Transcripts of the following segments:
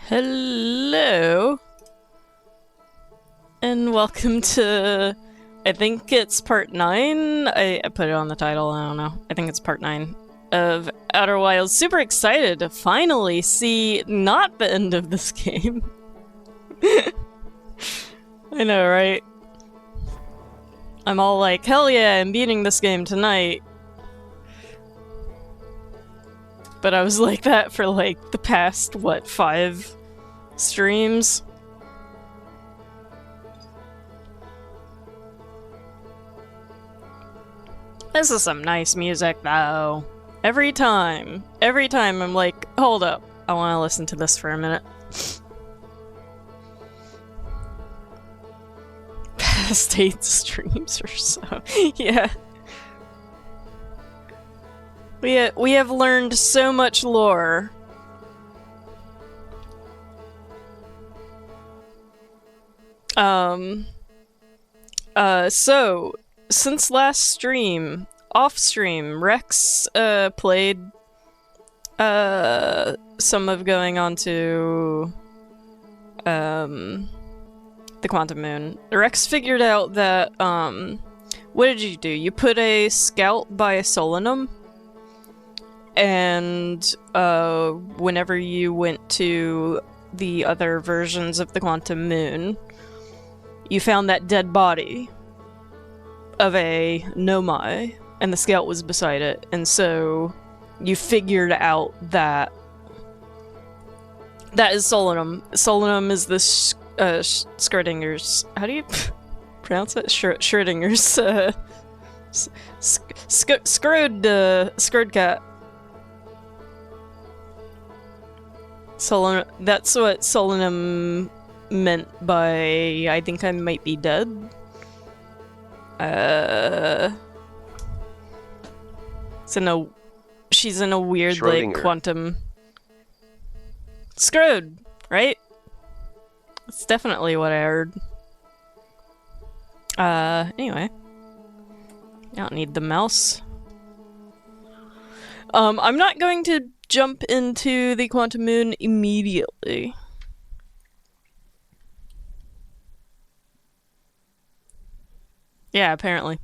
Hello, and welcome to, I think it's part 9? I put it on the title, I don't know. I think it's part 9 of Outer Wilds. Super excited to finally see not the end of this game. I know, right? I'm all like, hell yeah, I'm beating this game tonight. But I was like that for like the past, what, 5 streams? This is some nice music though. Every time I'm like, hold up, I want to listen to this for a minute. Past 8 streams or so. Yeah. We have learned so much lore. So since last stream, off stream, Rex played some of going on to the Quantum Moon. Rex figured out that what did you do? You put a scout by a Solanum, and whenever you went to the other versions of the Quantum Moon, you found that dead body of a Nomai, and the scout was beside it, and so you figured out that that is Solanum. Solanum is this Schrödinger's. How do you pronounce it? Schrödinger's Screwed cat. Solanum. That's what Solanum meant by I think I might be dead. She's in a weird like quantum screwed, right? That's definitely what I heard. Anyway. I don't need the mouse. I'm not going to jump into the Quantum Moon immediately. Yeah, apparently.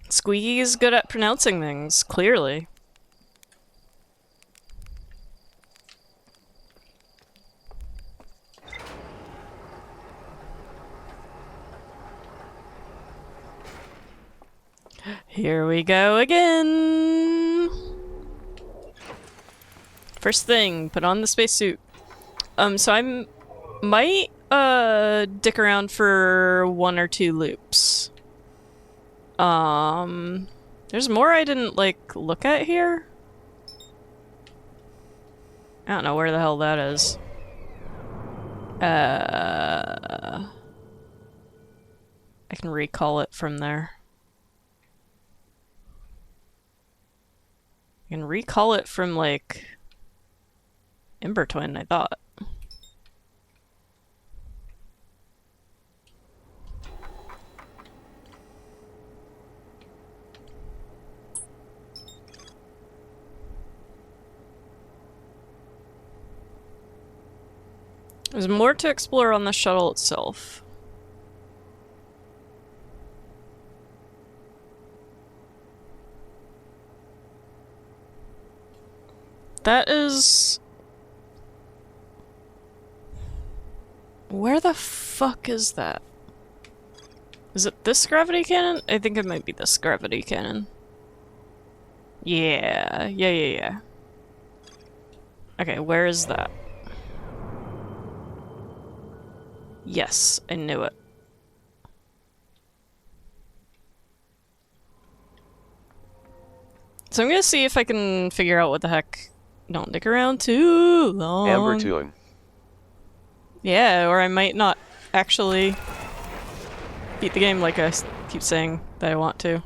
Squeaky is good at pronouncing things, clearly. Here we go again! First thing, put on the spacesuit. So I might dick around for 1 or 2 loops. There's more I didn't like look at here. I don't know where the hell that is. I can recall it from there. I can recall it from like Ember Twin, I thought. There's more to explore on the shuttle itself. That is... Where the fuck is that? Is it this gravity cannon? I think it might be this gravity cannon. Yeah. Okay, where is that? Yes, I knew it. So I'm gonna see if I can figure out what the heck. Don't dick around too long. Amber Twin. Yeah, or I might not actually beat the game like I keep saying that I want to.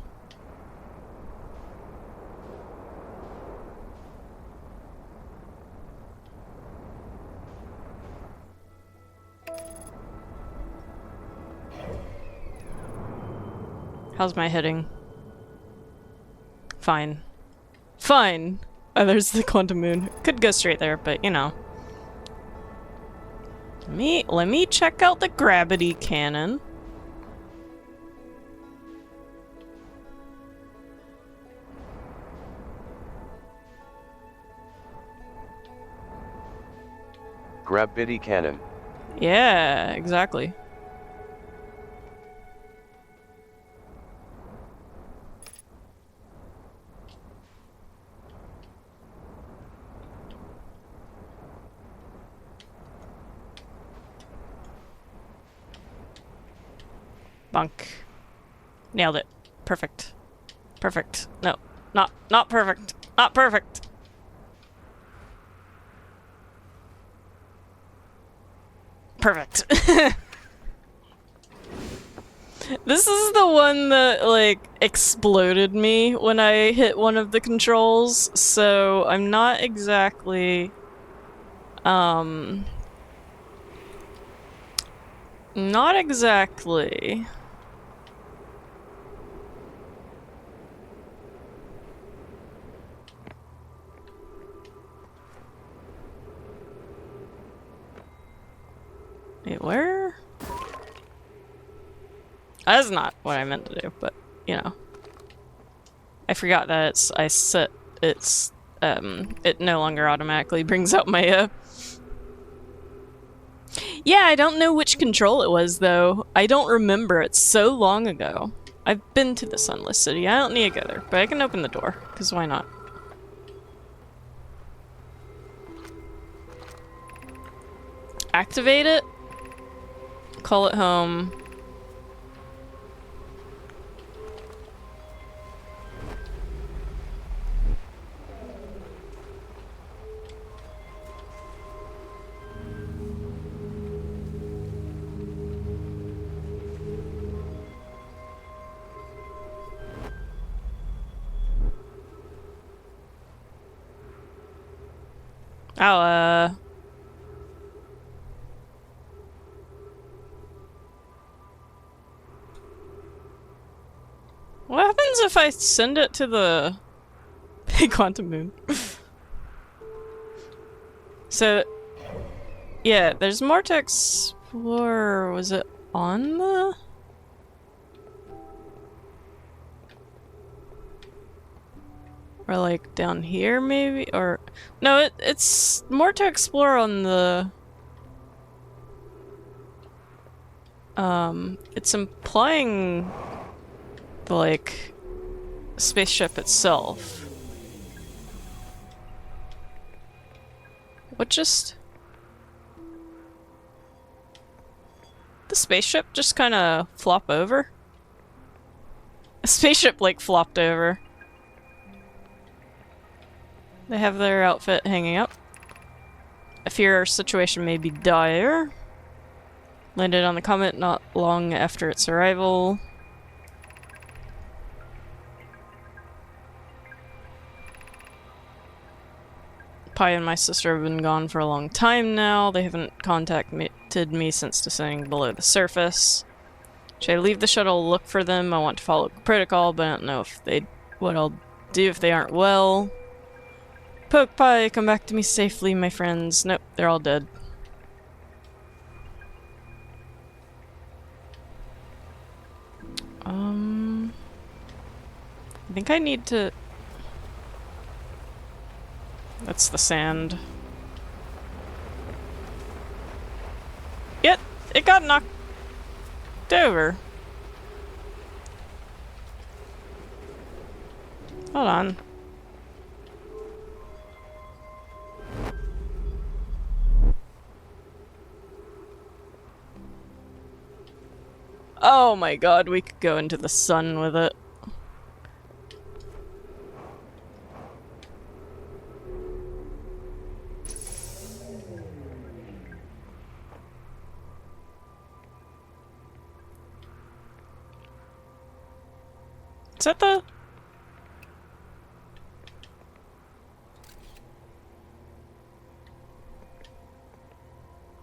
How's my hitting? Fine. Fine! Oh, there's the quantum moon. Could go straight there, but you know. Let me check out the gravity cannon. Gravity cannon. Yeah, exactly. Bunk. Nailed it. Perfect. Perfect. No. Not perfect. Not perfect. Perfect. This is the one that, like, exploded me when I hit one of the controls, so I'm not exactly, not exactly. Wait, where? That's not what I meant to do, but, you know. I forgot that it no longer automatically brings out my, Yeah, I don't know which control it was, though. I don't remember. It's so long ago. I've been to the Sunless City. I don't need to go there, but I can open the door, because why not? Activate it. Call it home. Oh, what happens if I send it to the quantum moon? So, yeah, there's more to explore. Was it on the... Or like down here, maybe? Or... No, it's more to explore on the... It's implying the, like, spaceship itself. What just... The spaceship just kind of flop over? A spaceship, like, flopped over. They have their outfit hanging up. I fear our situation may be dire. Landed on the comet not long after its arrival. Pi and my sister have been gone for a long time now. They haven't contacted me since descending below the surface. Should I leave the shuttle, look for them? I want to follow protocol, but I don't know if what I'll do if they aren't well. Poke Pi, come back to me safely, my friends. Nope, they're all dead. I think I need to... That's the sand. Yet, it got knocked over. Hold on. Oh my god, we could go into the sun with it. Is that the...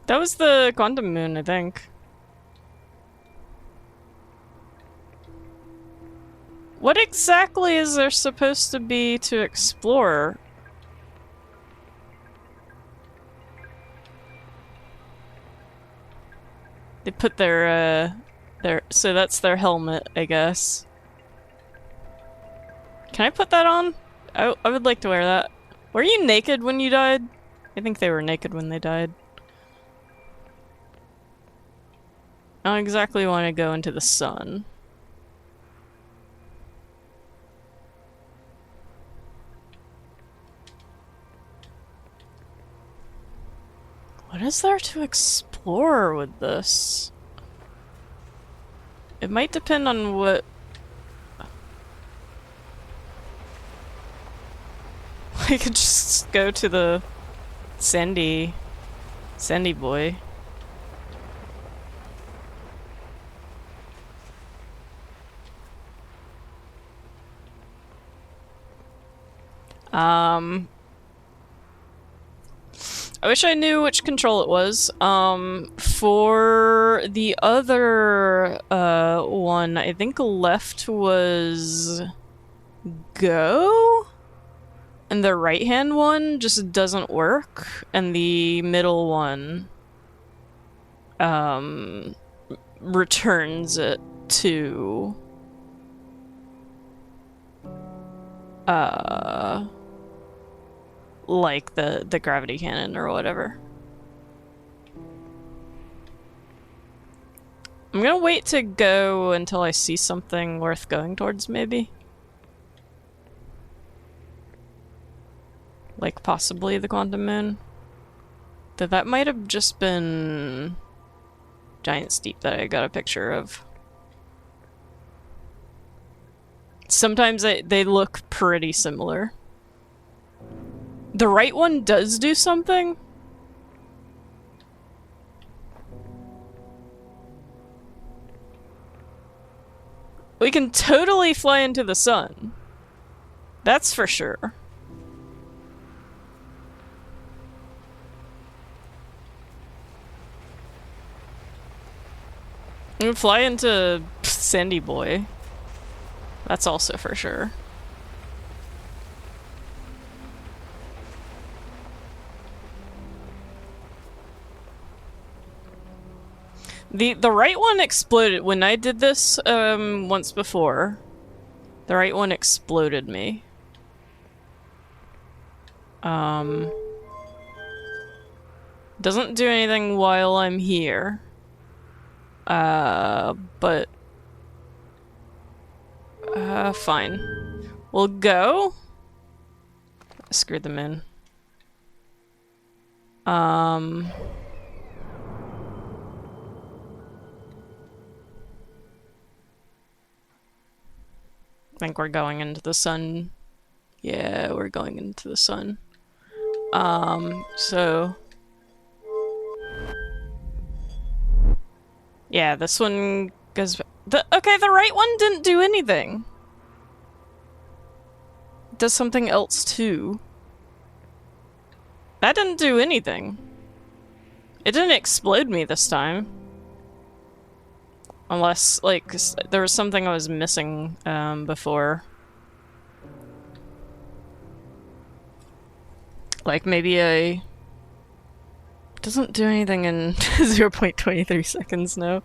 That was the quantum moon, I think. What exactly is there supposed to be to explore They put so that's their helmet, I guess. Can I put that on? I would like to wear that. Were you naked when you died? I think they were naked when they died. I don't exactly want to go into the sun. What is there to explore with this? It might depend on what... I could just go to the sandy boy. I wish I knew which control it was. For the other one, I think left was go, and the right hand one just doesn't work, and the middle one returns it to like the gravity cannon or whatever. I'm gonna wait to go until I see something worth going towards, maybe. Like possibly the quantum moon. Though that might have just been Giant Steep that I got a picture of. Sometimes they look pretty similar. The right one does do something. We can totally fly into the sun. That's for sure. We can fly into Sandy Boy. That's also for sure. The right one exploded when I did this once before. The right one exploded me. Doesn't do anything while I'm here. But fine. We'll go. Screw them in. I think we're going into the sun. Yeah, we're going into the sun. So... yeah, this one goes... okay, the right one didn't do anything. It does something else, too. That didn't do anything. It didn't explode me this time. Unless, like, there was something I was missing, before. Like, maybe it doesn't do anything in 0.23 seconds, no.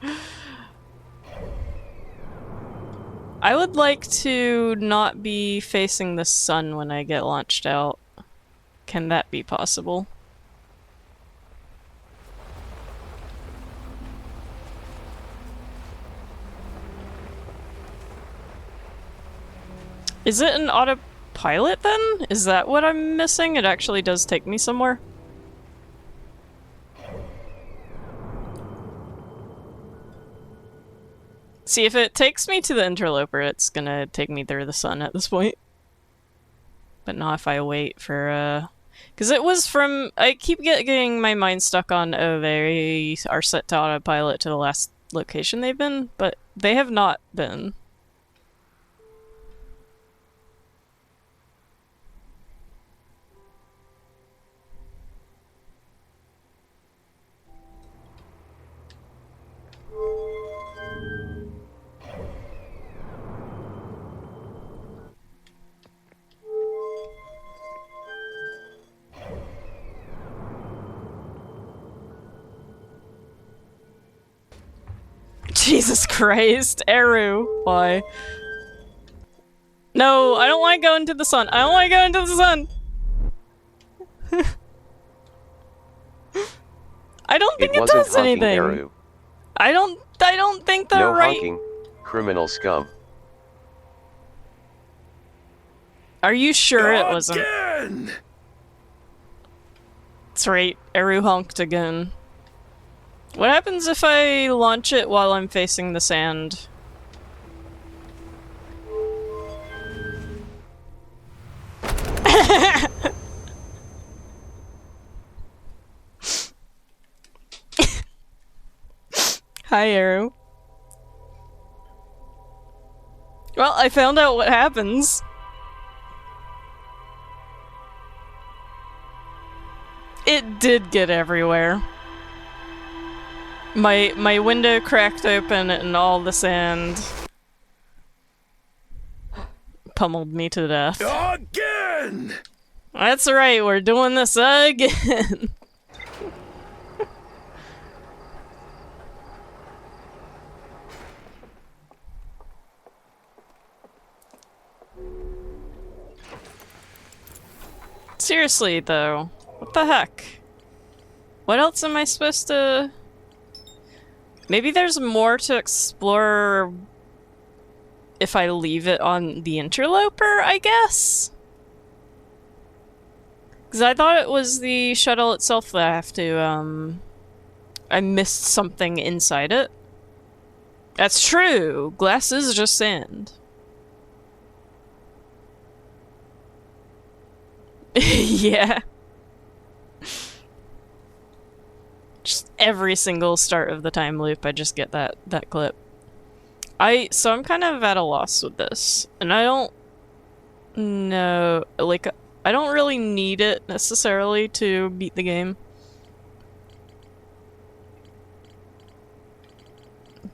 I would like to not be facing the sun when I get launched out. Can that be possible? Is it an autopilot then? Is that what I'm missing? It actually does take me somewhere? See, if it takes me to the interloper, it's gonna take me through the sun at this point. But not if I wait for, because it was from... I keep getting my mind stuck on, oh, they are set to autopilot to the last location they've been, but they have not been. Jesus Christ, Eru, why? No, I don't want to go into the sun. I don't want to go into the sun. I don't think it does anything. Eru. I don't think the No right. honking, criminal scum. Are you sure it wasn't? That's right, Eru honked again. What happens if I launch it while I'm facing the sand? Hi, Eru. Well, I found out what happens. It did get everywhere. My window cracked open and all the sand pummeled me to death. Again! That's right, we're doing this again. Seriously, though. What the heck? What else am I supposed to... Maybe there's more to explore if I leave it on the interloper, I guess? Because I thought it was the shuttle itself that I have to, I missed something inside it. That's true! Glass is just sand. Yeah. Just every single start of the time loop, I just get that clip. So I'm kind of at a loss with this, and I don't know, like, I don't really need it necessarily to beat the game.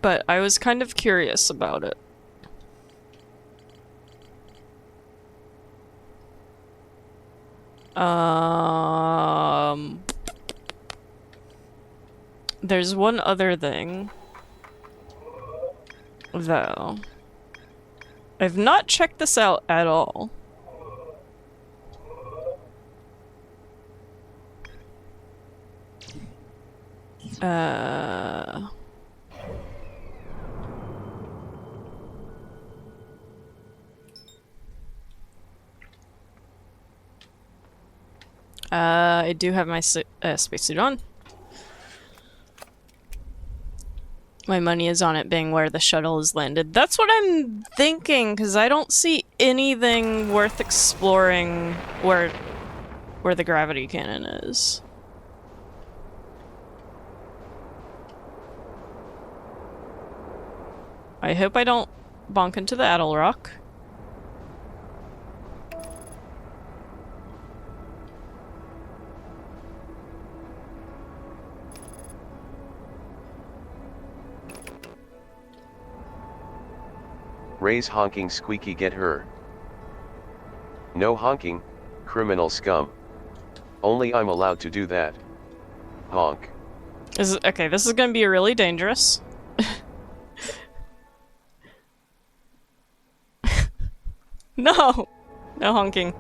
But I was kind of curious about it. There's one other thing, though. I've not checked this out at all. I do have my spacesuit on. My money is on it being where the shuttle is landed. That's what I'm thinking, because I don't see anything worth exploring where the gravity cannon is. I hope I don't bonk into the Addle Rock. Ray's honking squeaky get her. No honking, criminal scum. Only I'm allowed to do that. Honk. Okay, this is gonna be really dangerous. No! No honking.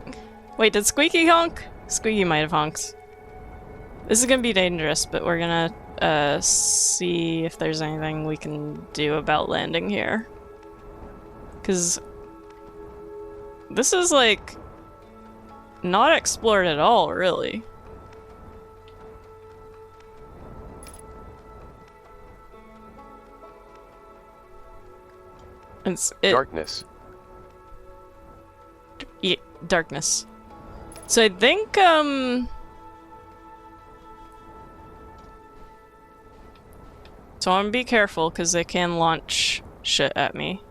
Wait, did Squeaky honk? Squeaky might have honked. This is gonna be dangerous, but we're gonna see if there's anything we can do about landing here. Because this is, like, not explored at all, really. Darkness. Yeah, darkness. So I think, so I'm gonna be careful, because they can launch shit at me.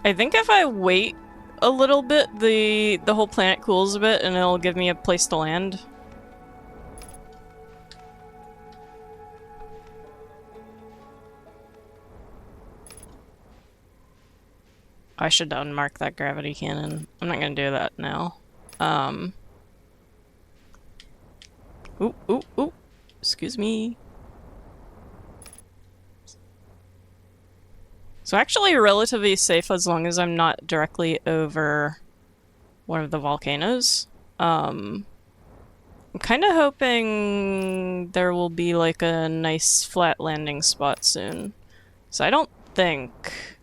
I think if I wait a little bit, the whole planet cools a bit, and it'll give me a place to land. I should unmark that gravity cannon. I'm not gonna do that now. Ooh, ooh, ooh. Excuse me. So actually relatively safe as long as I'm not directly over one of the volcanoes. I'm kind of hoping there will be like a nice flat landing spot soon. So I don't think,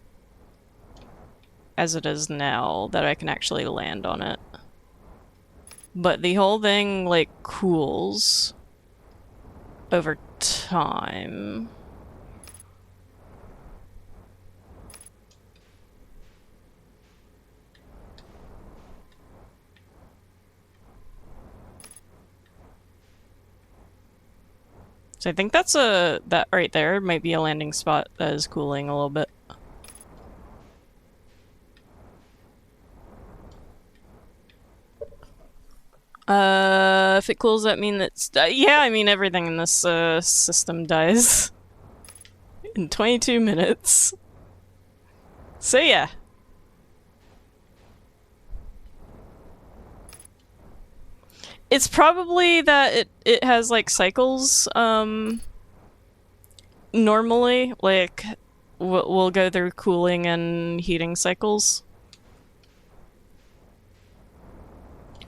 as it is now, that I can actually land on it. But the whole thing, like, cools over time. So I think that's that right there might be a landing spot that is cooling a little bit. If it cools, that mean that's yeah. I mean everything in this system dies in 22 minutes. So yeah. It's probably that it has like cycles. Normally, like we'll go through cooling and heating cycles.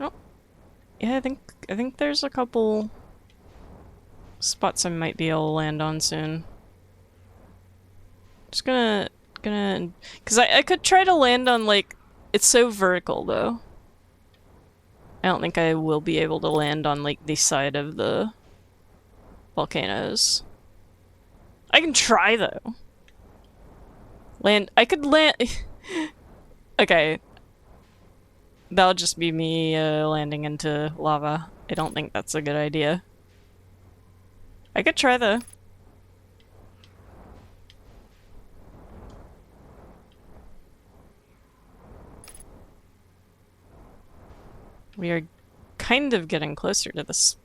Oh, yeah. I think there's a couple spots I might be able to land on soon. Just gonna, cause I could try to land on like, it's so vertical though. I don't think I will be able to land on like the side of the volcanoes. I can try though. I could land, okay. That'll just be me landing into lava. I don't think that's a good idea. I could try though. We are kind of getting closer to this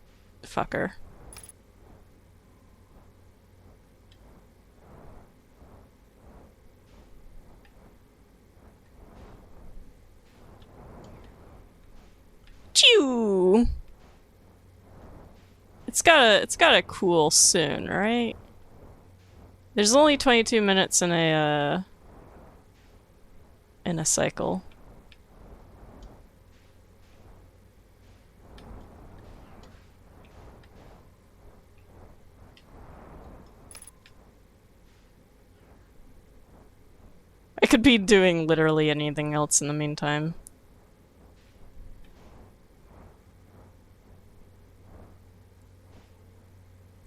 fucker. Chew! It's gotta cool soon, right? There's only 22 minutes in a cycle. I could be doing literally anything else in the meantime.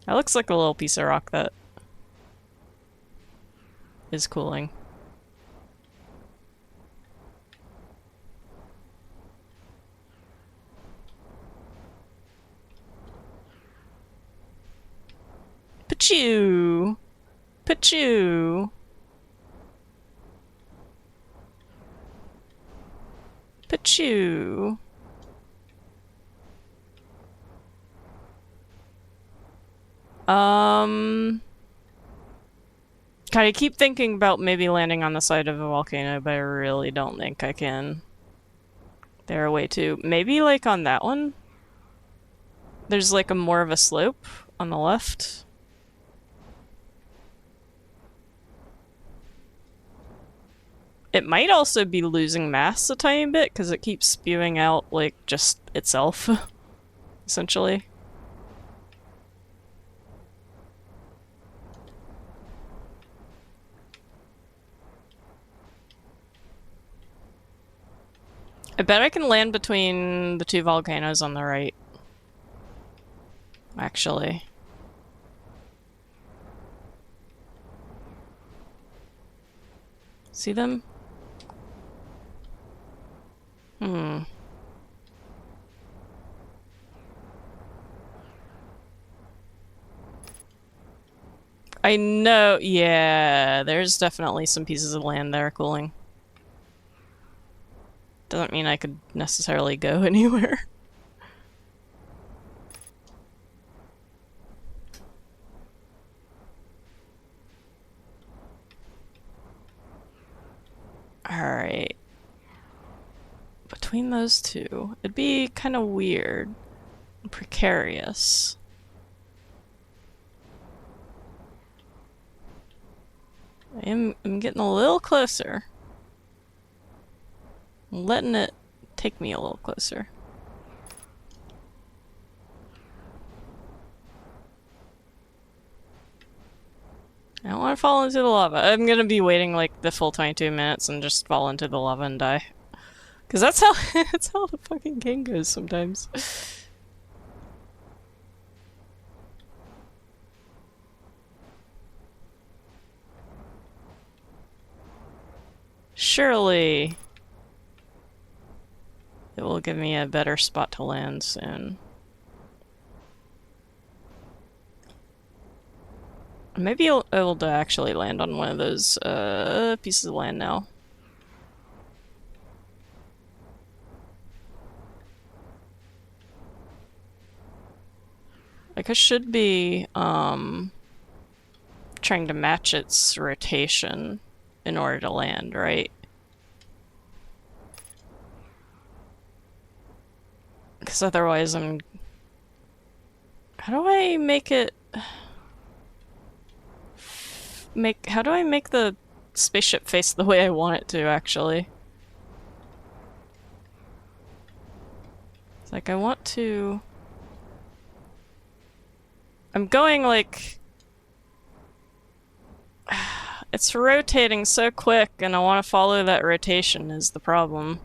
That looks like a little piece of rock that is cooling. Pachoo! Pachoo! Pachoo! God, I keep thinking about maybe landing on the side of a volcano, but I really don't think I can. There are way too. Maybe like on that one? There's like a more of a slope on the left. It might also be losing mass a tiny bit because it keeps spewing out like just itself, essentially. I bet I can land between the two volcanoes on the right. Actually. See them? Hmm. I know, yeah, there's definitely some pieces of land there cooling. Doesn't mean I could necessarily go anywhere. Alright. between those two. It'd be kind of weird. Precarious. I'm getting a little closer. I'm letting it take me a little closer. I don't want to fall into the lava. I'm gonna be waiting like the full 22 minutes and just fall into the lava and die. Cause that's how that's how the fucking game goes sometimes. Surely it will give me a better spot to land soon. Maybe it'll actually land on one of those pieces of land now. Like I should be trying to match its rotation in order to land, right? Because otherwise how do I make it... How do I make the spaceship face the way I want it to, actually? It's like, I want to... I'm going, like... It's rotating so quick, and I want to follow that rotation is the problem.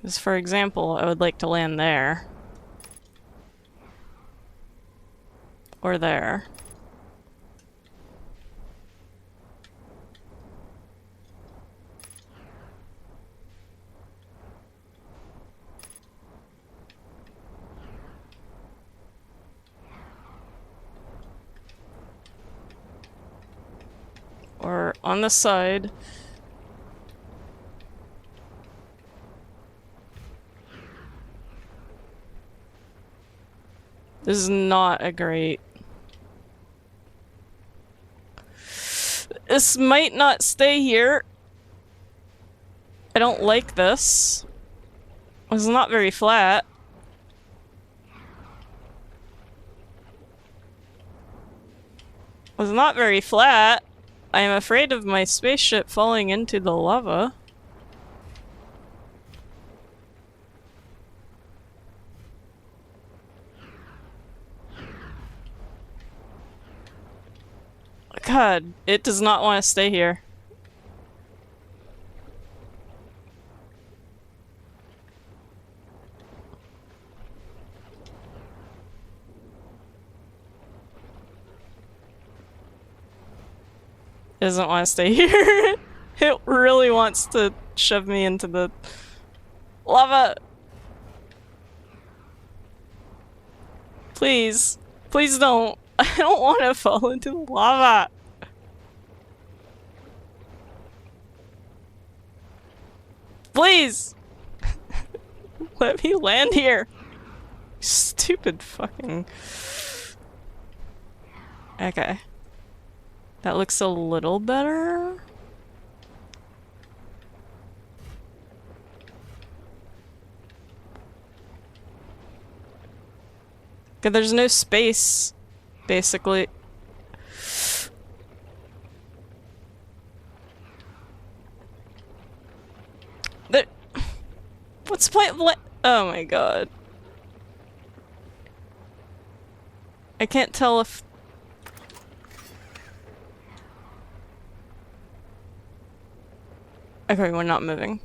Because, for example, I would like to land there. Or there. Or on the side. This is not a great... This might not stay here. I don't like this. It's not very flat. It's not very flat. I am afraid of my spaceship falling into the lava. God, it does not want to stay here. It doesn't want to stay here. It really wants to shove me into the lava. Please. Please don't. I don't want to fall into the lava. Please! Let me land here. Stupid fucking... Okay. That looks a little better. Okay, there's no space, basically. There... What's the point? What? Oh my god. I can't tell if... Okay, we're not moving.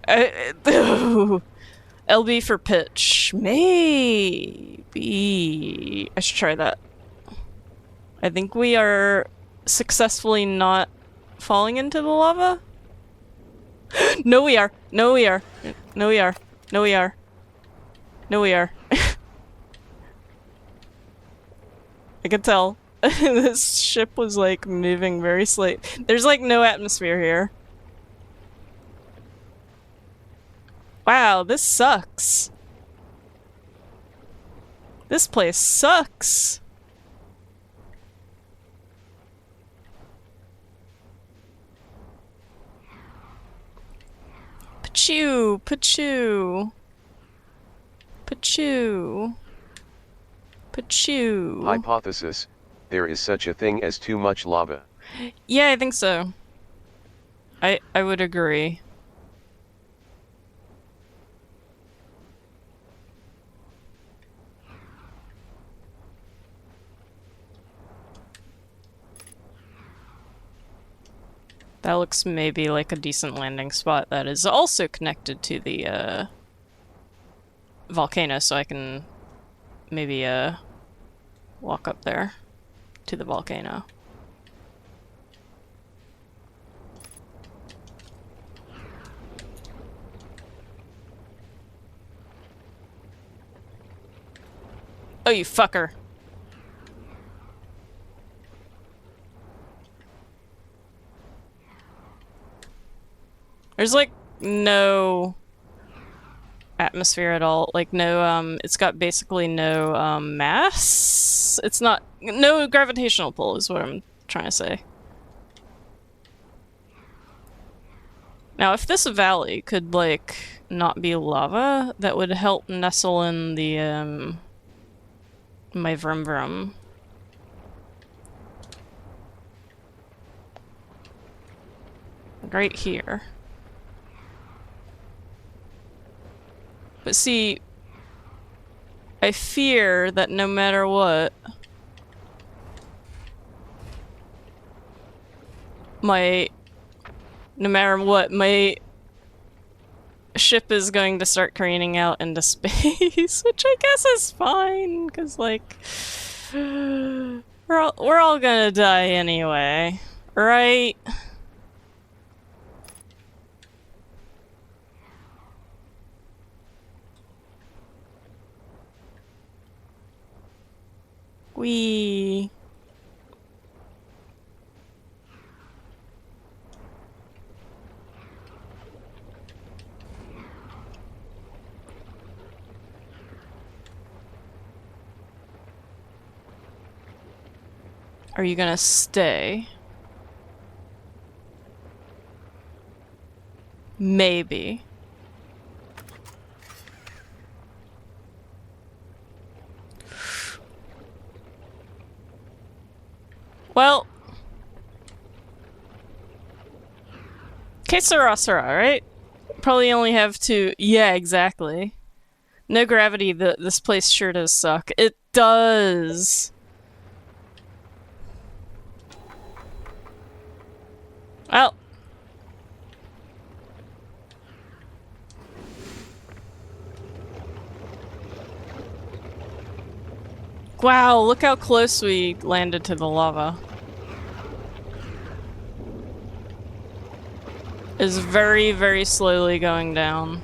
LB for pitch. Maybe. I should try that. I think we are successfully not falling into the lava. No, we are. No, we are. No, we are. No, we are. No, we are. I can tell. This ship was like moving very slowly. There's like no atmosphere here. Wow, this sucks. This place sucks. Pachoo! Pachoo! Pachoo! Pachoo! Hypothesis, there is such a thing as too much lava. Yeah, I think so. I would agree. That looks maybe like a decent landing spot that is also connected to the volcano, so I can maybe walk up there to the volcano. Oh, you fucker. There's like no atmosphere at all. Like no, it's got basically no mass. It's not, no gravitational pull is what I'm trying to say. Now, if this valley could like not be lava, that would help nestle in the my Vroom Vroom. Right here. But see, I fear that no matter what, my ship is going to start careening out into space, which I guess is fine, because like, we're all gonna die anyway, right? Wee. Are you gonna stay? Maybe. Well, que sera, sera, right? Probably only have to. Yeah, exactly. No gravity. This place sure does suck. It does. Well. Wow, look how close we landed to the lava. Is very, very slowly going down.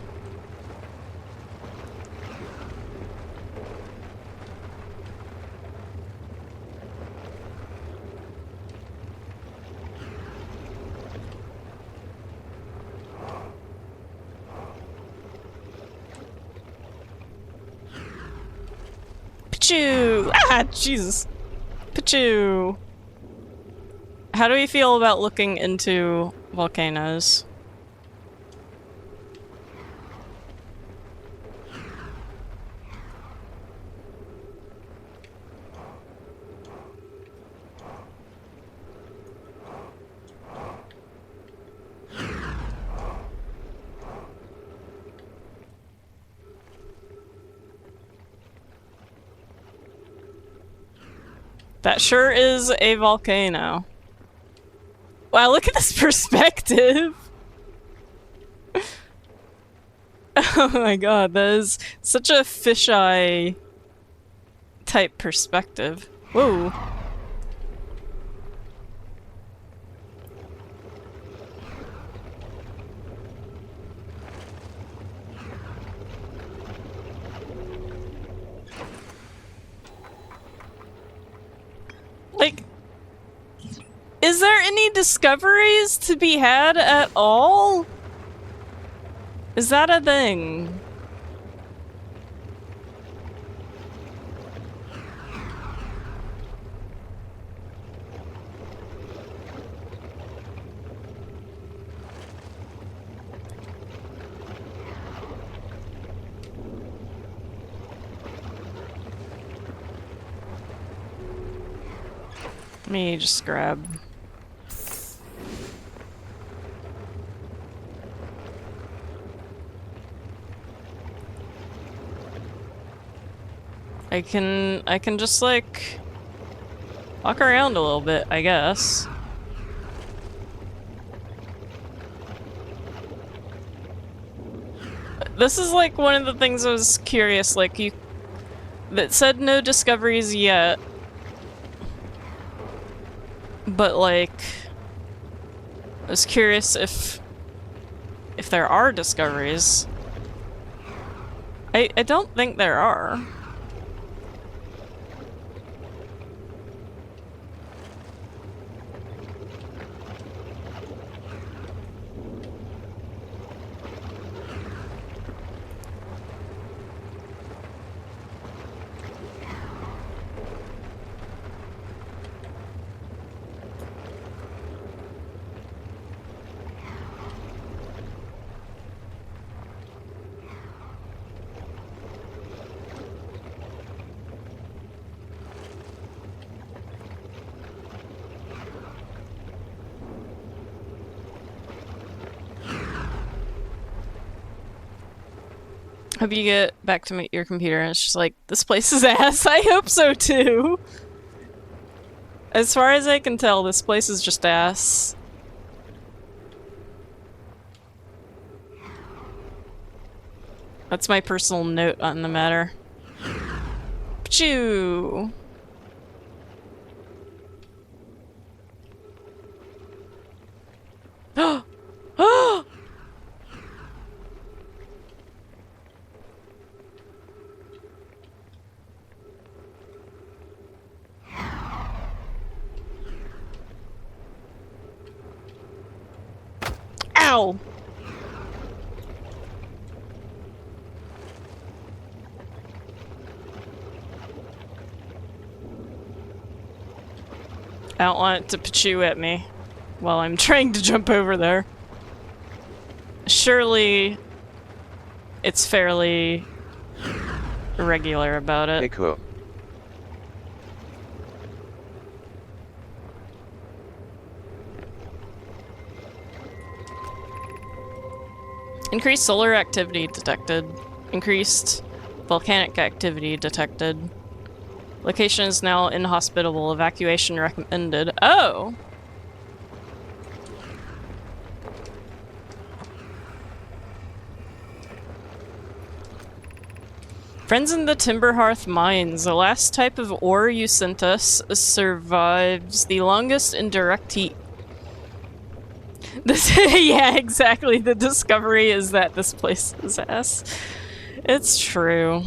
Pachoo! Ah, Jesus. Pachoo. How do we feel about looking into volcanoes? That sure is a volcano. Wow, look at this perspective! Oh my god, that is such a fisheye type perspective. Whoa. Like, is there any discoveries to be had at all? Is that a thing? Let me just grab... I can just, like, walk around a little bit, I guess. This is, like, one of the things I was curious, like, that said no discoveries yet. But, like, I was curious if there are discoveries. I don't think there are. Hope you get back to your computer and it's just like, this place is ass. I hope so too. As far as I can tell, this place is just ass. That's my personal note on the matter. Pachoo! Oh! Oh! Ow! I don't want it to pachoo at me while I'm trying to jump over there. Surely it's fairly regular about it. Hey, cool. Increased solar activity detected. Increased volcanic activity detected. Location is now inhospitable. Evacuation recommended. Oh! Friends in the Timberhearth Mines. The last type of ore you sent us survives the longest in direct heat. This, yeah, exactly. The discovery is that this place is ass. It's true.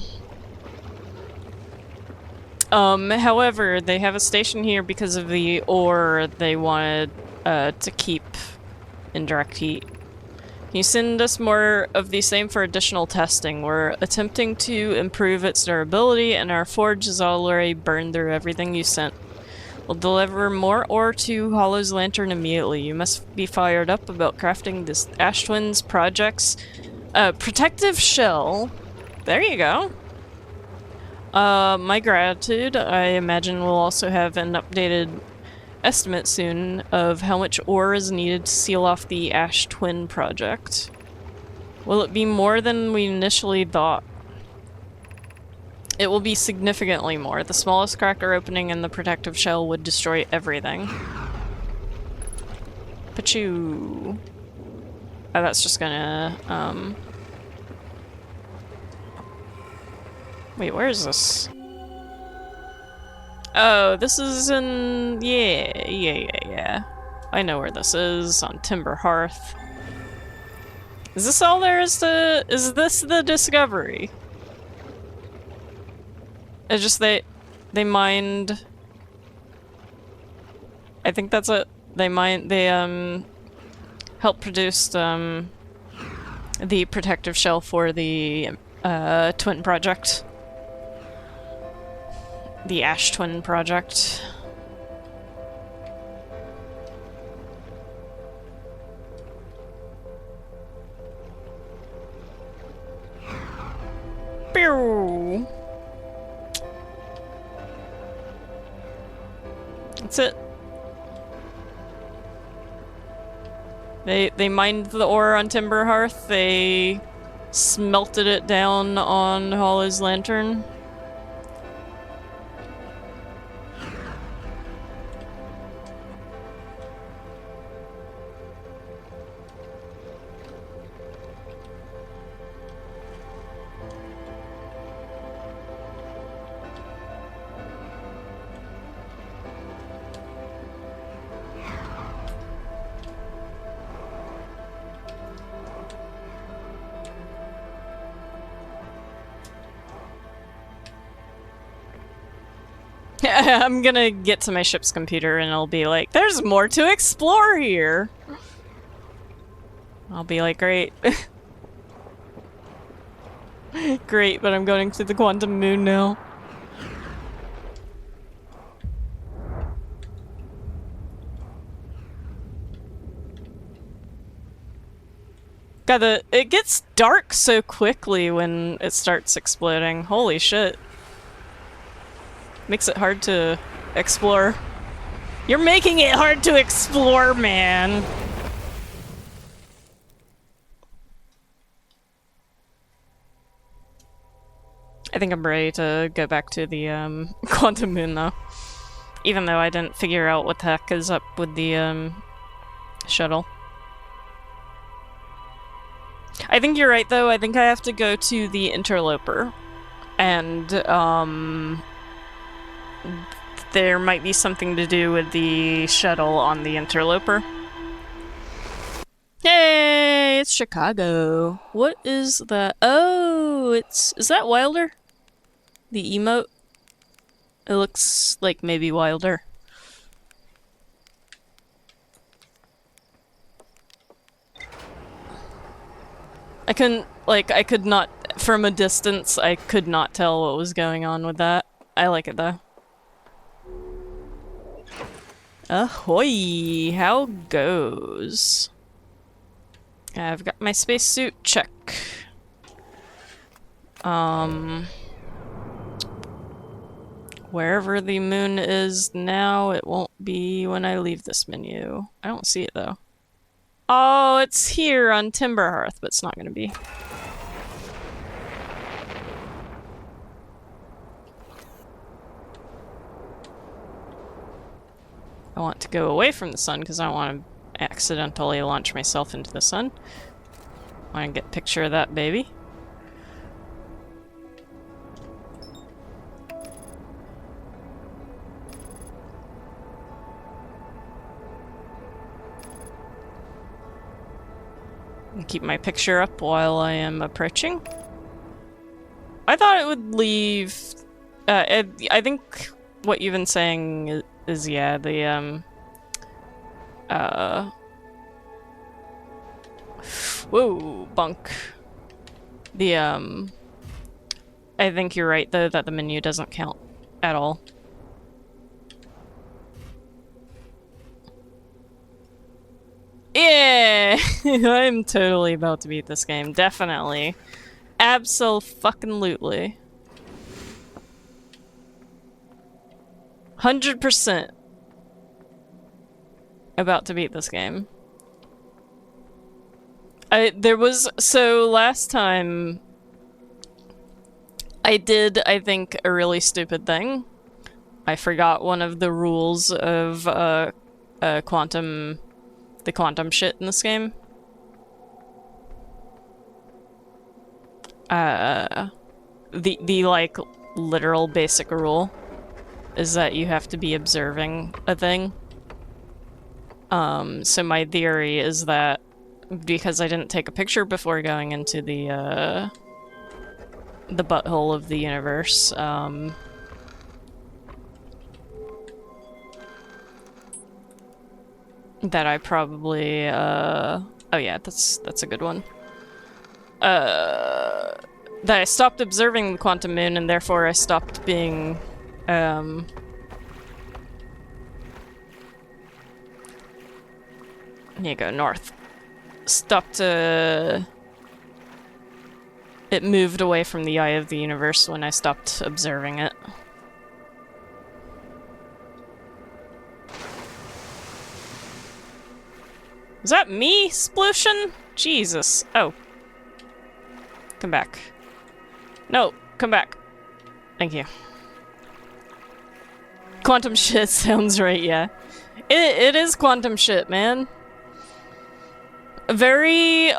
However, they have a station here because of the ore they wanted to keep in direct heat. Can you send us more of the same for additional testing? We're attempting to improve its durability, and our forge has already burned through everything you sent. We'll deliver more ore to Hollow's Lantern immediately. You must be fired up about crafting this Ash Twins project's protective shell. There you go. My gratitude. I imagine we'll also have an updated estimate soon of how much ore is needed to seal off the Ash Twin project. Will it be more than we initially thought? It will be significantly more. The smallest crack or opening in the protective shell would destroy everything. Pachoo. Oh, that's just gonna, Wait, where is this? Oh, this is in... Yeah. I know where this is, on Timberhearth. Is this all there is to... Is this the discovery? It's just they mined... I think that's it. They helped produce, the protective shell for the, Twin Project. The Ash Twin Project. Pew! That's it. They mined the ore on Timberhearth. They smelted it down on Hollow's Lantern. I'm gonna get to my ship's computer and it'll be like, there's more to explore here! I'll be like, great. Great, but I'm going to the quantum moon now. God, it gets dark so quickly when it starts exploding. Holy shit. Makes it hard to explore. You're making it hard to explore, man! I think I'm ready to go back to the, quantum moon, though. Even though I didn't figure out what the heck is up with the, shuttle. I think you're right, though. I think I have to go to the interloper. And, there might be something to do with the shuttle on the interloper. Yay! It's Chicago. What is that? Oh, is that Wilder? The emote? It looks like maybe Wilder. I could not, from a distance, I could not tell what was going on with that. I like it though. Ahoy! How goes? I've got my spacesuit, check. Wherever the moon is now, it won't be when I leave this menu. I don't see it though. Oh, it's here on Timberhearth, but it's not gonna be. I want to go away from the sun because I don't want to accidentally launch myself into the sun. I want to get a picture of that baby. And keep my picture up while I am approaching. I thought it would leave... I think what you've been saying is yeah, the, whoa, bunk. The, I think you're right, though, that the menu doesn't count at all. Yeah! I'm totally about to beat this game, definitely. Abso-fucking-lutely. 100% about to beat this game. So last time I did, I think, a really stupid thing. I forgot one of the rules of, the quantum shit in this game. The like, literal basic rule is that you have to be observing a thing. So my theory is that because I didn't take a picture before going into the butthole of the universe, that I probably, oh yeah, that's a good one. That I stopped observing the quantum moon and therefore I stopped being, you go north. Stopped, it moved away from the eye of the universe when I stopped observing it. Was that me, Splooshin? Jesus. Oh. Come back. No, come back. Thank you. Quantum shit sounds right, yeah. It is quantum shit, man. Very,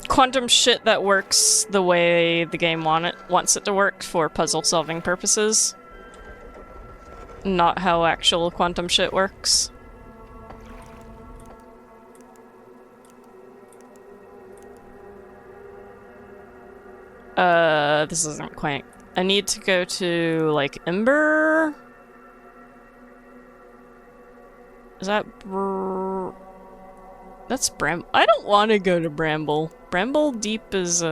quantum shit that works the way the game wants it to work for puzzle-solving purposes. Not how actual quantum shit works. This isn't quite... I need to go to, like, Ember? Is that That's Bramble. I don't want to go to Bramble. Bramble Deep is,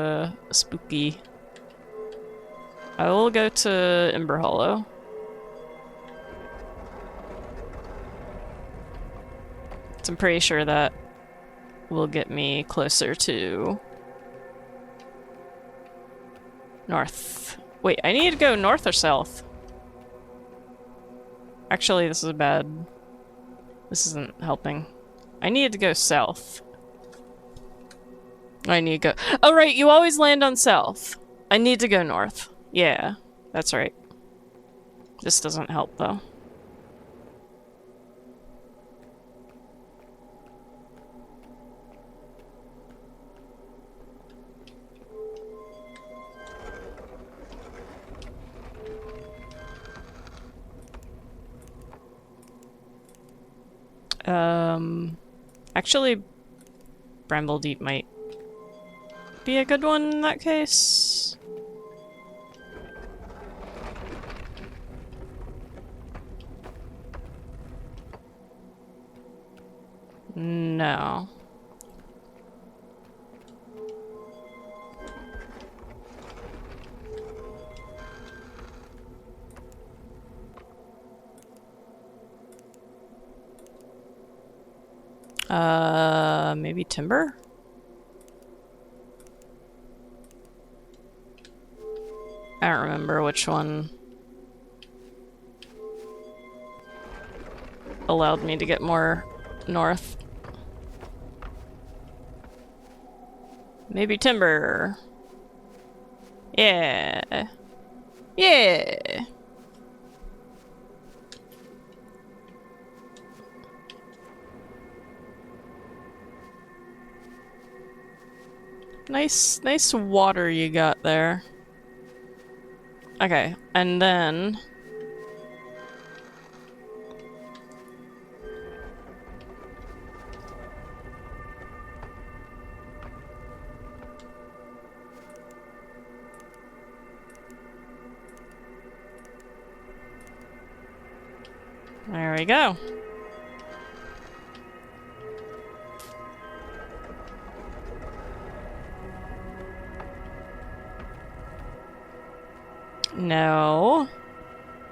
spooky. I will go to Ember Hollow. So I'm pretty sure that will get me closer to... north. Wait, I need to go north or south? Actually, this is bad. This isn't helping. I need to go south. I need to go... Oh, right, you always land on south. I need to go north. Yeah, that's right. This doesn't help, though. Actually, Bramble Deep might be a good one in that case. No. Maybe Timber? I don't remember which one allowed me to get more north. Maybe Timber. Yeah. Yeah. Nice water you got there. Okay, and then... there we go. No.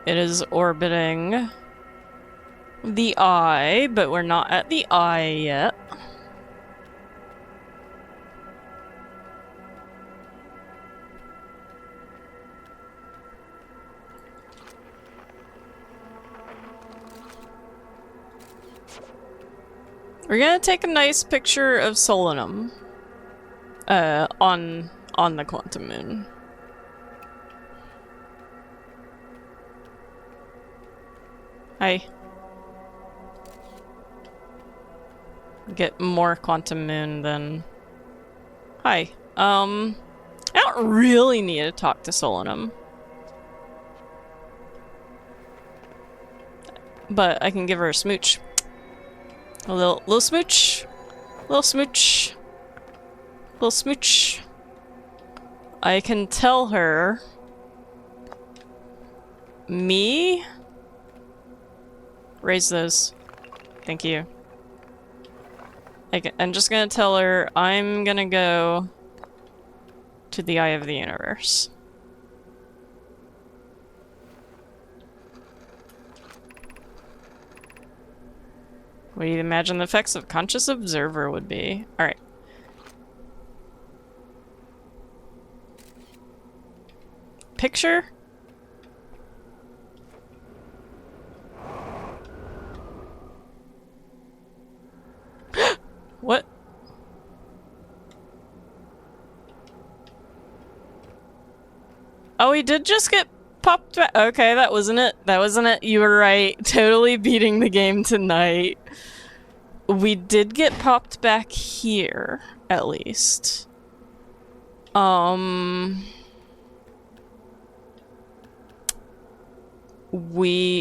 It is orbiting the eye, but we're not at the eye yet. We're gonna take a nice picture of Solanum on the Quantum Moon. Hi. Get more Quantum Moon than... Hi. I don't really need to talk to Solanum. But I can give her a smooch. A little smooch. Little smooch. Little smooch. I can tell her... Me? Raise those. Thank you. I'm just gonna tell her I'm gonna go to the Eye of the Universe. What do you imagine the effects of conscious observer would be? Alright. Picture? Oh, he did just get popped back. Okay, that wasn't it. That wasn't it. You were right. Totally beating the game tonight. We did get popped back here, at least.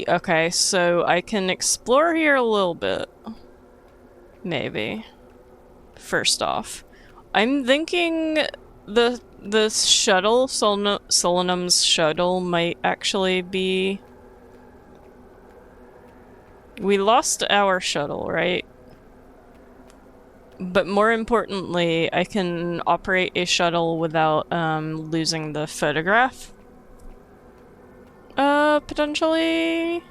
Okay, so I can explore here a little bit. Maybe. First off. I'm thinking the shuttle, Solanum's shuttle, might actually be... We lost our shuttle, right? But more importantly, I can operate a shuttle without losing the photograph. Potentially?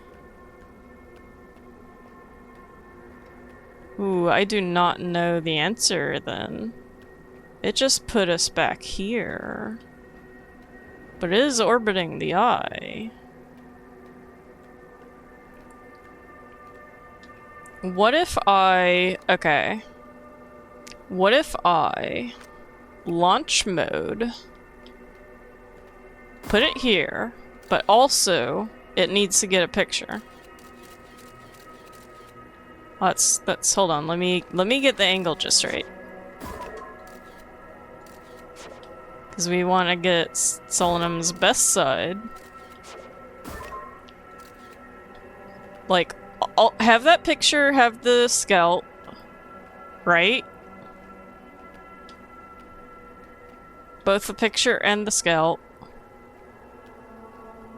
Ooh, I do not know the answer then. It just put us back here. But it is orbiting the eye. What if I... Okay. What if I... launch mode... put it here, but also it needs to get a picture. Let's hold on, let me get the angle just right. Because we want to get Solanum's best side. Like, I'll have that picture, have the scout, right? Both the picture and the scout.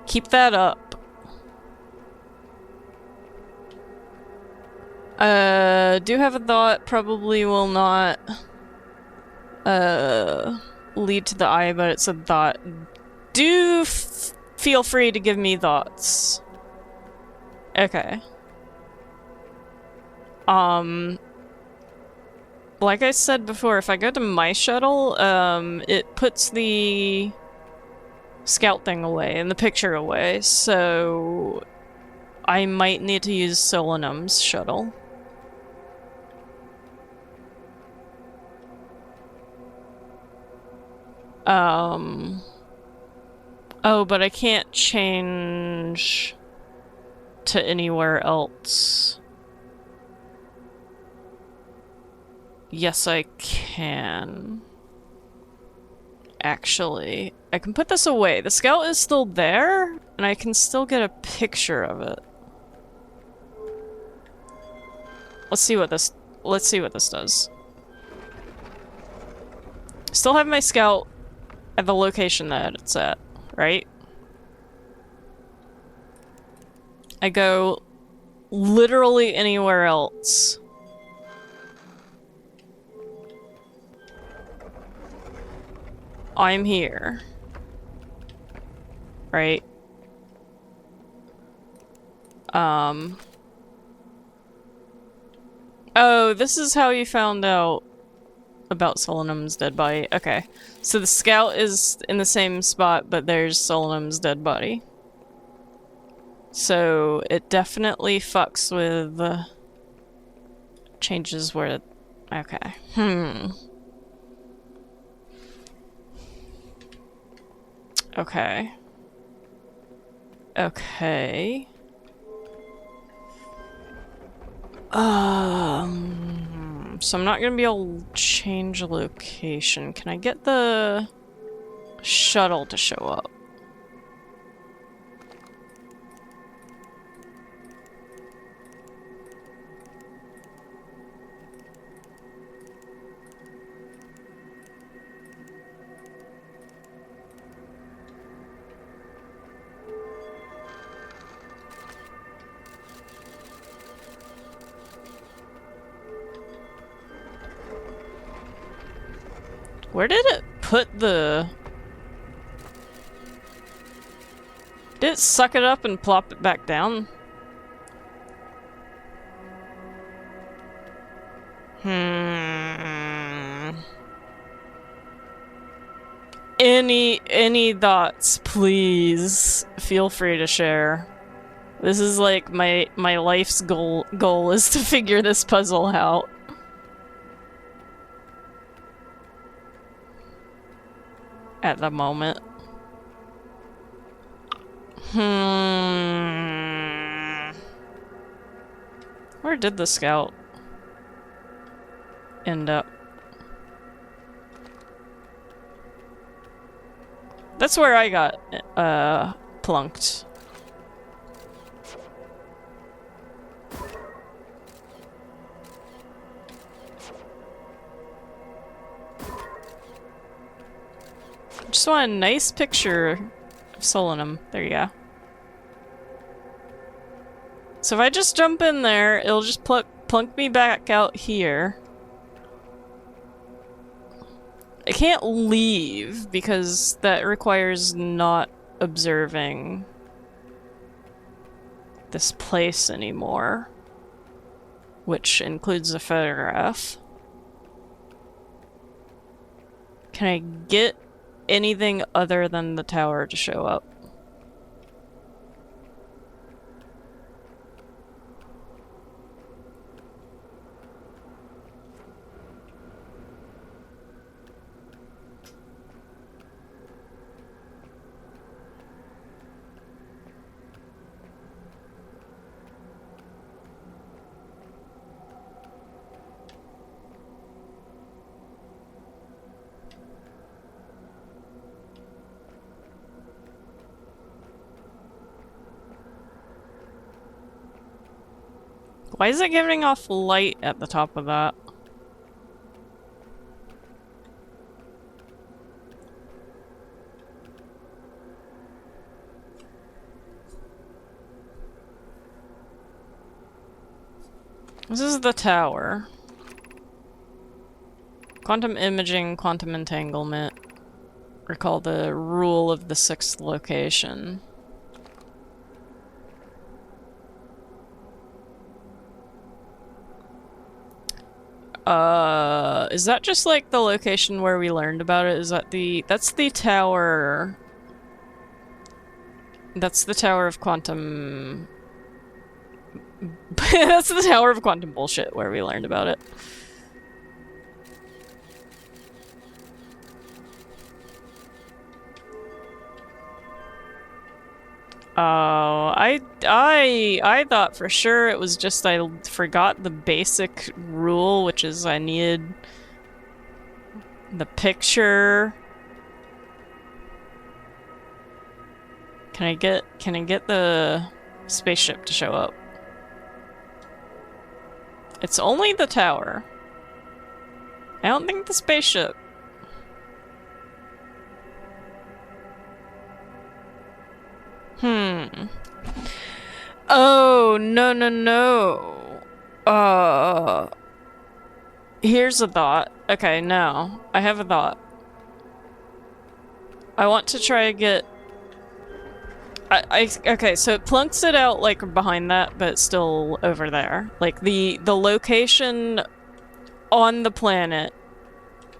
Keep that up. Do have a thought, probably will not lead to the eye, but it's a thought. Do feel free to give me thoughts. Okay. Like I said before, if I go to my shuttle, it puts the scout thing away and the picture away, so I might need to use Solanum's shuttle. Oh, but I can't change to anywhere else. Yes, I can. Actually, I can put this away. The scout is still there, and I can still get a picture of it. Let's see what this does. Still have my scout at the location that it's at, right? I go literally anywhere else. I'm here. Right? Oh, this is how you found out about Solanum's dead body. Okay. So the scout is in the same spot, but there's Solanum's dead body. So it definitely fucks with changes where... Okay. Okay. Okay. So I'm not gonna be able to change location. Can I get the shuttle to show up? Where did it put the... Did it suck it up and plop it back down? Any thoughts, please feel free to share. This is like my life's goal is to figure this puzzle out. At the moment. Where did the scout end up? That's where I got, plunked. Just want a nice picture of Solanum. There you go. So if I just jump in there, it'll just plunk me back out here. I can't leave because that requires not observing this place anymore, which includes a photograph. Can I get anything other than the tower to show up? Why is it giving off light at the top of that? This is the tower. Quantum imaging, quantum entanglement. Recall the rule of the sixth location. Is that just like the location where we learned about it? Is that that's the tower... That's the tower of quantum... That's the tower of quantum bullshit where we learned about it. Oh, I thought for sure it was just I forgot the basic rule, which is I needed the picture. Can I get the spaceship to show up? It's only the tower. I don't think the spaceship. Oh, no. Here's a thought. Okay, no. I have a thought. I want to try to get... okay, so it plunks it out, like, behind that, but it's still over there. Like, the location on the planet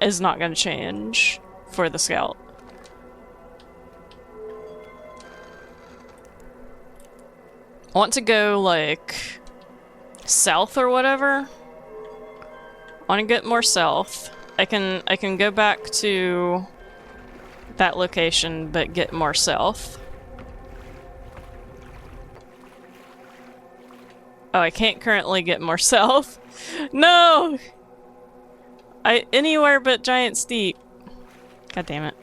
is not gonna change for the scout. I want to go, like, south or whatever. I want to get more south. I can go back to that location, but get more south. Oh, I can't currently get more south. No! Anywhere but Giant Steep. God damn it.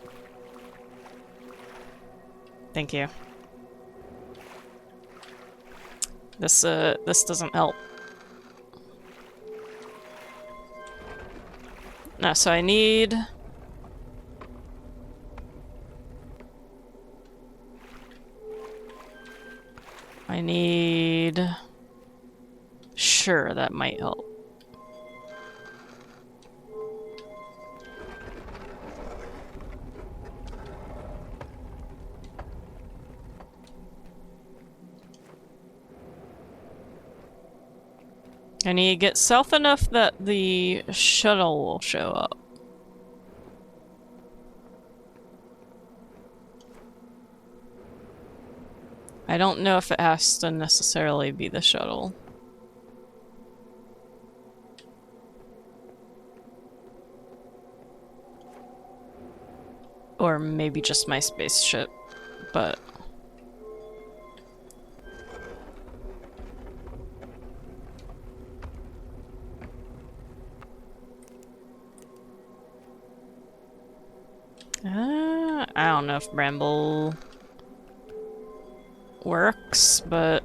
Thank you. This doesn't help. No, so I need... Sure, that might help. I need to get south enough that the shuttle will show up. I don't know if it has to necessarily be the shuttle. Or maybe just my spaceship, but... I don't know if Bramble works, but...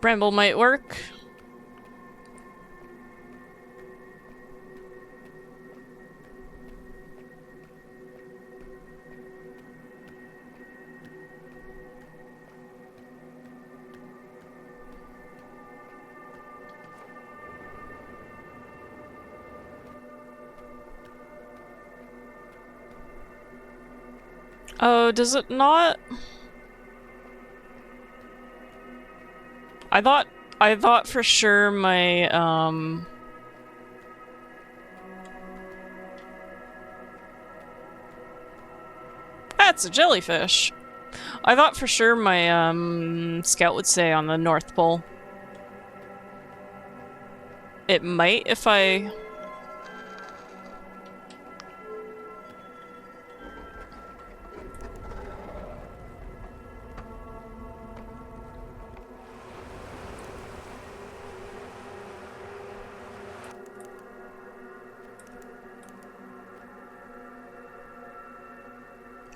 Bramble might work. Oh, does it not? I thought for sure my, That's a jellyfish! I thought for sure my, scout would say on the North Pole. It might if I...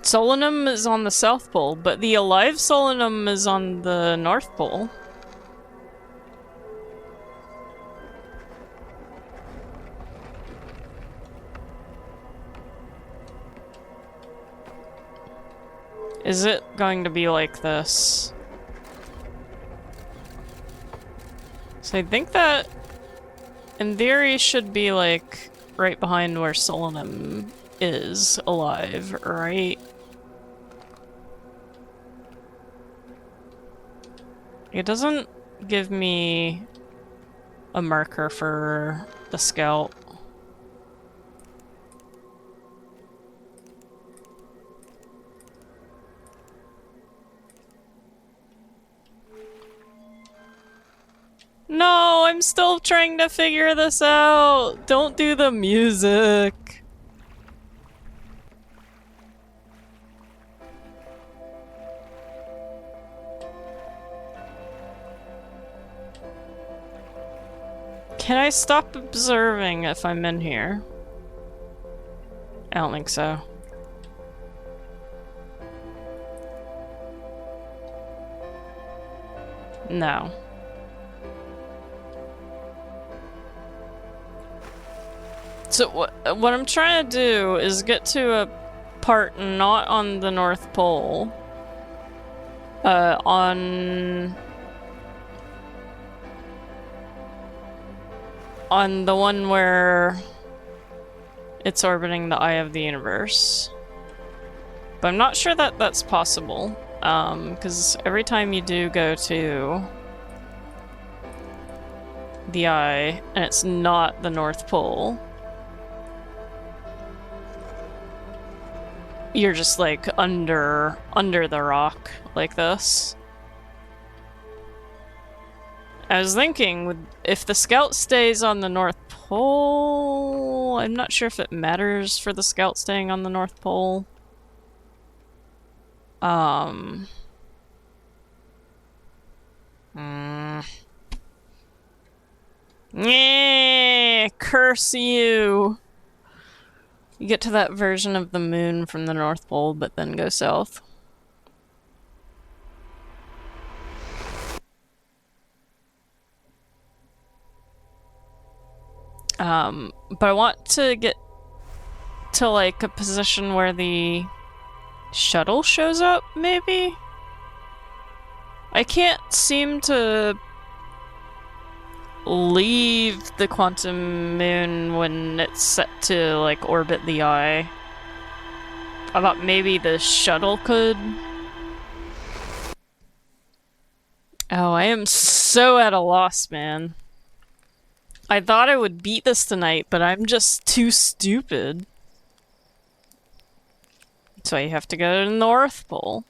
Solanum is on the South Pole, but the alive Solanum is on the North Pole. Is it going to be like this? So I think that, in theory, should be like right behind where Solanum is alive, right? It doesn't give me a marker for the scout. No, I'm still trying to figure this out. Don't do the music. Can I stop observing if I'm in here? I don't think so. No. So what I'm trying to do is get to a part not on the North Pole. On the one where it's orbiting the eye of the universe. But I'm not sure that that's possible, because every time you do go to the eye, and it's not the North Pole, you're just like under the rock like this. I was thinking, if the scout stays on the North Pole, I'm not sure if it matters for the scout staying on the North Pole. Yeah, curse you! You get to that version of the moon from the North Pole, but then go south. But I want to get to like a position where the shuttle shows up, maybe? I can't seem to leave the quantum moon when it's set to like orbit the eye. I thought maybe the shuttle could. Oh, I am so at a loss, man. I thought I would beat this tonight, but I'm just too stupid. So you have to go to the North Pole.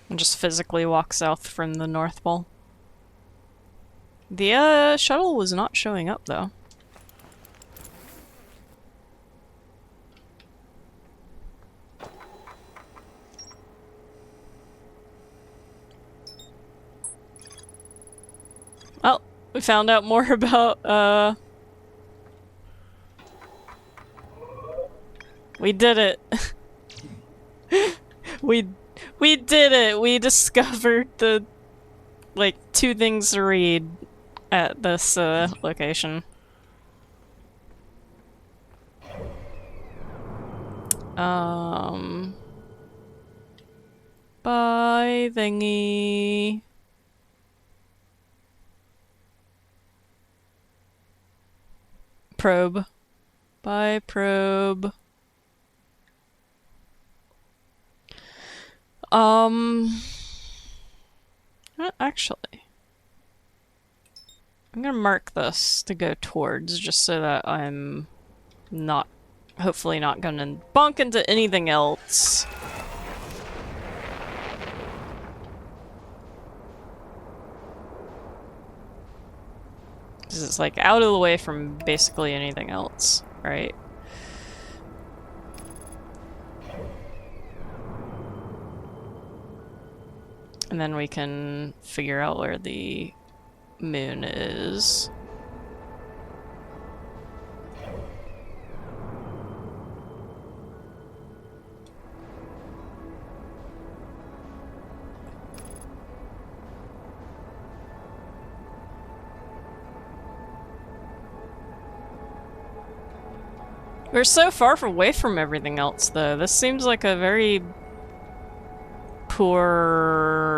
And just physically walk south from the North Pole. The shuttle was not showing up, though. found out more about, we did it. we did it! We discovered the, like, 2 things to read at this, location. Bye, thingy. Probe. Bye, probe. Actually, I'm gonna mark this to go towards, just so that I'm not, hopefully not gonna bump into anything else. 'Cause it's like out of the way from basically anything else, right? And then we can figure out where the moon is. We're so far away from everything else, though. This seems like a very poor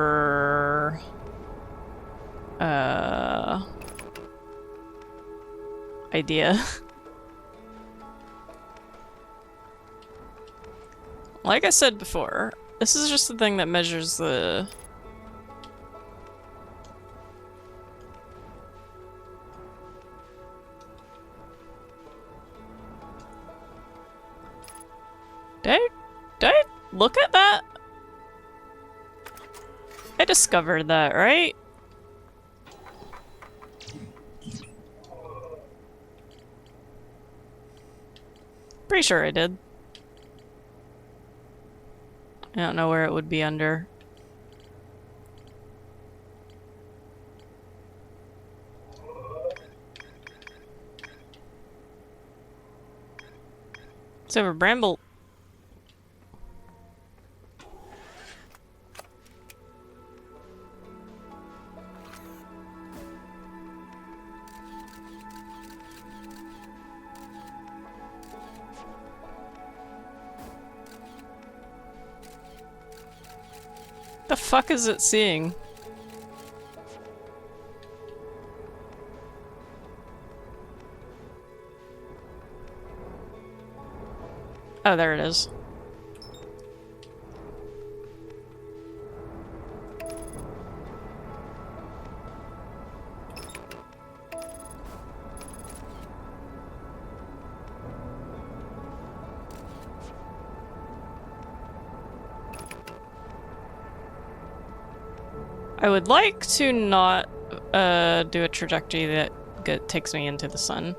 idea. Like I said before, this is just the thing that measures the... Did I look at that? I discovered that, right? Pretty sure I did. I don't know where it would be under. It's over Bramble. The fuck is it seeing? Oh, there it is. I would like to not do a trajectory that takes me into the sun.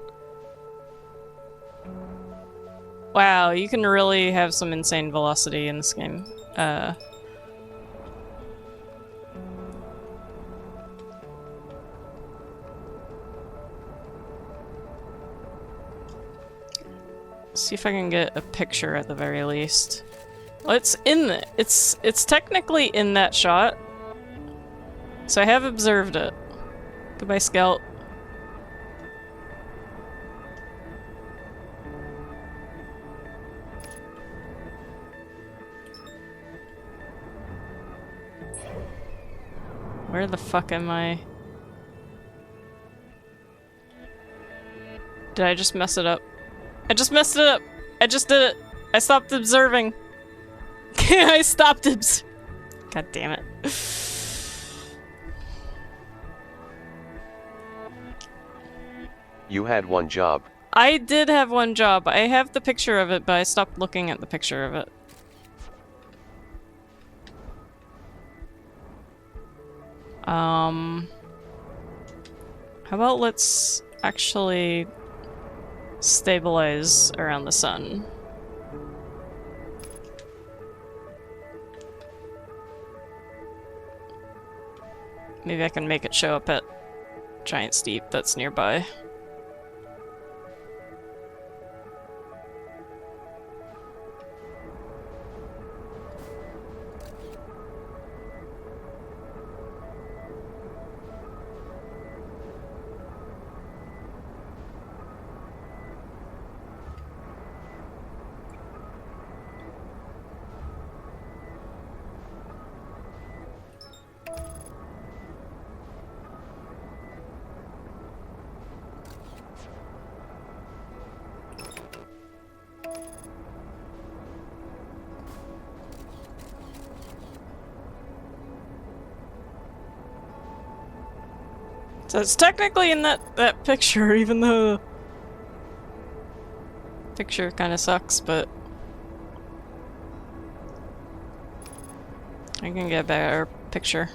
Wow, you can really have some insane velocity in this game. See if I can get a picture at the very least. Well, it's in it's technically in that shot. So I have observed it. Goodbye, Scout. Where the fuck am I? Did I just mess it up? I just messed it up! I just did it! I stopped observing! I stopped God damn it. You had one job. I did have one job. I have the picture of it, but I stopped looking at the picture of it. How about let's actually stabilize around the sun. Maybe I can make it show up at giant steep that's nearby. So it's technically in that picture, even though the picture kind of sucks, but I can get a better picture.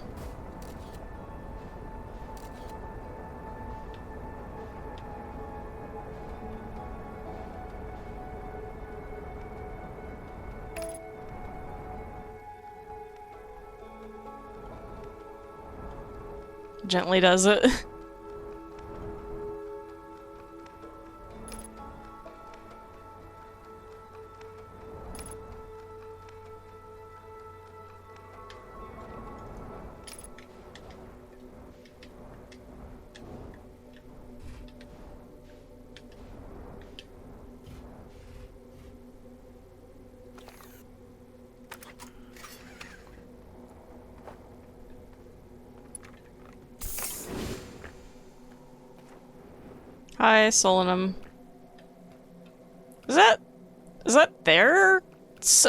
Gently does it. Hi, Solanum. Is that their is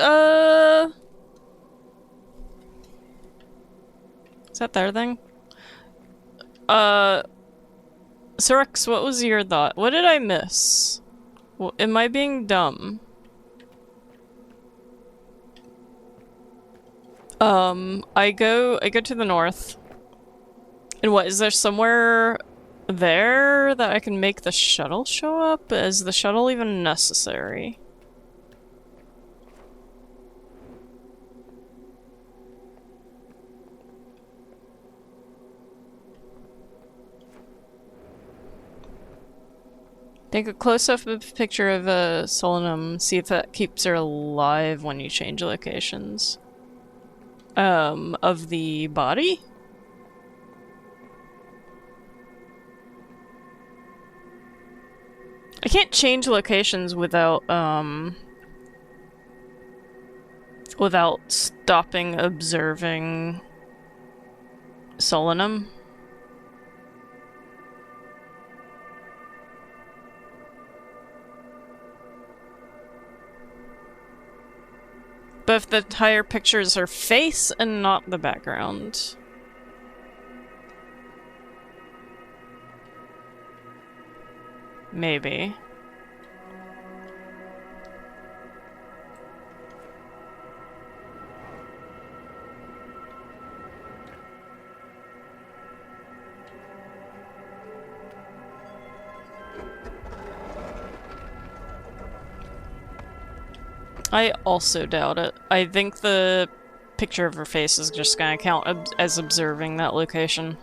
that their thing? Syrex, what was your thought? What did I miss? Am I being dumb? I go to the north. And what, is there somewhere there that I can make the shuttle show up? Is the shuttle even necessary? Take a close-up picture of Solanum, see if that keeps her alive when you change locations. Of the body? I can't change locations without stopping observing Solanum. But if the entire picture is her face and not the background. Maybe. I also doubt it. I think the picture of her face is just gonna count as observing that location.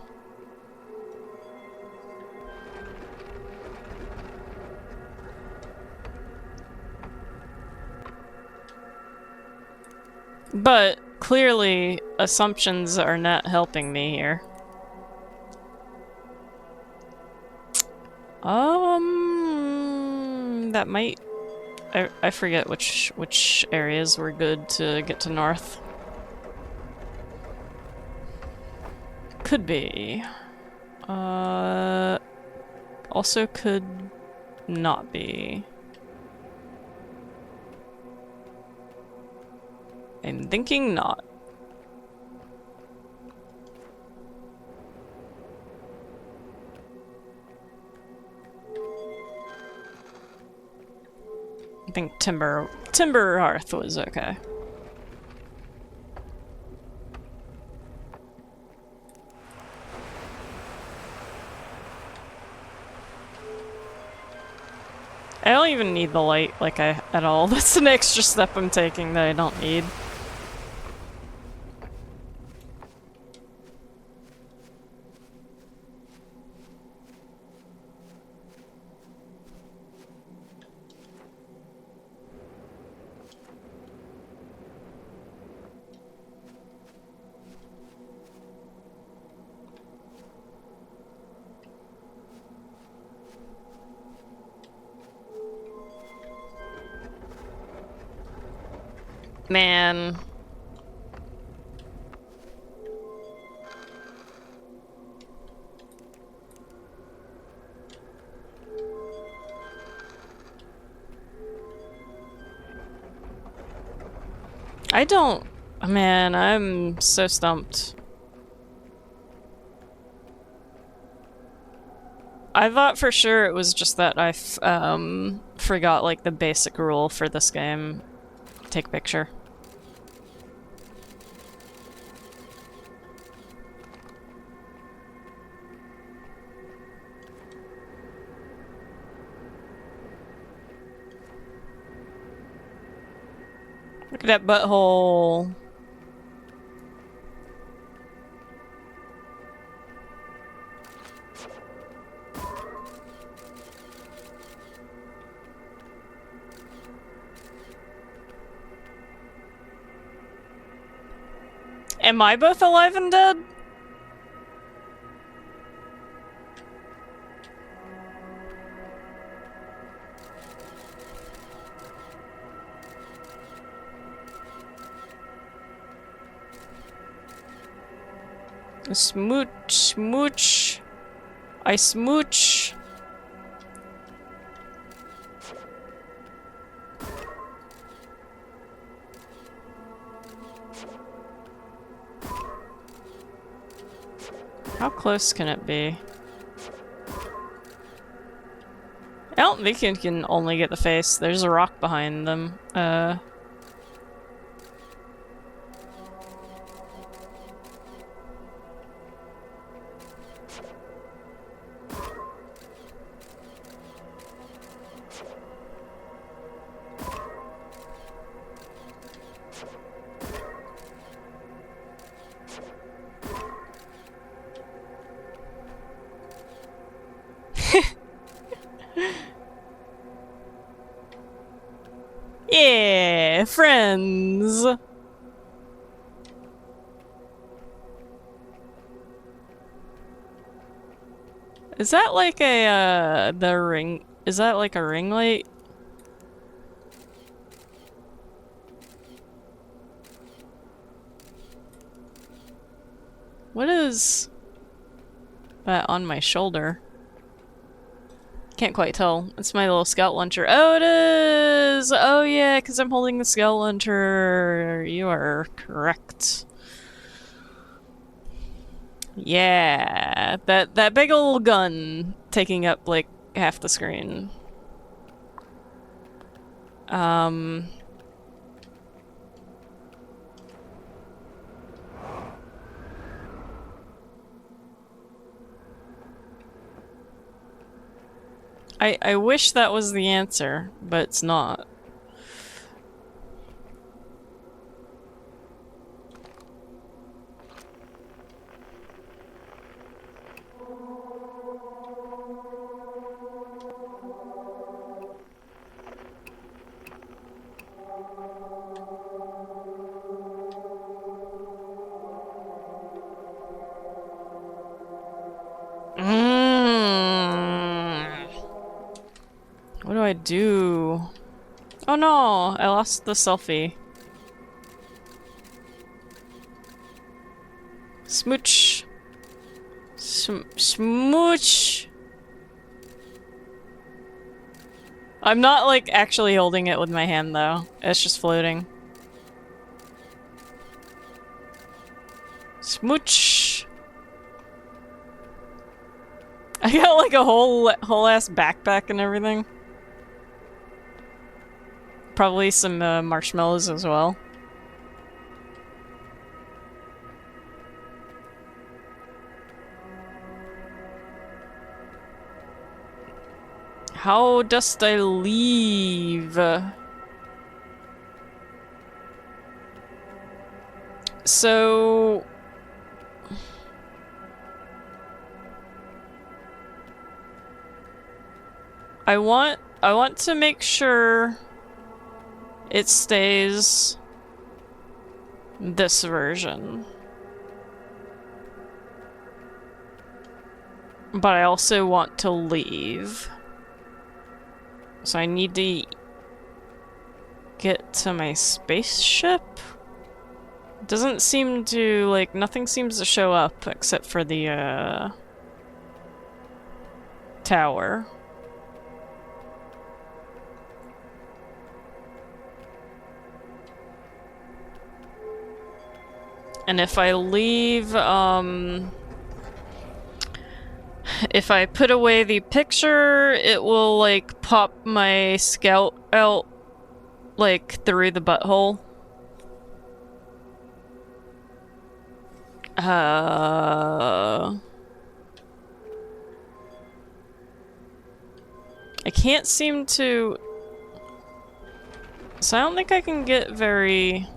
But clearly, assumptions are not helping me here. That might... I forget which areas were good to get to north. Could be. Also could not be. I'm thinking not. I think Timber Hearth was okay. I don't even need the light, like, at all. That's an extra step I'm taking that I don't need. Man. I don't... Man, I'm so stumped. I thought for sure it was just that I forgot, like, the basic rule for this game. Take a picture. Look at that butthole. Am I both alive and dead? Smooch, smooch. I smooch. How close can it be? I don't think you can only get the face. There's a rock behind them. Yeah, friends. Is that like a, the ring? Is that like a ring light? What is that on my shoulder? Can't quite tell. It's my little scout launcher. Oh, it is! Oh yeah, because I'm holding the scout launcher. You are correct. Yeah, that big old gun taking up like half the screen. I wish that was the answer, but it's not. What do I do? Oh no, I lost the selfie. Smooch. Smooch. I'm not like actually holding it with my hand though. It's just floating. Smooch. I got like a whole ass backpack and everything. Probably some marshmallows as well. How dost I leave? So... I want to make sure it stays this version. But I also want to leave. So I need to get to my spaceship? Doesn't seem to, like, nothing seems to show up except for the, tower. And if I leave, if I put away the picture, it will, like, pop my scout out, like, through the butthole. I can't seem to... So I don't think I can get very...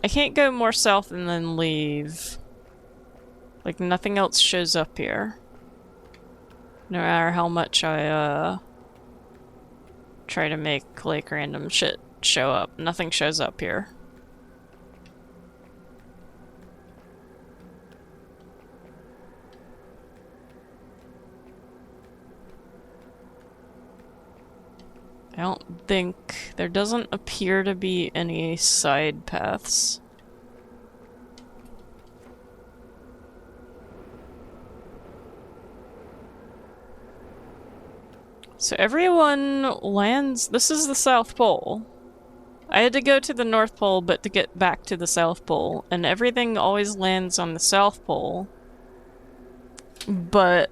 I can't go more south and then leave. Like, nothing else shows up here. No matter how much I, try to make, like, random shit show up. Nothing shows up here. I don't think... There doesn't appear to be any side paths. So everyone lands... This is the South Pole. I had to go to the North Pole, but to get back to the South Pole. And everything always lands on the South Pole. But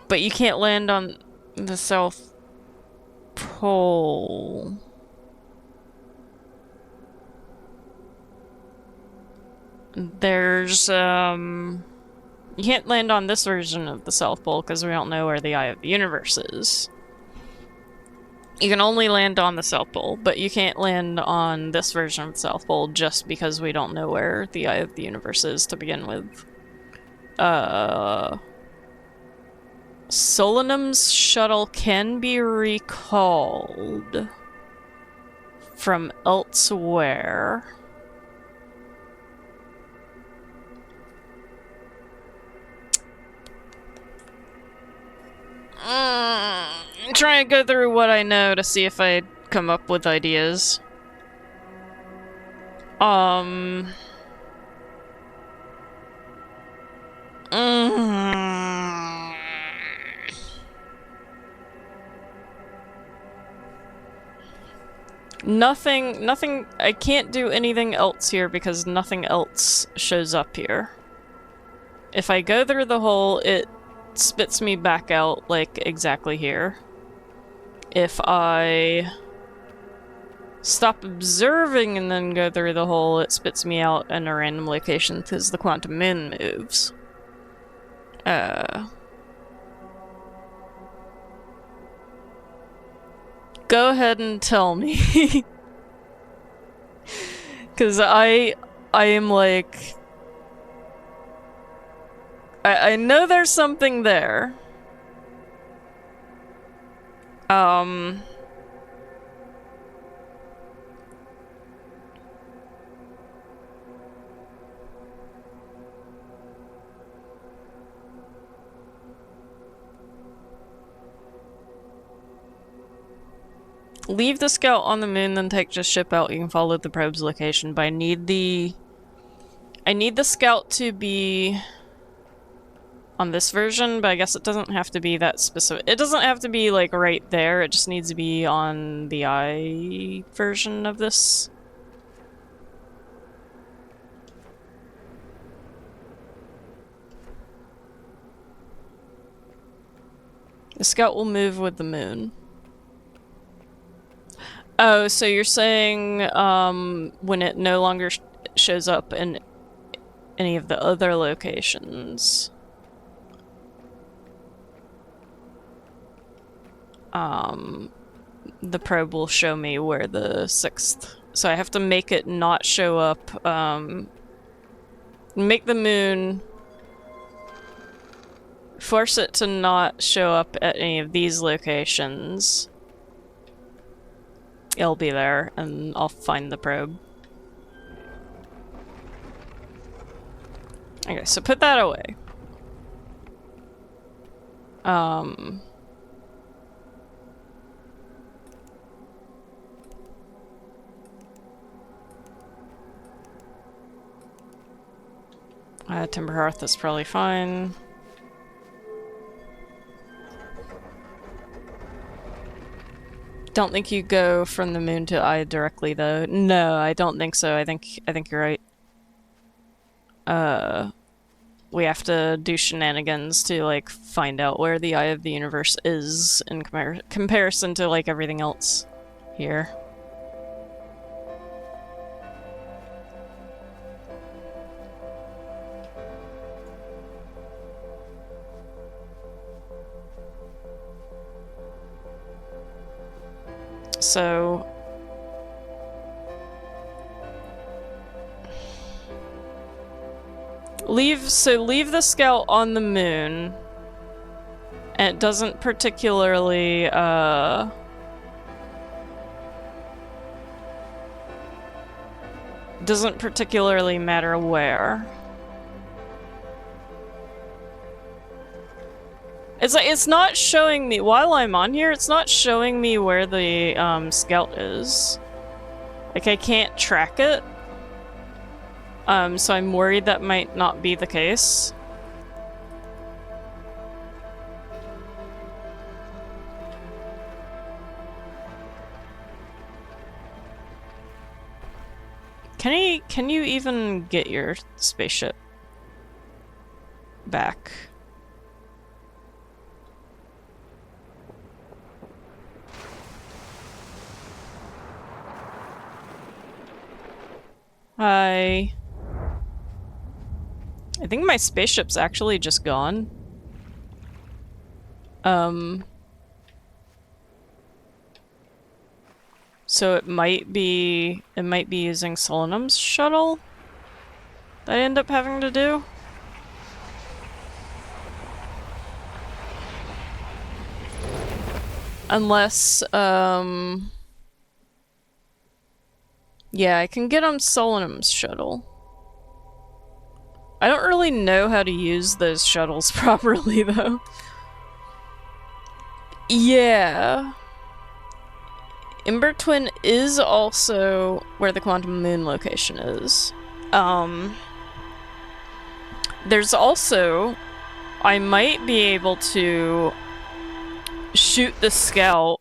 you can't land on the South Pole. There's, you can't land on this version of the South Pole because we don't know where the Eye of the Universe is. You can only land on the South Pole, but you can't land on this version of the South Pole just because we don't know where the Eye of the Universe is to begin with. Solanum's shuttle can be recalled from elsewhere. I'm trying to go through what I know to see if I come up with ideas. Nothing, I can't do anything else here because nothing else shows up here. If I go through the hole, it spits me back out, like, exactly here. If I stop observing and then go through the hole, it spits me out in a random location because the quantum moon moves. Go ahead and tell me. Cause I am like... I know there's something there. Leave the scout on the moon, then take the ship out. You can follow the probe's location, but I need the scout to be on this version, but I guess it doesn't have to be that specific. It doesn't have to be, like, right there. It just needs to be on the I version of this. The scout will move with the moon. Oh, so you're saying, when it no longer shows up in any of the other locations, the probe will show me where the 6th... So I have to make it not show up, make the moon... Force it to not show up at any of these locations. It'll be there, and I'll find the probe. Okay, so put that away. Timber Hearth is probably fine. Don't think you go from the moon to Eye directly though. No, I don't think so. I think you're right. We have to do shenanigans to like find out where the Eye of the Universe is in comparison to like everything else here. So leave the scout on the moon. And it doesn't particularly matter where. It's not showing me while I'm on here. It's not showing me where the scout is. Like I can't track it. So I'm worried that might not be the case. Can you even get your spaceship back? I think my spaceship's actually just gone. So it might be using Solanum's shuttle that I end up having to do. Unless, yeah, I can get on Solanum's shuttle. I don't really know how to use those shuttles properly, though. Yeah. Ember Twin is also where the Quantum Moon location is. There's also... I might be able to shoot the scout,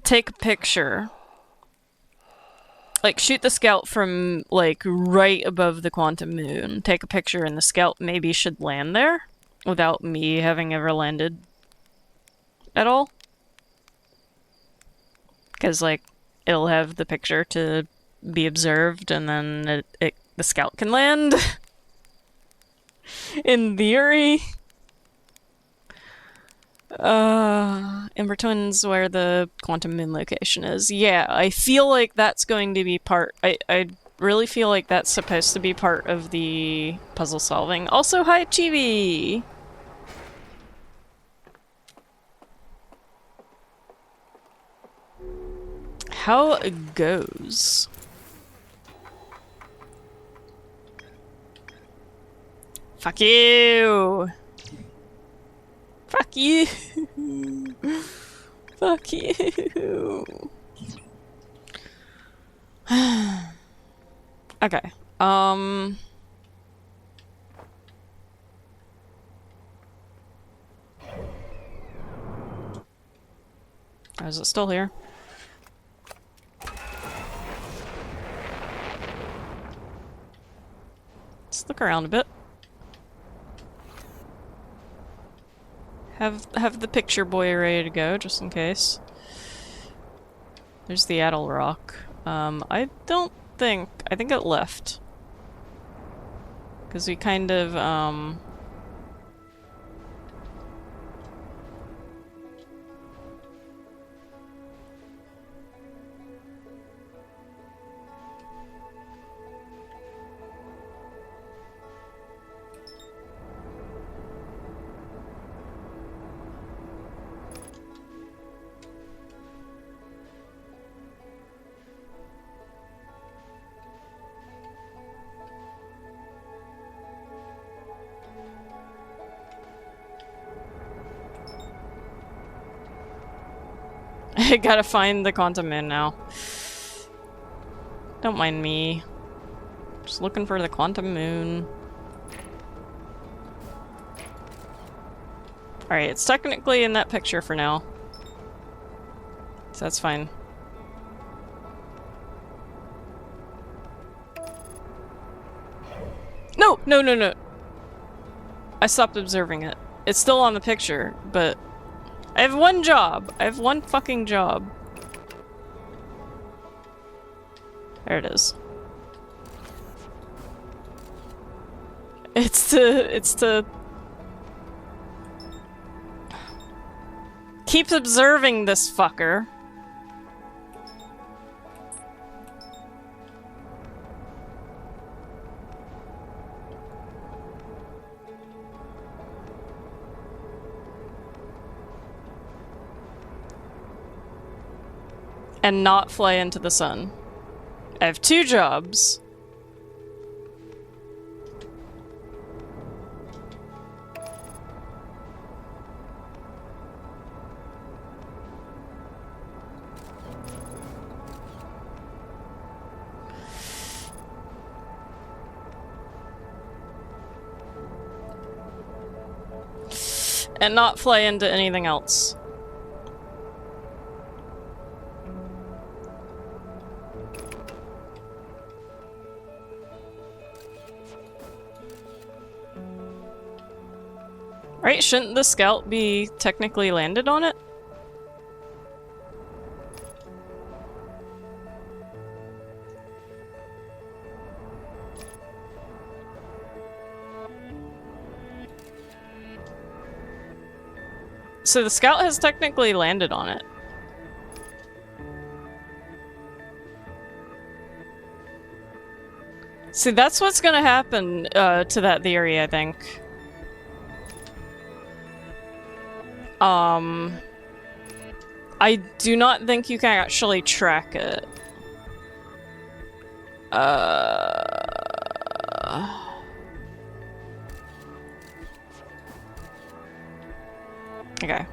take a picture. Like, shoot the scout from, like, right above the Quantum Moon, take a picture, and the scout maybe should land there without me having ever landed at all. Because, like, it'll have the picture to be observed, and then the scout can land. In theory. Ember Twin's where the Quantum Moon location is. Yeah, I feel like that's going to be part... I really feel like that's supposed to be part of the puzzle solving. Also, hi, Chibi! How it goes. Fuck you! Fuck you! Fuck you! Okay, oh, is it still here? Let's look around a bit. Have the picture boy ready to go, just in case. There's the Addle Rock. I think it left. Because we kind of, I gotta find the Quantum Moon now. Don't mind me. Just looking for the Quantum Moon. Alright, it's technically in that picture for now. So that's fine. No! No, no, no! I stopped observing it. It's still on the picture, but... I have one job! I have one fucking job. There it is. It's to... Keep observing this fucker. And not fly into the sun. I have 2 jobs. And not fly into anything else. Right, shouldn't the scout be technically landed on it? So the scout has technically landed on it. See, that's what's gonna happen to that theory, I think. I do not think you can actually track it. Okay.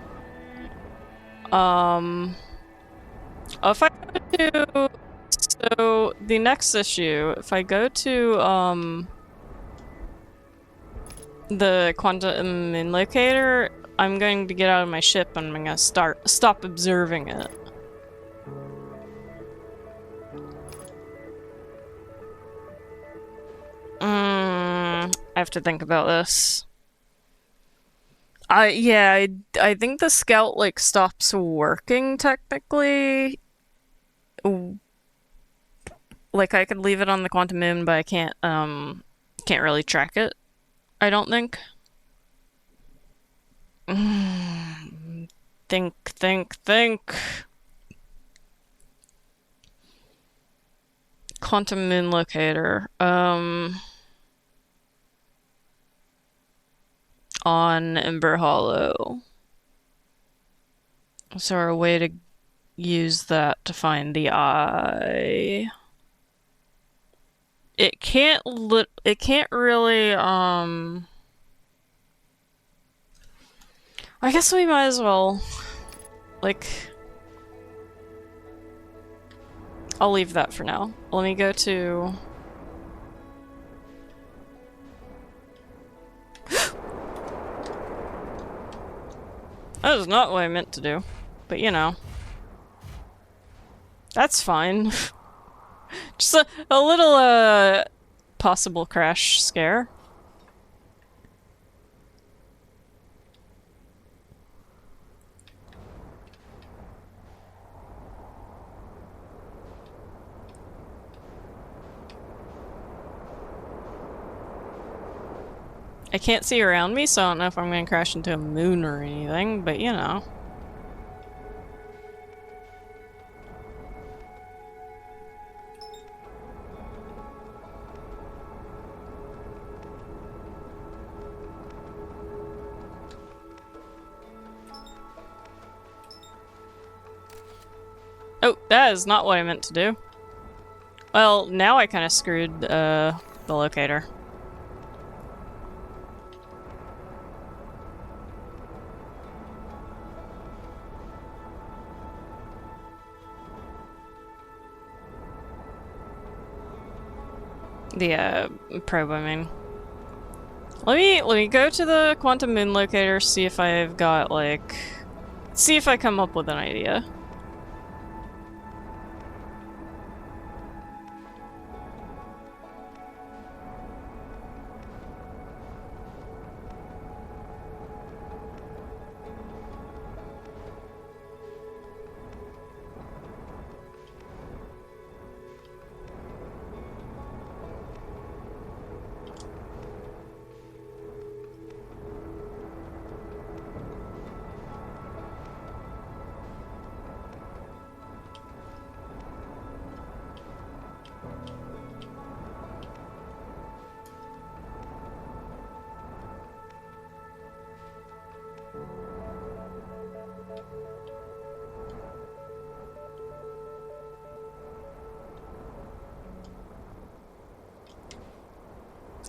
If I go to... So, the next issue, if I go to, the quantum min locator, I'm going to get out of my ship and I'm gonna stop observing it. I have to think about this. Yeah, I think the scout, like, stops working, technically. Like, I could leave it on the quantum moon, but I can't really track it, I don't think. Think. Quantum moon locator. On Ember Hollow. Is there a way to use that to find the eye? It can't really, I guess we might as well, like, I'll leave that for now. Let me go to... That is not what I meant to do, but you know. That's fine. Just a little, possible crash scare. I can't see around me, so I don't know if I'm gonna crash into a moon or anything, but you know. Oh, that is not what I meant to do. Well, now I kind of screwed the locator. The probe, I mean. Let me go to the quantum moon locator, see if I've got like, see if I come up with an idea.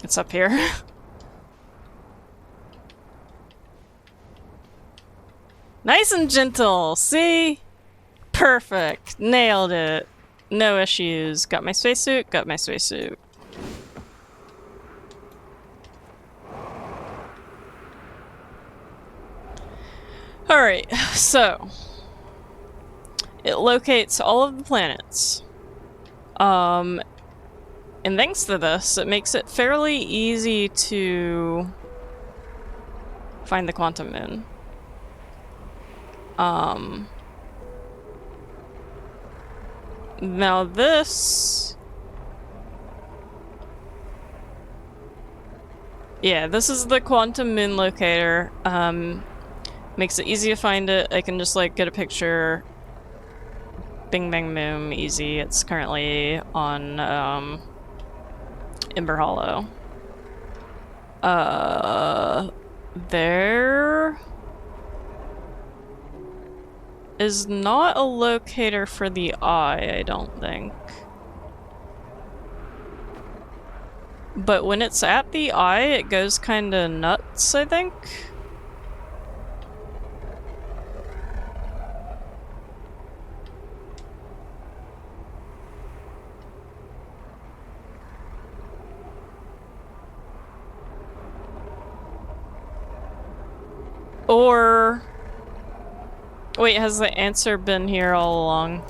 It's up here. Nice and gentle, see? Perfect. Nailed it. No issues. Got my spacesuit, got my spacesuit. Alright, so it locates all of the planets. And thanks to this, it makes it fairly easy to find the quantum moon. Now this... Yeah, this is the quantum moon locator. Makes it easy to find it. I can just like get a picture. Bing bang boom, easy. It's currently on Ember Hollow. There is not a locator for the eye, I don't think. But when it's at the eye, it goes kinda nuts, I think. Or... Wait, has the answer been here all along?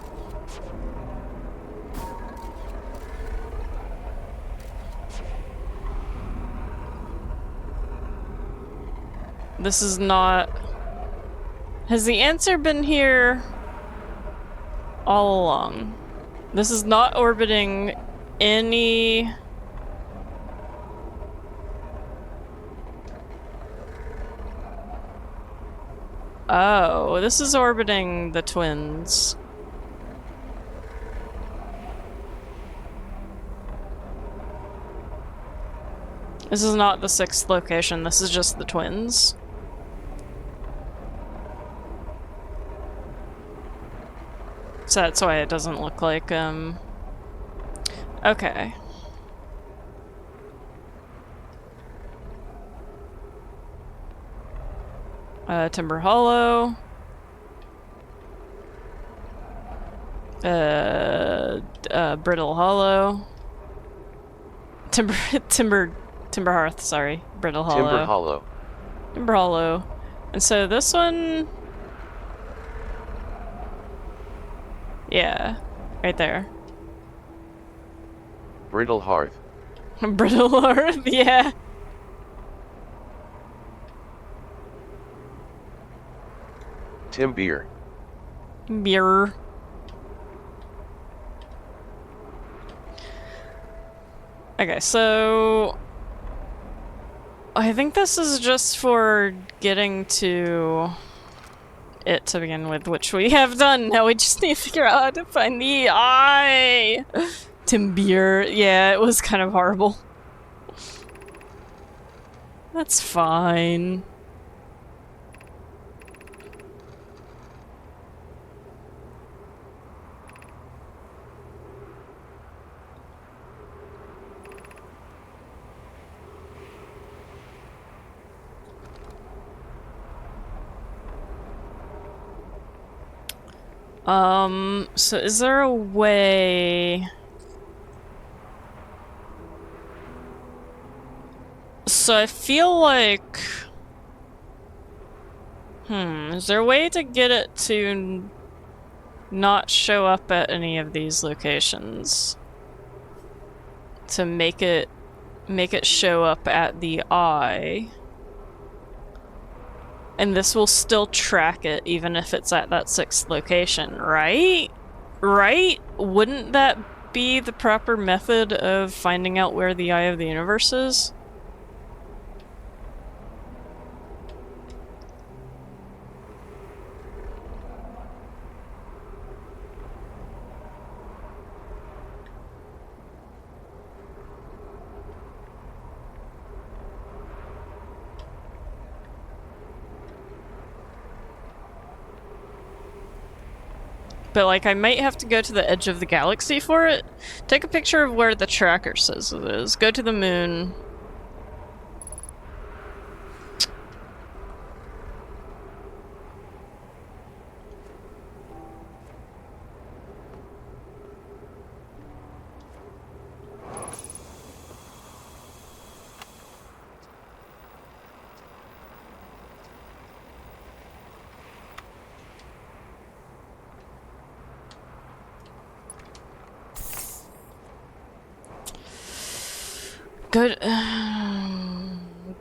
This is not... Has the answer been here all along? This is not orbiting any... Oh, this is orbiting the twins. This is not the 6th location, this is just the twins. So that's why it doesn't look like, okay. Timber Hollow. Brittle Hollow. Timber Hearth, sorry. Brittle Hollow. Timber Hollow. Timber Hollow. And so this one... Yeah, right there. Brittle Hearth. Brittle Hearth, yeah. Tim Beer. Beer. Okay, so... I think this is just for getting to it to begin with, which we have done. Now we just need to figure out how to find the eye. Tim Beer. Yeah, it was kind of horrible. That's fine. So is there a way... So I feel like... is there a way to get it to not show up at any of these locations? To make it show up at the eye. And this will still track it even if it's at that 6th location, right? Right? Wouldn't that be the proper method of finding out where the Eye of the Universe is? But, like, I might have to go to the edge of the galaxy for it. Take a picture of where the tracker says it is. Go to the moon.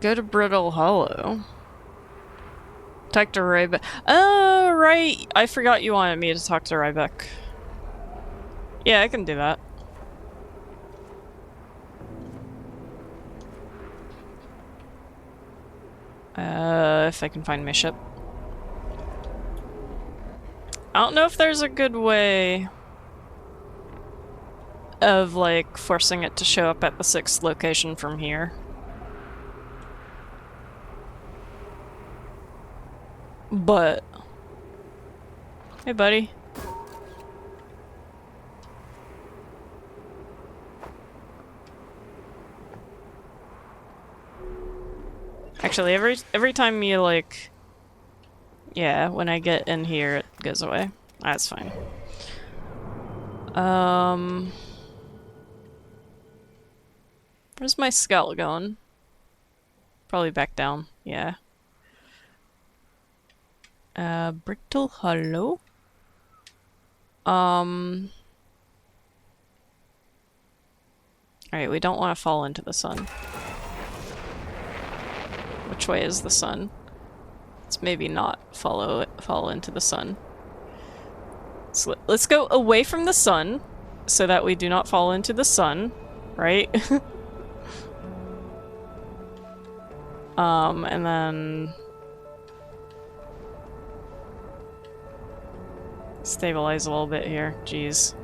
Go to Brittle Hollow. Talk to Rayven. Oh, right. I forgot you wanted me to talk to Rayven. Yeah, I can do that. If I can find my ship. I don't know if there's a good way of, like, forcing it to show up at the 6th location from here. But... Hey, buddy. Actually, every time you, like... Yeah, when I get in here, it goes away. That's fine. Where's my scout going? Probably back down, yeah. Brittle Hollow? Alright, we don't want to fall into the sun. Which way is the sun? Let's maybe not fall into the sun. So let's go away from the sun, so that we do not fall into the sun, right? And then... stabilize a little bit here, jeez.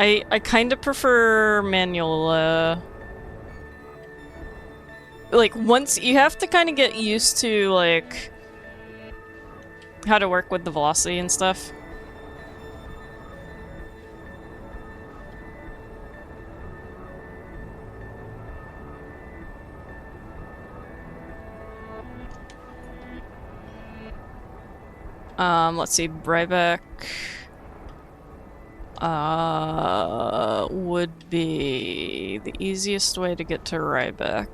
I kind of prefer manual, like, once you have to kind of get used to, like, how to work with the velocity and stuff. Let's see, Brybeck would be the easiest way to get to Raybeck.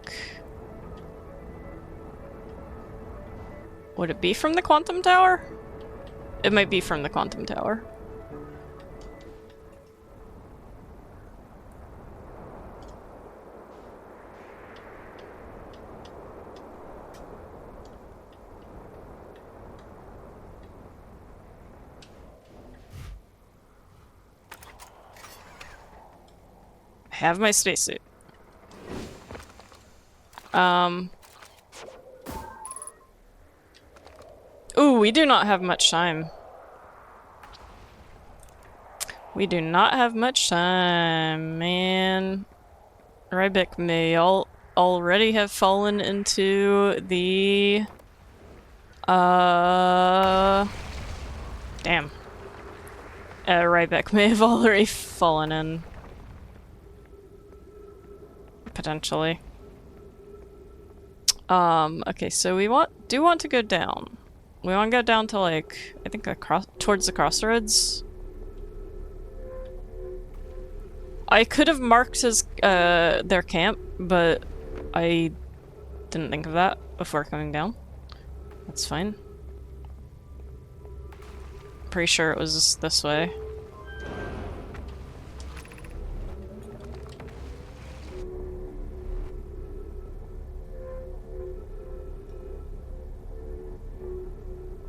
Would it be from the Quantum Tower? It might be from the Quantum Tower. I have my spacesuit. Ooh, we do not have much time. We do not have much time, man. Raybeck may already have fallen into the... Damn. Raybeck may have already fallen in. Potentially. Okay, so we do want to go down. We want to go down to, like, I think towards the crossroads. I could have marked his, their camp, but I didn't think of that before coming down. That's fine. Pretty sure it was this way.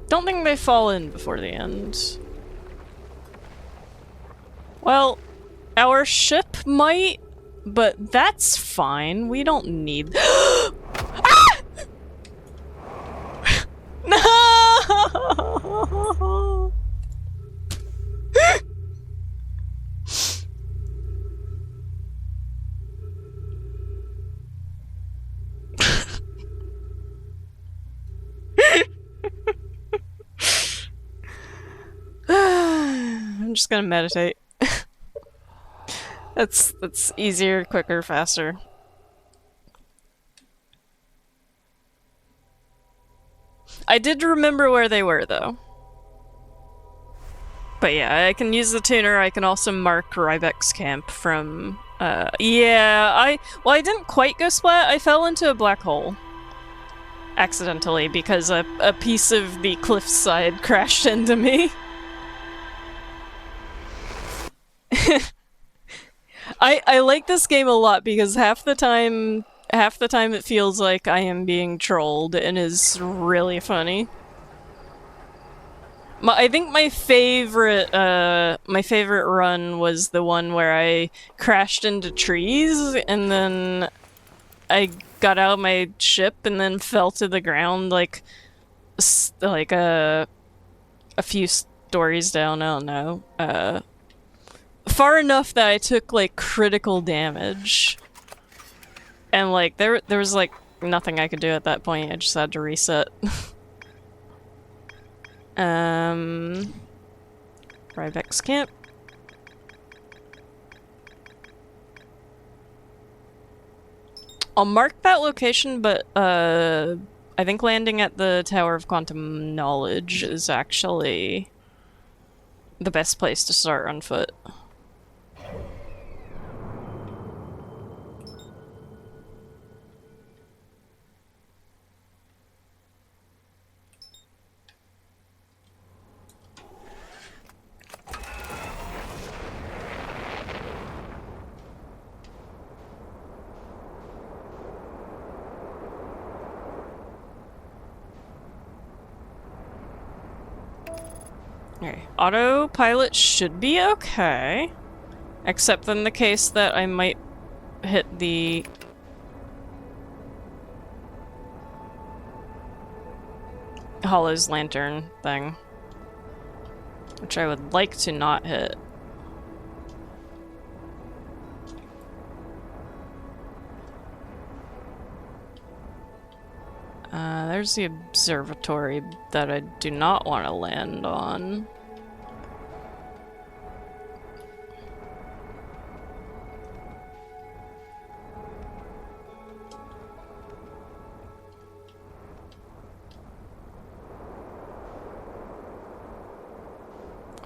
Don't think they fall in before the end. Well, our ship might, but that's fine. We don't need. Ah! No! I'm just gonna meditate. That's easier, quicker, faster. I did remember where they were, though. But yeah, I can use the tuner. I can also mark Rybek's camp from, yeah, I didn't quite go splat. I fell into a black hole. Accidentally, because a piece of the cliffside crashed into me. I like this game a lot because half the time it feels like I am being trolled and is really funny. I think my favorite run was the one where I crashed into trees and then I got out of my ship and then fell to the ground like a few stories down. I don't know. Far enough that I took like critical damage, and like there was like nothing I could do at that point. I just had to reset. Rybek's camp. I'll mark that location, but I think landing at the Tower of Quantum Knowledge is actually the best place to start on foot. Okay, autopilot should be okay. Except in the case that I might hit the... Hollow's lantern thing. Which I would like to not hit. There's the observatory that I do not want to land on.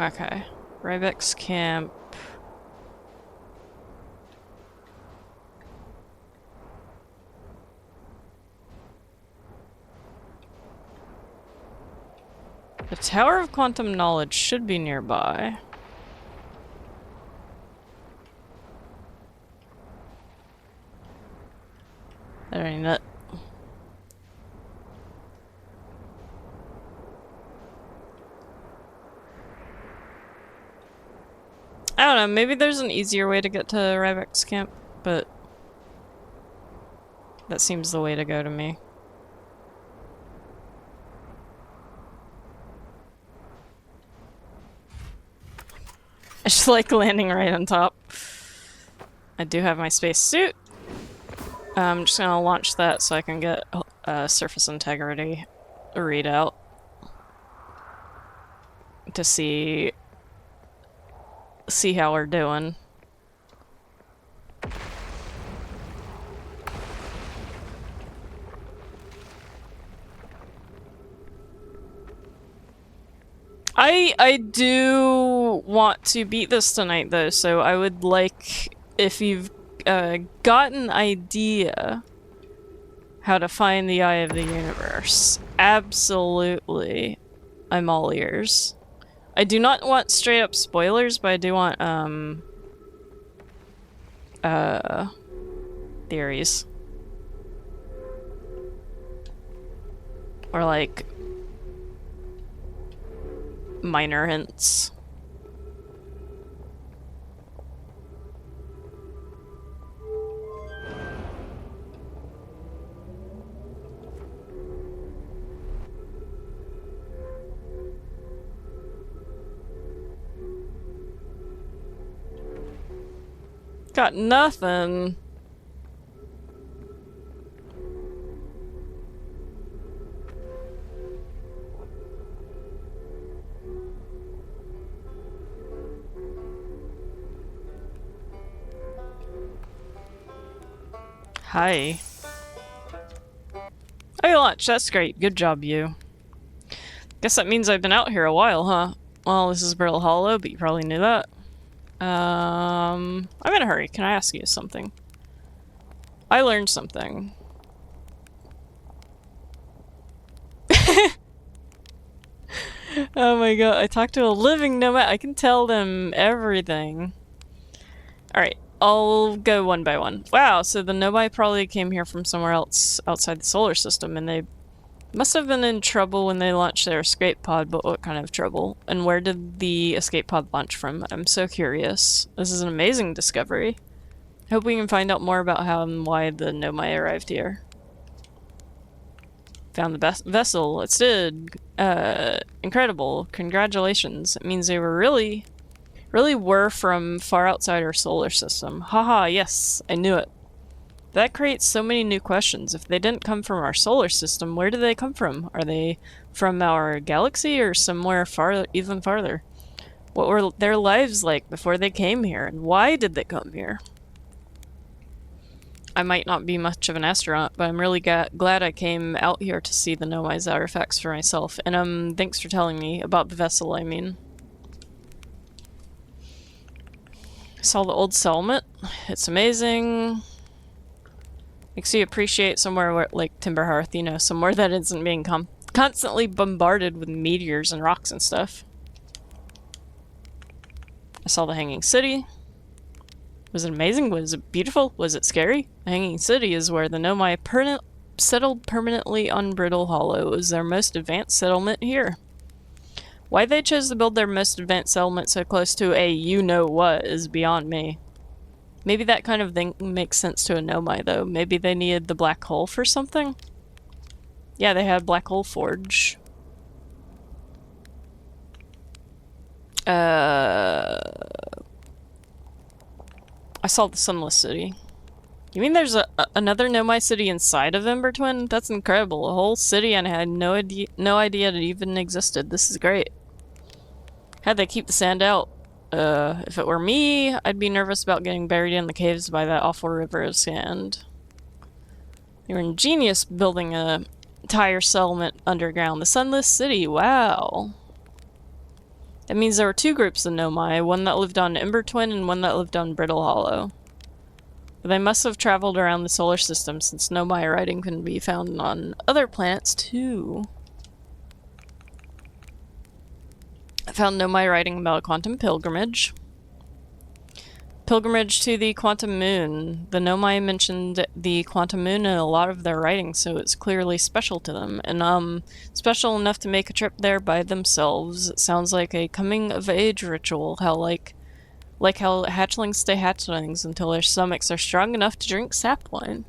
Okay. Rybek's camp. The Tower of Quantum Knowledge should be nearby. That ain't it. I don't know, maybe there's an easier way to get to Rybek's camp, but that seems the way to go to me. I just like landing right on top. I do have my space suit. I'm just gonna launch that so I can get surface integrity readout to see how we're doing. I do want to beat this tonight though, so I would like if you've got an idea how to find the Eye of the Universe. Absolutely. I'm all ears. I do not want straight up spoilers, but I do want theories. Or like minor hints. Got nothing. Hi. Hey, lunch. That's great. Good job, you. Guess that means I've been out here a while, huh? Well, this is Brittle Hollow, but you probably knew that. I'm in a hurry. Can I ask you something? I learned something. Oh my god, I talked to a living nomad. I can tell them everything. Alright, I'll go one by one. Wow, so the nomad probably came here from somewhere else outside the solar system, and they must have been in trouble when they launched their escape pod, but what kind of trouble? And where did the escape pod launch from? I'm so curious. This is an amazing discovery. Hope we can find out more about how and why the nomai arrived here. Found the best vessel. Let's did. Incredible. Congratulations. It means they were really were from far outside our solar system. Haha, yes, I knew it. That creates so many new questions. If they didn't come from our solar system, where did they come from? Are they from our galaxy or somewhere far, even farther? What were their lives like before they came here, and why did they come here? I might not be much of an astronaut, but I'm really glad I came out here to see the Nomai's artifacts for myself. And thanks for telling me about the vessel, I mean. I saw the old settlement. It's amazing. Makes you appreciate somewhere where, like Timberhearth, you know, somewhere that isn't being constantly bombarded with meteors and rocks and stuff. I saw the Hanging City. Was it amazing? Was it beautiful? Was it scary? The Hanging City is where the Nomai settled permanently on Brittle Hollow. It was their most advanced settlement here. Why they chose to build their most advanced settlement so close to a you-know-what is beyond me. Maybe that kind of thing makes sense to a Nomai, though. Maybe they needed the black hole for something? Yeah, they had Black Hole Forge. I saw the Sunless City. You mean there's another Nomai city inside of Embertwin? That's incredible. A whole city and I had no idea it even existed. This is great. How'd they keep the sand out? If it were me, I'd be nervous about getting buried in the caves by that awful river of sand. They were ingenious building a entire settlement underground. The Sunless City, wow. That means there were two groups of Nomai, one that lived on Embertwin and one that lived on Brittle Hollow. But they must have traveled around the solar system since Nomai writing can be found on other planets too. I found Nomai writing about a quantum pilgrimage. Pilgrimage to the quantum moon. The Nomai mentioned the quantum moon in a lot of their writings, so it's clearly special to them. And special enough to make a trip there by themselves. It sounds like a coming-of-age ritual, how like how hatchlings stay hatchlings until their stomachs are strong enough to drink sap wine.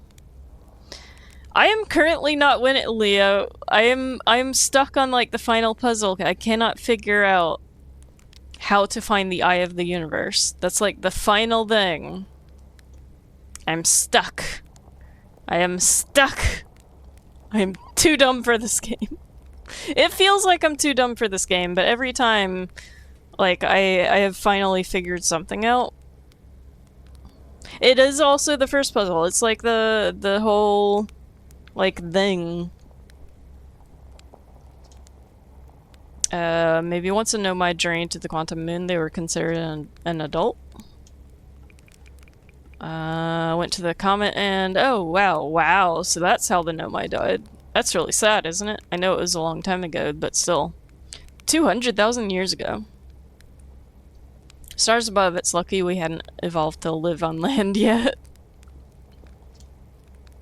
I am currently not winning, Leo. I'm stuck on like the final puzzle. I cannot figure out how to find the Eye of the Universe. That's like the final thing. I'm stuck. I am stuck. I'm too dumb for this game. It feels like I'm too dumb for this game, but every time, like, I have finally figured something out. It is also the first puzzle. It's like the whole, like, thing. Maybe once a nomad journeyed to the quantum moon, they were considered an adult. Went to the comet and... Oh, wow. So that's how the nomad died. That's really sad, isn't it? I know it was a long time ago, but still. 200,000 years ago. Stars above, it's lucky we hadn't evolved to live on land yet.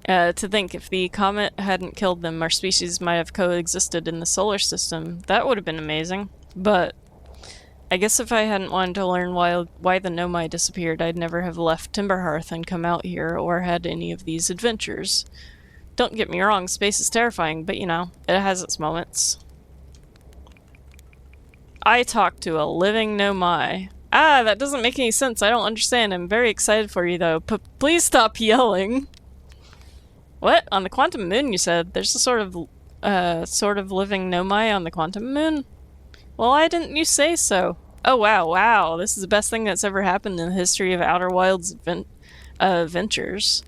To think if the comet hadn't killed them, our species might have coexisted in the solar system. That would have been amazing. But I guess if I hadn't wanted to learn why the nomai disappeared, I'd never have left Timberhearth and come out here or had any of these adventures. Don't get me wrong, space is terrifying, but you know, it has its moments. I talked to a living nomai. Ah, that doesn't make any sense. I don't understand. I'm very excited for you though. Please stop yelling. What? On the quantum moon, you said? There's a sort of living nomai on the quantum moon? Well, why didn't you say so? Oh, wow. This is the best thing that's ever happened in the history of Outer Wilds adventures.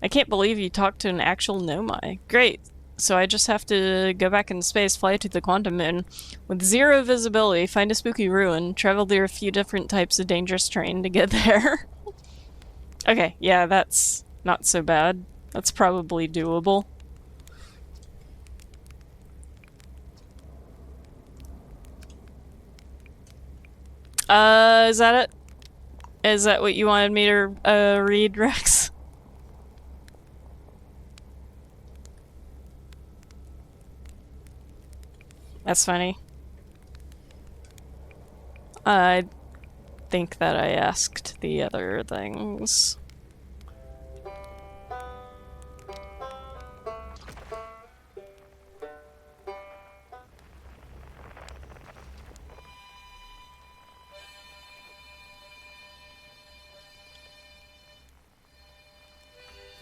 I can't believe you talked to an actual nomai. Great. So I just have to go back into space, fly to the quantum moon. With zero visibility, find a spooky ruin, travel through a few different types of dangerous terrain to get there. Okay, yeah, that's not so bad. That's probably doable. Is that it? Is that what you wanted me to, read, Rex? That's funny. I think that I asked the other things.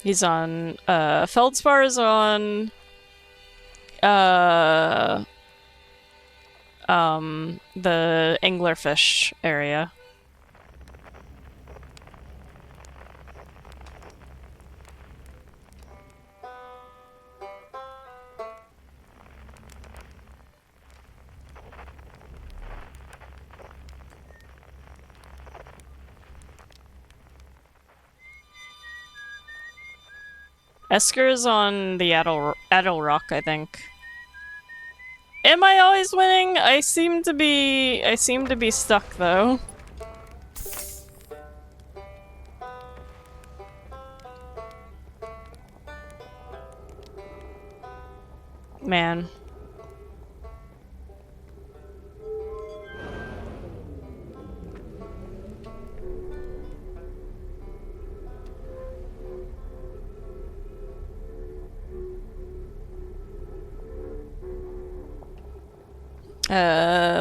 He's on, Feldspar is on, the anglerfish area. Esker is on the Adel Rock, I think. Am I always winning? I seem to be stuck though. Man.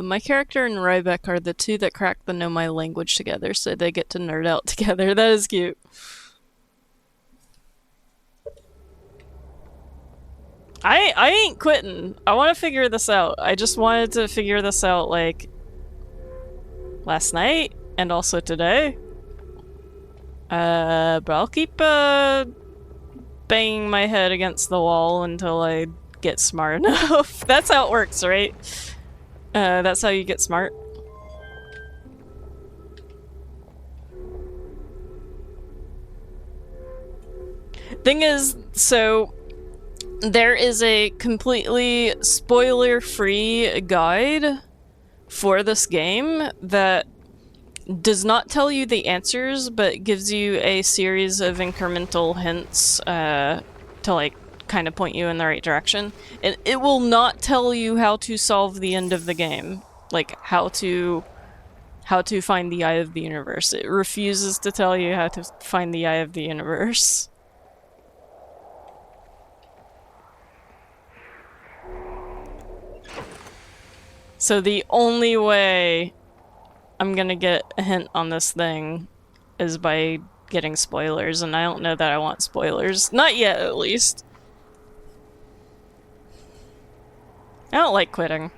My character and Rayven are the two that crack the nomai language together, so they get to nerd out together. That is cute. I ain't quitting. I want to figure this out. I just wanted to figure this out, like, last night, and also today. But I'll keep, banging my head against the wall until I get smart enough. That's how it works, right? That's how you get smart. Thing is, so there is a completely spoiler-free guide for this game that does not tell you the answers, but gives you a series of incremental hints to, like, kind of point you in the right direction. And it will not tell you how to solve the end of the game. Like, how to find the Eye of the Universe. It refuses to tell you how to find the Eye of the Universe. So the only way I'm gonna get a hint on this thing is by getting spoilers, and I don't know that I want spoilers. Not yet, at least. I don't like quitting.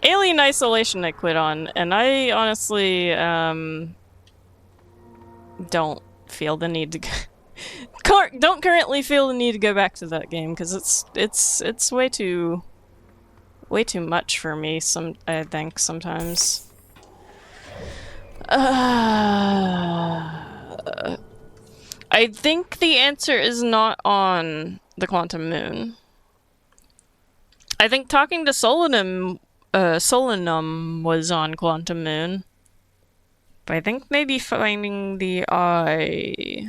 Alien Isolation I quit on, and I honestly, don't feel the need to don't currently feel the need to go back to that game, because it's way too way too much for me, I think, sometimes. I think the answer is not on the Quantum Moon. I think talking to Solanum was on Quantum Moon. But I think maybe finding the eye...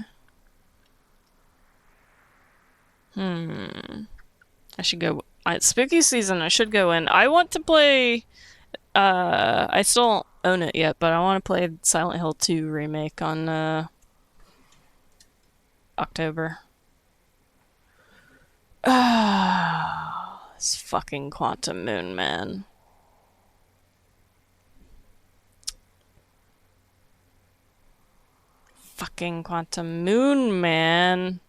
I should go... It's spooky season, I should go in. I want to play... I still don't own it yet, but I want to play Silent Hill 2 remake on, October. This fucking Quantum Moon, man. Fucking Quantum Moon, man.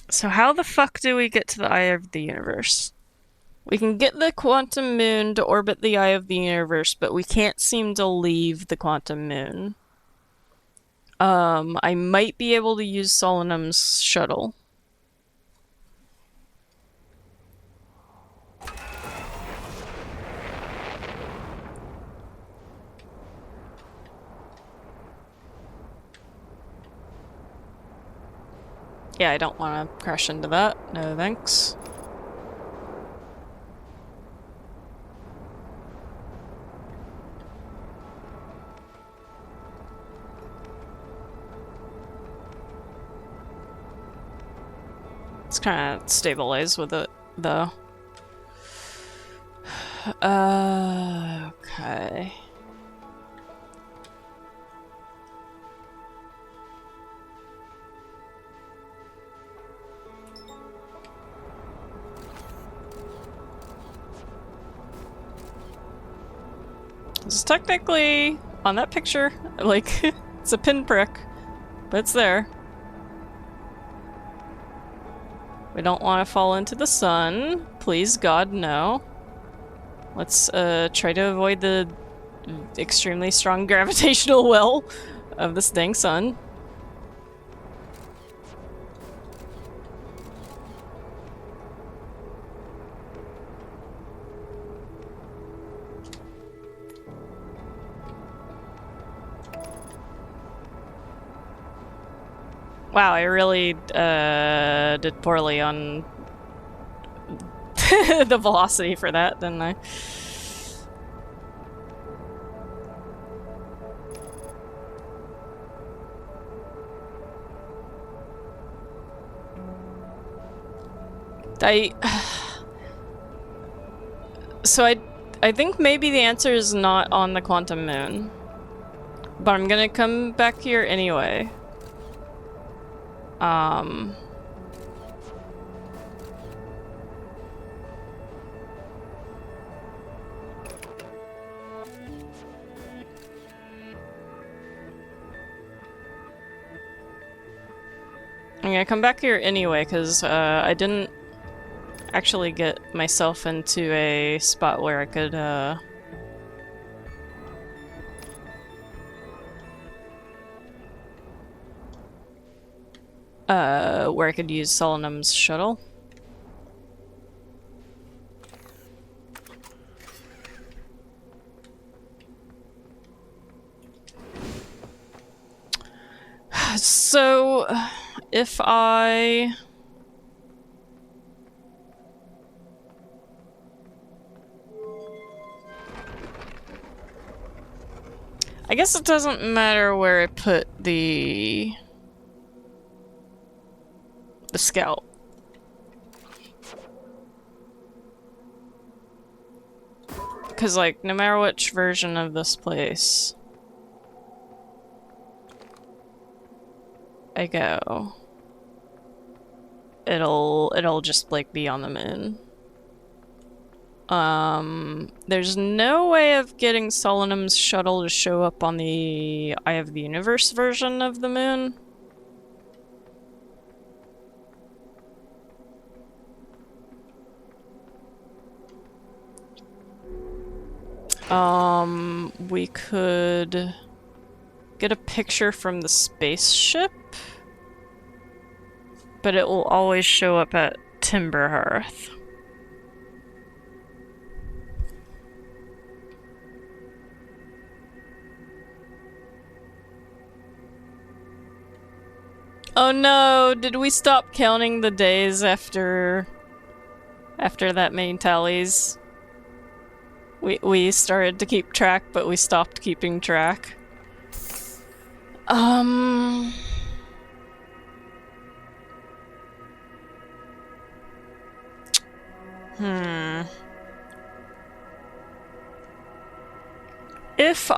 So how the fuck do we get to the Eye of the Universe? We can get the Quantum Moon to orbit the Eye of the Universe, but we can't seem to leave the Quantum Moon. I might be able to use Solanum's shuttle. Yeah, I don't want to crash into that. No thanks. It's kind of stabilized with it, though. Okay. This is technically, on that picture, like, it's a pinprick, but it's there. We don't want to fall into the sun. Please, God, no. Let's try to avoid the extremely strong gravitational well of this dang sun. Wow, I really did poorly on the velocity for that, didn't I? So I think maybe the answer is not on the Quantum Moon. But I'm gonna come back here anyway. I'm gonna come back here anyway, because I didn't actually get myself into a spot where I could, where I could use Solanum's shuttle. So, if I guess it doesn't matter where I put the scout. Because, like, no matter which version of this place I go, it'll just, like, be on the moon. There's no way of getting Solanum's shuttle to show up on the Eye of the Universe version of the moon. We could get a picture from the spaceship, but it will always show up at Timberhearth. Oh no, did we stop counting the days after that many tallies? We started to keep track, but we stopped keeping track. If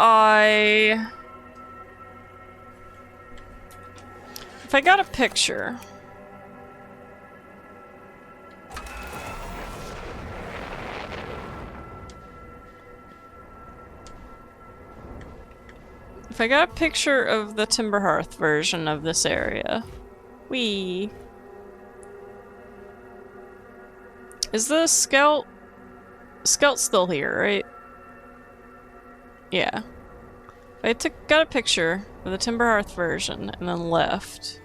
I got a picture. If I got a picture of the Timber Hearth version of this area. Whee! Is the scout still here, right? Yeah. I got a picture of the Timber Hearth version and then left.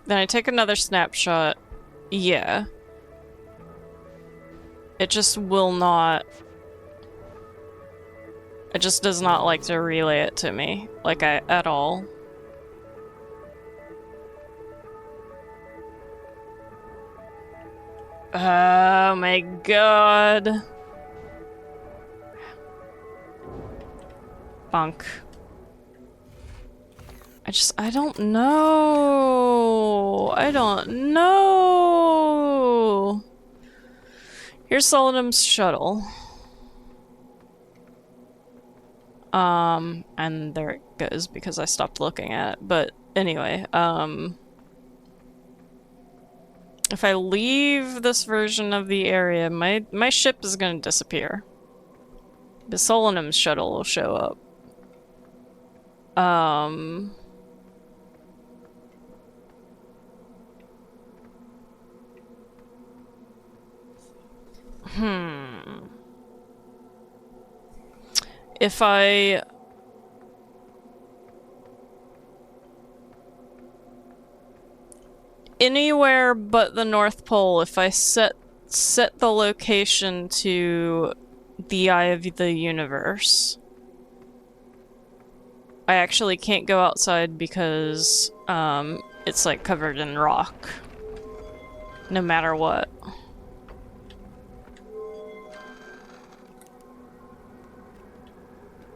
Then I take another snapshot. Yeah. It just will not... It just does not like to relay it to me, like at all. Oh my god. Bunk. I don't know. I don't know. Here's Solemnum's shuttle. And there it goes because I stopped looking at it. But anyway, if I leave this version of the area, my ship is gonna disappear. The Solemnum's shuttle will show up. If I... Anywhere but the North Pole, if I set the location to the Eye of the Universe, I actually can't go outside because, it's like covered in rock. No matter what.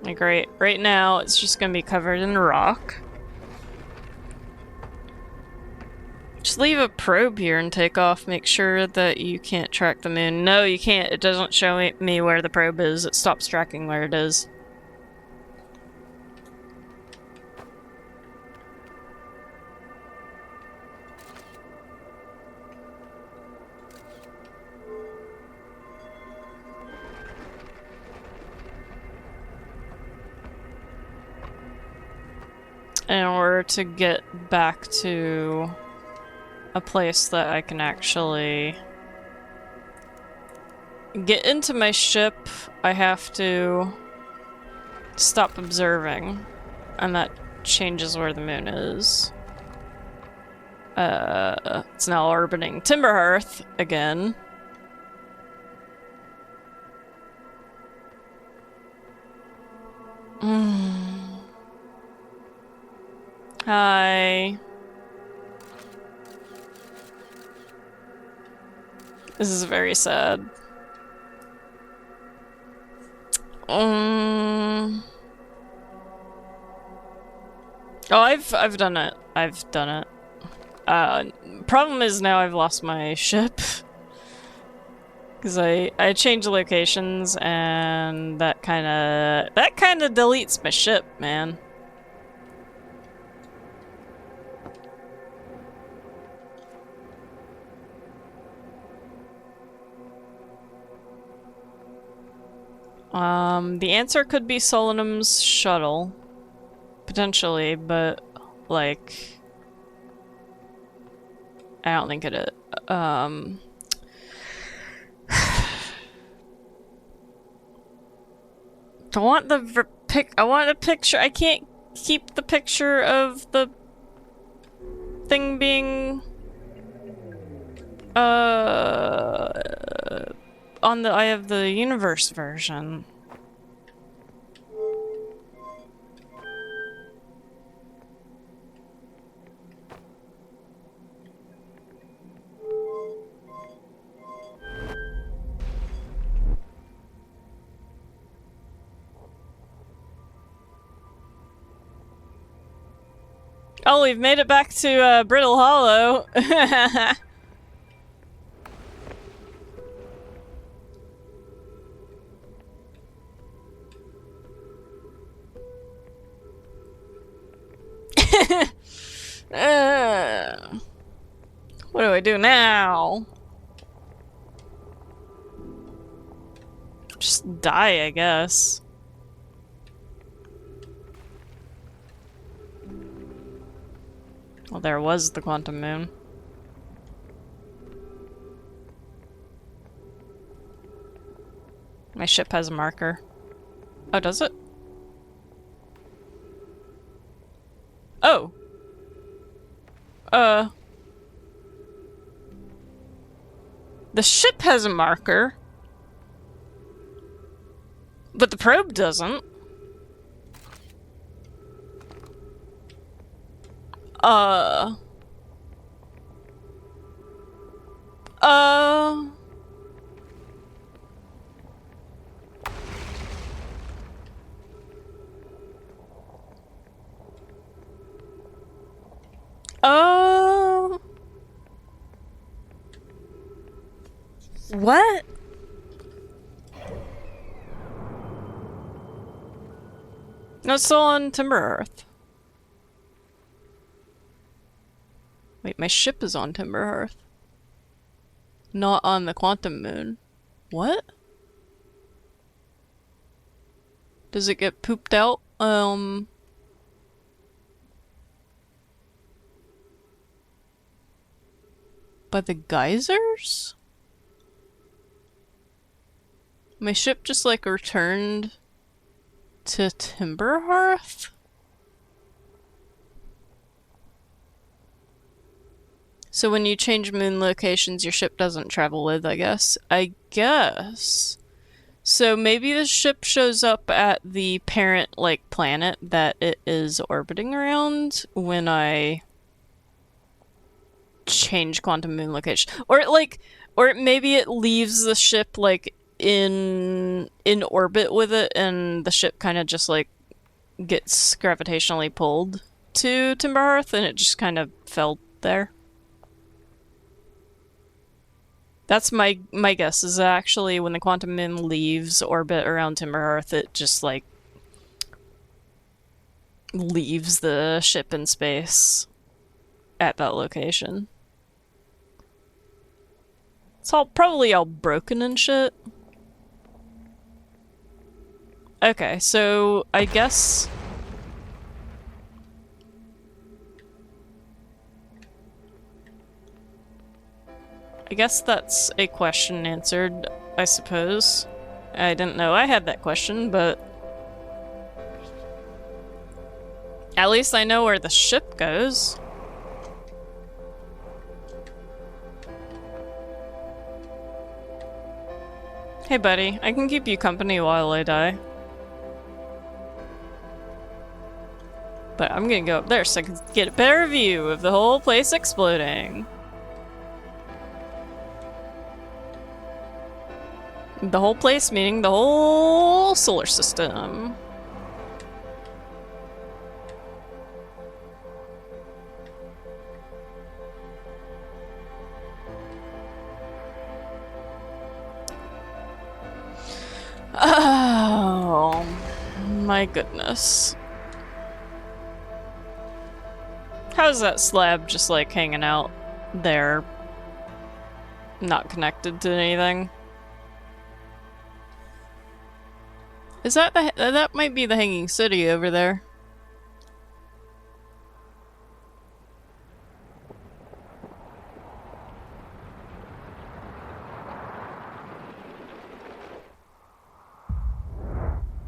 Like right now, it's just gonna be covered in rock. Just leave a probe here and take off. Make sure that you can't track the moon. No, you can't. It doesn't show me where the probe is. It stops tracking where it is. In order to get back to a place that I can actually get into my ship, I have to stop observing, and that changes where the moon is. It's now orbiting Timber Hearth again. Hi. This is very sad. Oh, I've done it. I've done it. Problem is now I've lost my ship. Because I changed locations and that kinda deletes my ship, man. The answer could be Solemnum's shuttle. Potentially, but, like... I don't think it is. Don't want the I want a picture. I can't keep the picture of the thing being on the Eye of the Universe version. Oh, we've made it back to Brittle Hollow. What do I do now? Just die, I guess. Well, there was the quantum moon. My ship has a marker. Oh, does it? Oh! The ship has a marker. But the probe doesn't. Uh... What? No, it's still on Timber Earth. Wait, my ship is on Timber Earth. Not on the quantum moon. What? Does it get pooped out? By the geysers? My ship just like returned to Timberhearth? So when you change moon locations, your ship doesn't travel with, I guess. I guess. So maybe the ship shows up at the parent, like, planet that it is orbiting around when I change quantum moon location. Or, like, or maybe it leaves the ship, like, in orbit with it, and the ship kind of just, like, gets gravitationally pulled to Timberhearth, and it just kind of fell there. That's my guess, is that actually when the quantum moon leaves orbit around Timberhearth, it just, like, leaves the ship in space at that location. It's all probably all broken and shit. Okay, so I guess... I guess that's a question answered, I suppose. I didn't know I had that question, but... At least I know where the ship goes. Hey buddy, I can keep you company while I die. But I'm gonna go up there so I can get a better view of the whole place exploding. The whole place meaning the whole solar system. Oh my goodness. How's that slab just like hanging out there? Not connected to anything? Is that the- that might be the Hanging City over there.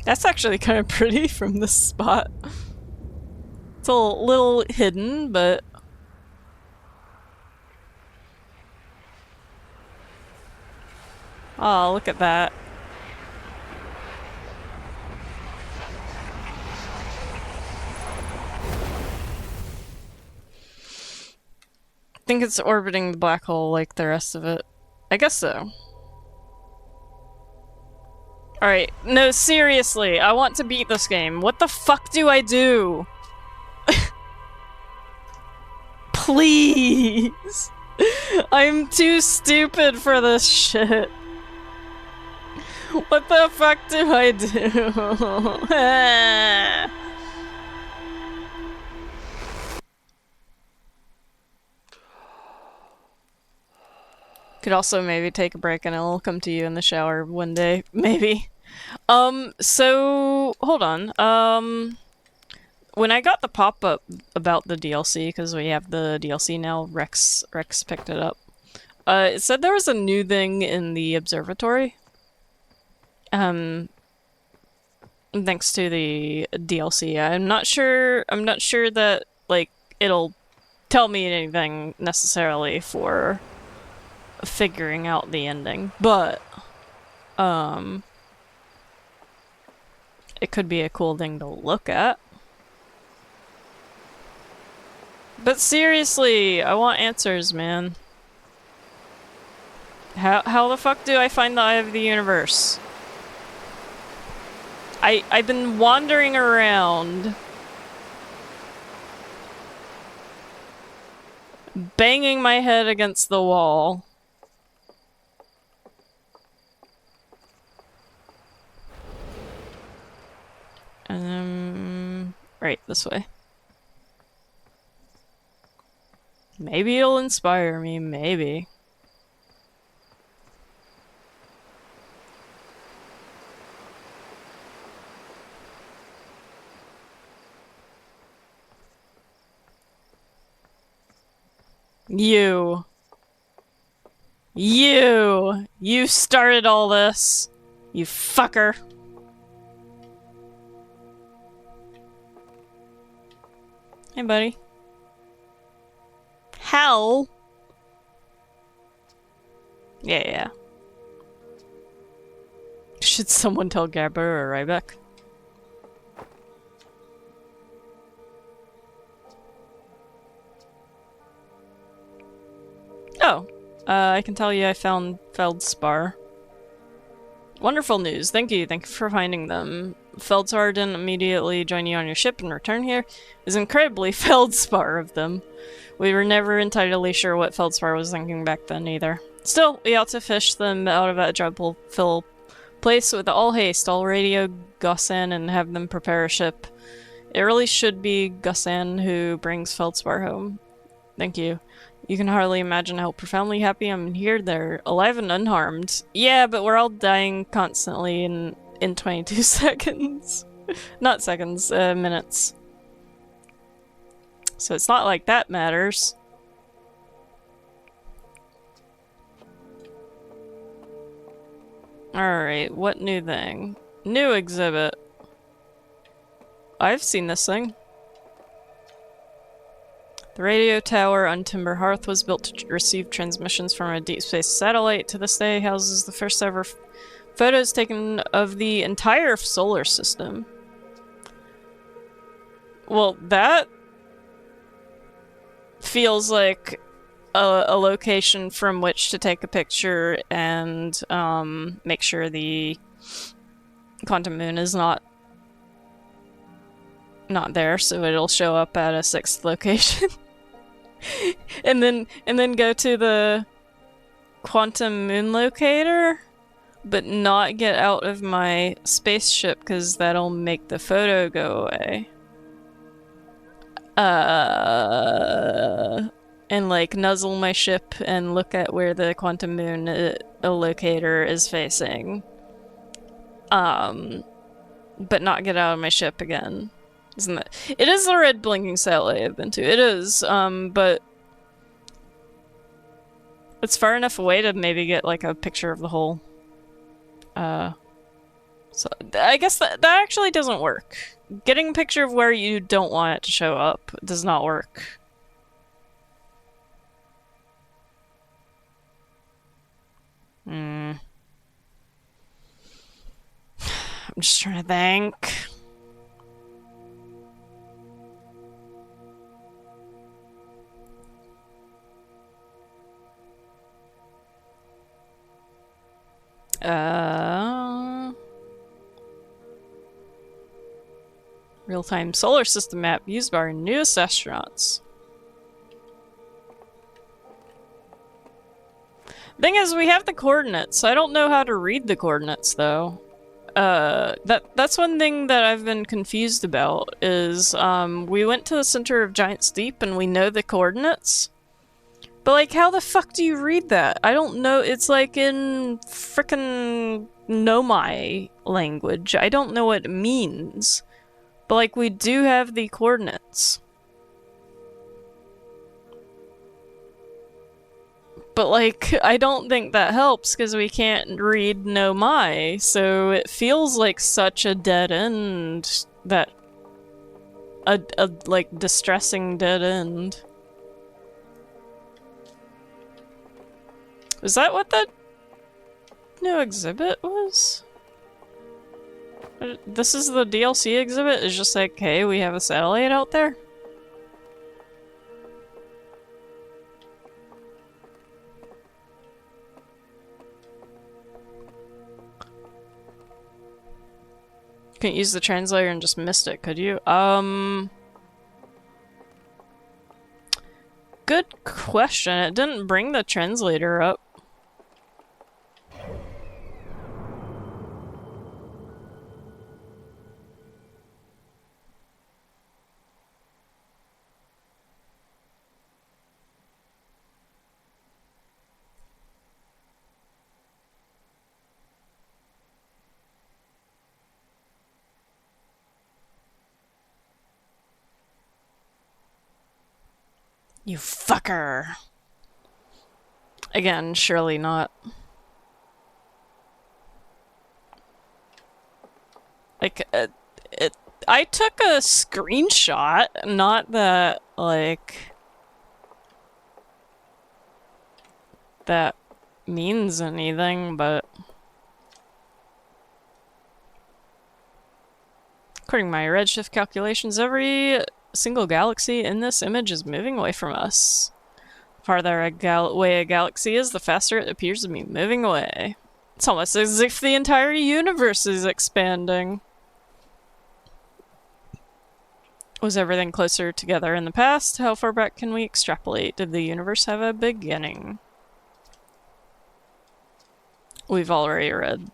That's actually kind of pretty from this spot. It's a little hidden, but... Oh, look at that. I think it's orbiting the black hole like the rest of it. I guess so. Alright, no, seriously, I want to beat this game. What the fuck do I do? Please! I'm too stupid for this shit. What the fuck do I do? Could also maybe take a break and I'll come to you in the shower one day, maybe. So hold on. When I got the pop-up about the DLC, because we have the DLC now, Rex picked it up. It said there was a new thing in the observatory. Thanks to the DLC. I'm not sure that, like, it'll tell me anything necessarily for figuring out the ending, but, it could be a cool thing to look at. But seriously, I want answers, man. How the fuck do I find the Eye of the Universe? I've been wandering around, banging my head against the wall. And then... right, this way. Maybe it'll inspire me, maybe. You started all this, you fucker. Hey, buddy. Hell. Yeah. Should someone tell Gabber or Rybeck? Oh, I can tell you I found Feldspar. Wonderful news. Thank you for finding them. Feldspar didn't immediately join you on your ship and return here. It was incredibly Feldspar of them. We were never entirely sure what Feldspar was thinking back then either. Still, we ought to fish them out of that dreadful place with all haste. I'll radio Gossan and have them prepare a ship. It really should be Gossan who brings Feldspar home. Thank you. You can hardly imagine how profoundly happy I'm here. They're alive and unharmed. Yeah, but we're all dying constantly in 22 seconds. Not seconds, minutes. So it's not like that matters. Alright, what new thing? New exhibit. I've seen this thing. The radio tower on Timber Hearth was built to receive transmissions from a deep space satellite. To this day, houses the first ever photos taken of the entire solar system. Well, that feels like a location from which to take a picture and make sure the quantum moon is not there, so it'll show up at a 6th location. and then go to the quantum moon locator, but not get out of my spaceship because that'll make the photo go away. And like nuzzle my ship and look at where the quantum moon locator is facing. But not get out of my ship again. Isn't that? It is the red blinking satellite I've been to. It is, but it's far enough away to maybe get like a picture of the whole So I guess that actually doesn't work. Getting a picture of where you don't want it to show up does not work. I'm just trying to think. Real-time solar system map used by our newest astronauts. Thing is, we have the coordinates. I don't know how to read the coordinates, though. That's one thing that I've been confused about, is, we went to the center of Giant's Deep and we know the coordinates. But, like, how the fuck do you read that? I don't know. It's like in frickin' Nomai language. I don't know what it means. But, like, we do have the coordinates. But, like, I don't think that helps because we can't read Nomai, so it feels like such a dead end that... a like, distressing dead end. Was that what that new exhibit was? This is the DLC exhibit? It's just like, hey, we have a satellite out there? Couldn't use the translator and just missed it, could you? Good question. It didn't bring the translator up. You fucker! Again, surely not. Like, I took a screenshot, not that, like... that means anything, but... According to my redshift calculations, every single galaxy in this image is moving away from us. The farther away a galaxy is, the faster it appears to be moving away. It's almost as if the entire universe is expanding. Was everything closer together in the past? How far back can we extrapolate? Did the universe have a beginning? We've already read,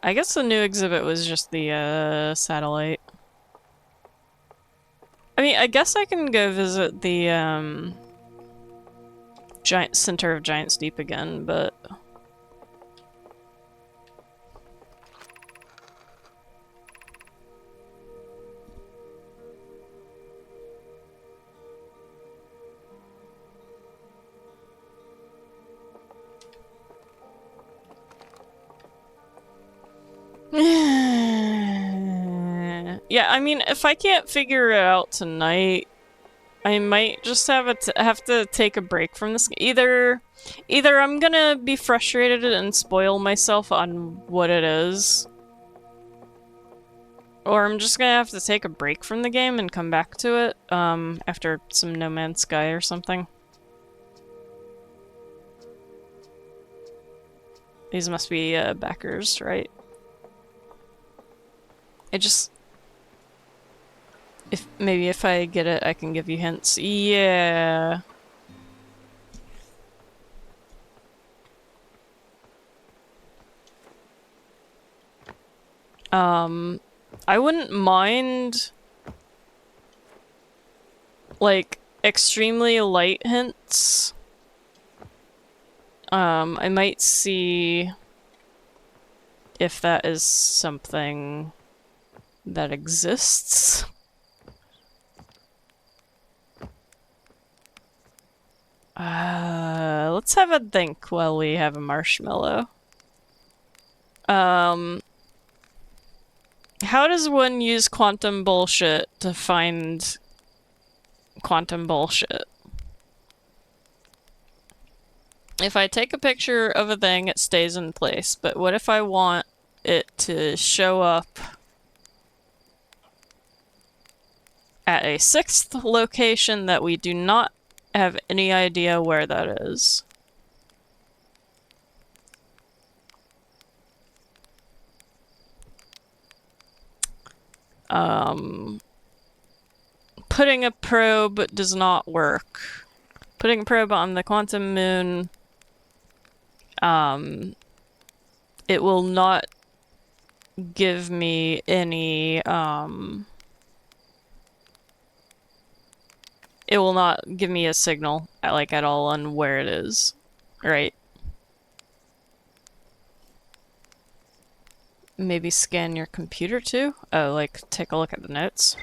I guess the new exhibit was just the, satellite. I mean, I guess I can go visit the, giant center of Giant's Deep again, but... Yeah, I mean, if I can't figure it out tonight, I might just have to take a break from this. Either I'm gonna be frustrated and spoil myself on what it is, or I'm just gonna have to take a break from the game and come back to it, after some No Man's Sky or something. These must be, backers, right? Maybe if I get it, I can give you hints. Yeah. I wouldn't mind, like, extremely light hints. I might see if that is something that exists. Let's have a think while we have a marshmallow. How does one use quantum bullshit to find quantum bullshit? If I take a picture of a thing, it stays in place, but what if I want it to show up at a 6th location that we do not have any idea where that is? Putting a probe does not work. Putting a probe on the quantum moon, it will not give me any, it will not give me a signal, like, at all on where it is. Right. Maybe scan your computer too? Oh, like, take a look at the notes.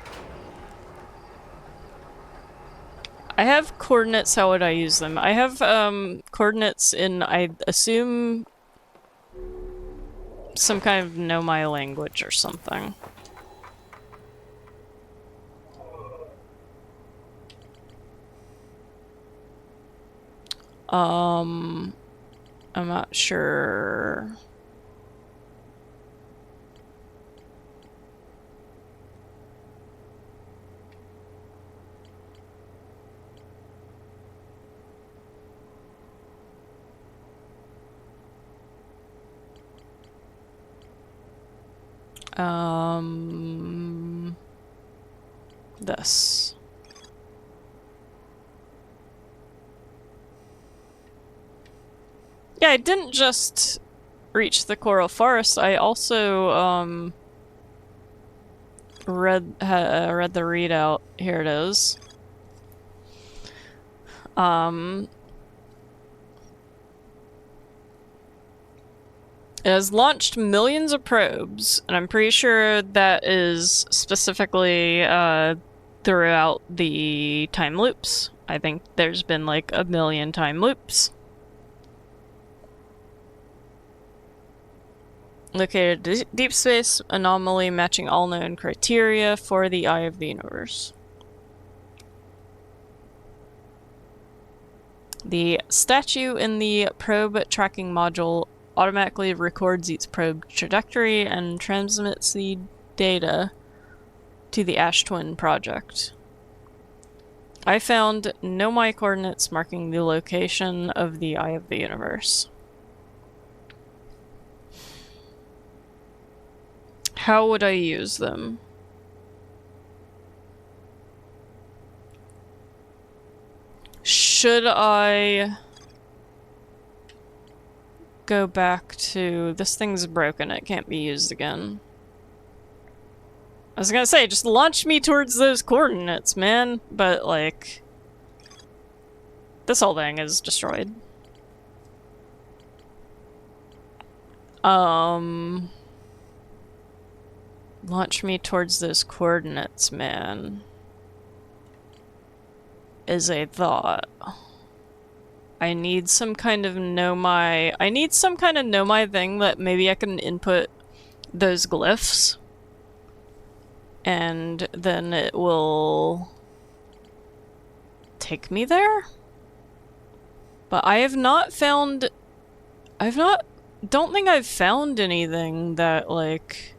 I have coordinates, how would I use them? I have, coordinates in, I assume, some kind of know my language or something. I'm not sure. This. Yeah, I didn't just reach the coral forest, I also, read the readout. Here it is. It has launched millions of probes, and I'm pretty sure that is specifically throughout the time loops. I think there's been like 1 million time loops. Located deep space anomaly matching all known criteria for the Eye of the Universe. The statue in the probe tracking module automatically records its probe trajectory and transmits the data to the Ash Twin project. I found Nomai coordinates marking the location of the Eye of the Universe. How would I use them? Should I go back to... This thing's broken, it can't be used again. I was gonna say, just launch me towards those coordinates, man. But, like... This whole thing is destroyed. Launch me towards those coordinates, man. Is a thought. I need some kind of Nomai... I need some kind of Nomai thing that maybe I can input those glyphs. And then it will... take me there? But I have not found... don't think I've found anything that, like...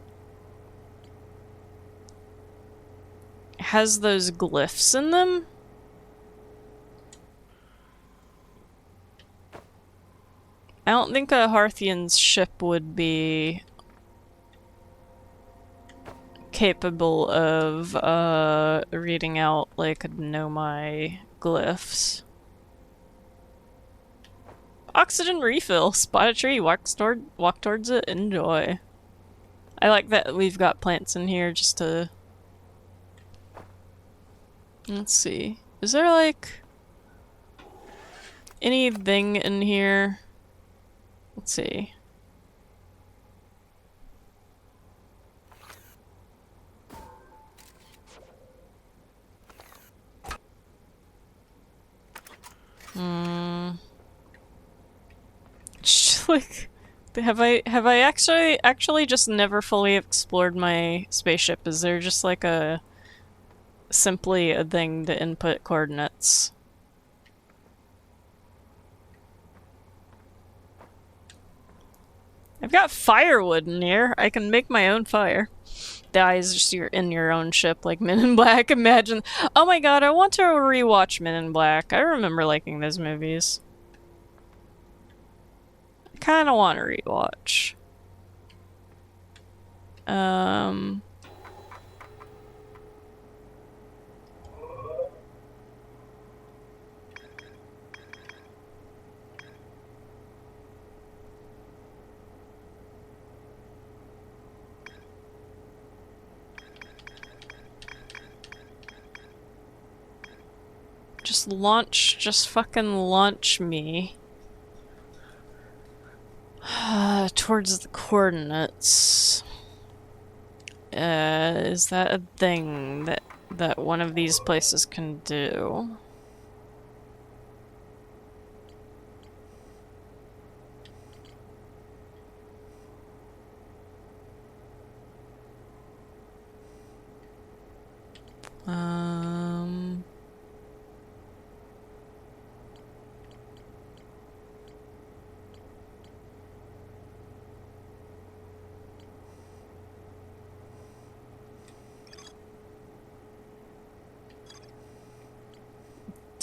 has those glyphs in them? I don't think a Harthian's ship would be capable of reading out like Nomai glyphs. Oxygen refill. Spot a tree. Walk towards it. Enjoy. I like that we've got plants in here just to... Let's see. Is there like anything in here? Let's see. Like, have I actually just never fully explored my spaceship? Is there just like simply a thing to input coordinates? I've got firewood in here. I can make my own fire. Dies just you're in your own ship like Men in Black. Imagine. Oh my god, I want to rewatch Men in Black. I remember liking those movies. I kind of want to rewatch. Just fucking launch me. Towards the coordinates. Is that a thing that one of these places can do?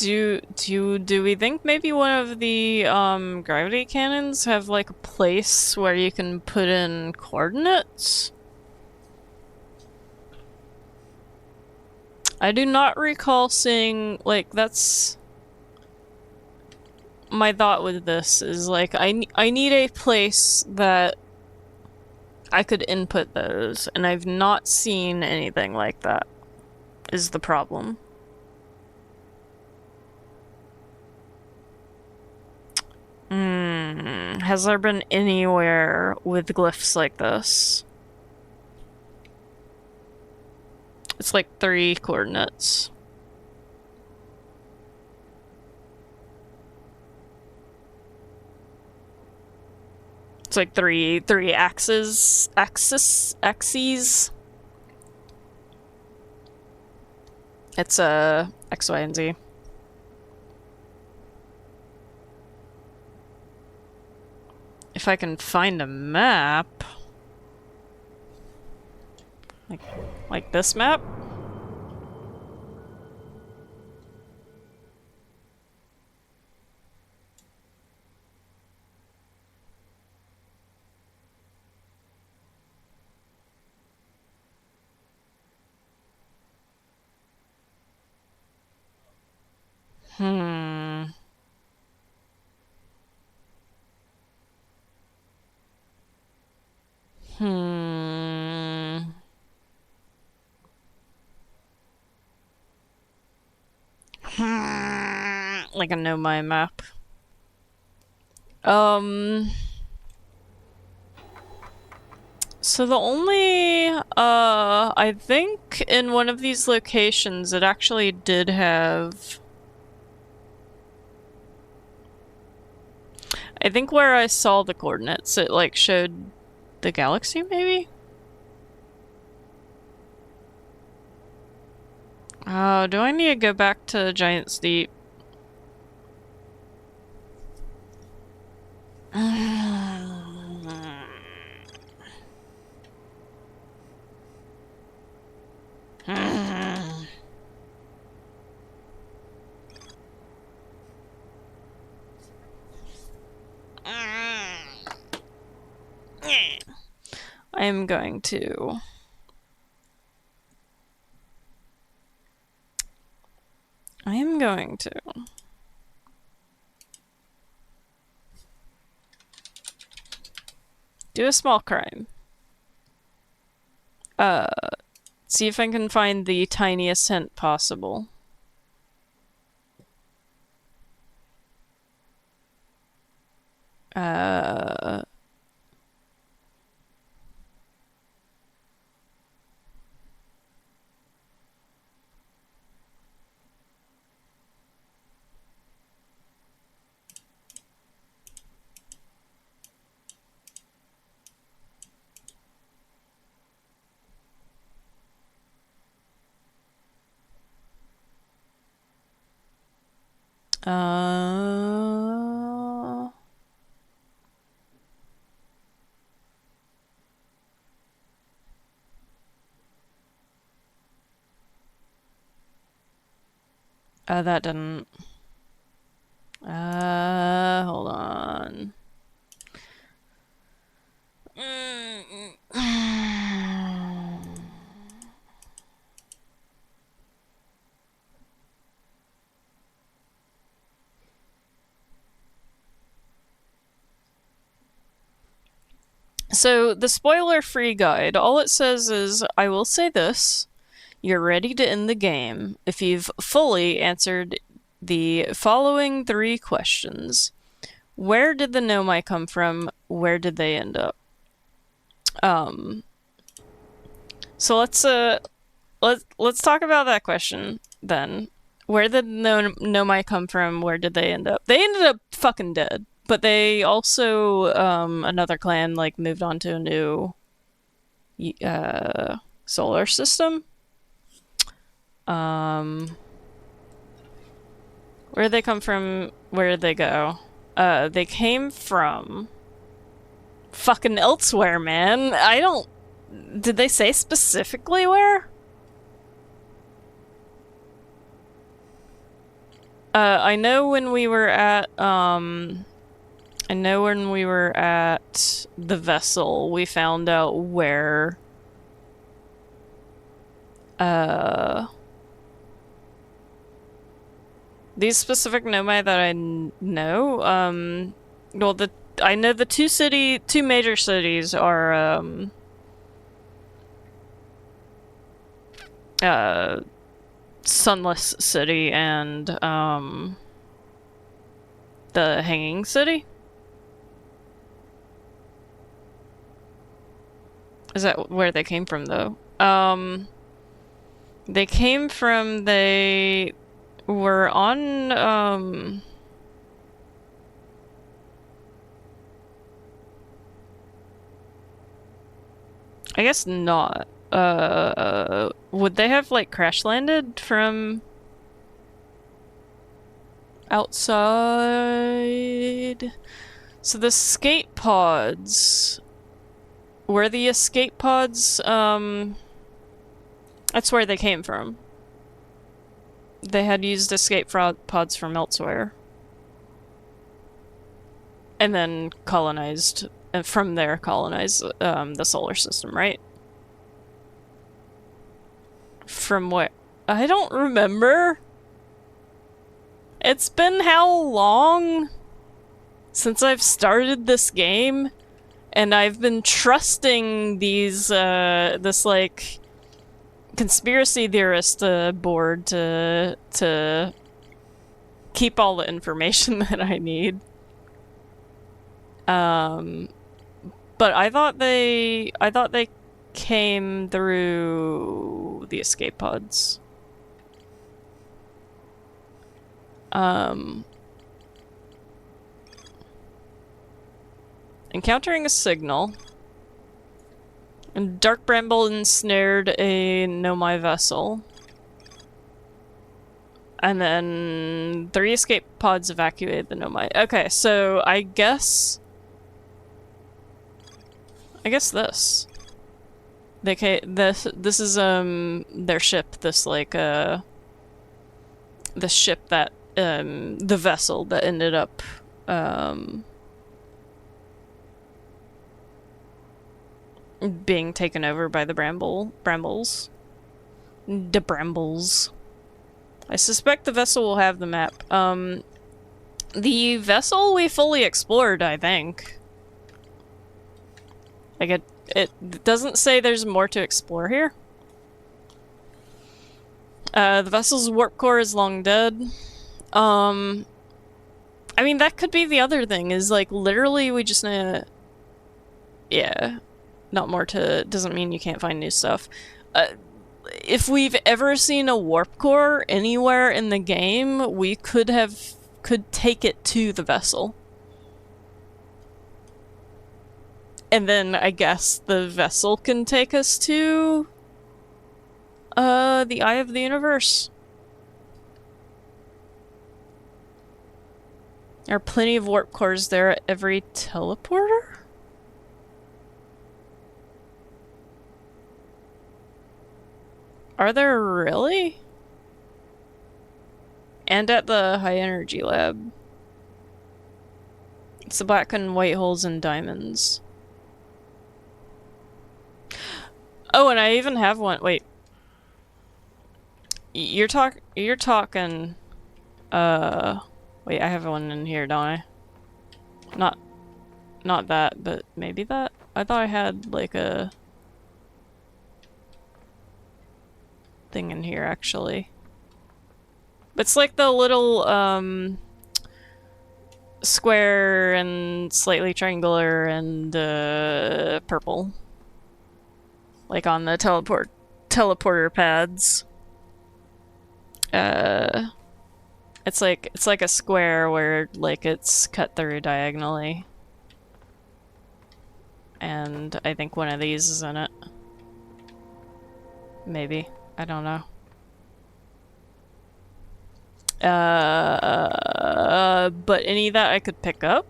Do we think maybe one of the gravity cannons have like a place where you can put in coordinates? I do not recall seeing, like, that's my thought with this is like I need a place that I could input those, and I've not seen anything like that. Is the problem. Has there been anywhere with glyphs like this? It's like 3 coordinates. It's like three axes. It's X, Y, and Z. If I can find a map, like this map. Like a know my map. So the only, I think in one of these locations it actually did have... I think where I saw the coordinates, it like showed the galaxy, maybe? Oh, do I need to go back to Giant's Deep? I am going to... do a small crime. See if I can find the tiniest hint possible. Uh... that didn't... hold on. So, the spoiler-free guide, all it says is, I will say this, you're ready to end the game if you've fully answered the following 3 questions. Where did the Nomai come from? Where did they end up? So let's talk about that question then. Where did Nomai come from? Where did they end up? They ended up fucking dead. But they also, another clan, like, moved on to a new, solar system. Where did they come from? Where did they go? They came from fucking elsewhere, man. I don't... Did they say specifically where? I know when we were at, I know when we were at the vessel, we found out where... These specific Nomai that I know, well, I know the two major cities are, Sunless City and, the Hanging City? Is that where they came from, though? They came from, they were on, I guess not. Would they have, like, crash landed from outside? So the escape pods... Were the escape pods, that's where they came from. They had used escape pods from elsewhere. And then colonized, and from there colonized, the solar system, right? From where? I don't remember. It's been how long since I've started this game? And I've been trusting these, this, like, conspiracy theorist board to keep all the information that I need. But I thought they came through the escape pods. Encountering a signal. And Dark Bramble ensnared a Nomai vessel. And then 3 escape pods evacuated the Nomai. Okay, so I guess this. This is their ship, this like the ship that the vessel that ended up being taken over by the brambles. The brambles. I suspect the vessel will have the map. The vessel we fully explored, I think. Like, it doesn't say there's more to explore here. The vessel's warp core is long dead. I mean, that could be the other thing, is, like, literally we just yeah. Not more to... doesn't mean you can't find new stuff. If we've ever seen a warp core anywhere in the game, we could take it to the vessel. And then I guess the vessel can take us to the Eye of the Universe. There are plenty of warp cores there at every teleporter? Are there really? And at the high energy lab. It's the black and white holes and diamonds. Oh, and I even have one. Wait. You're talking. Wait, I have one in here, don't I? Not that, but maybe that? I thought I had, like, a thing in here, actually. But it's like the little, square and slightly triangular and, purple. Like on the teleporter pads. It's like a square where, like, it's cut through diagonally. And I think one of these is in it. Maybe. I don't know. But any that I could pick up?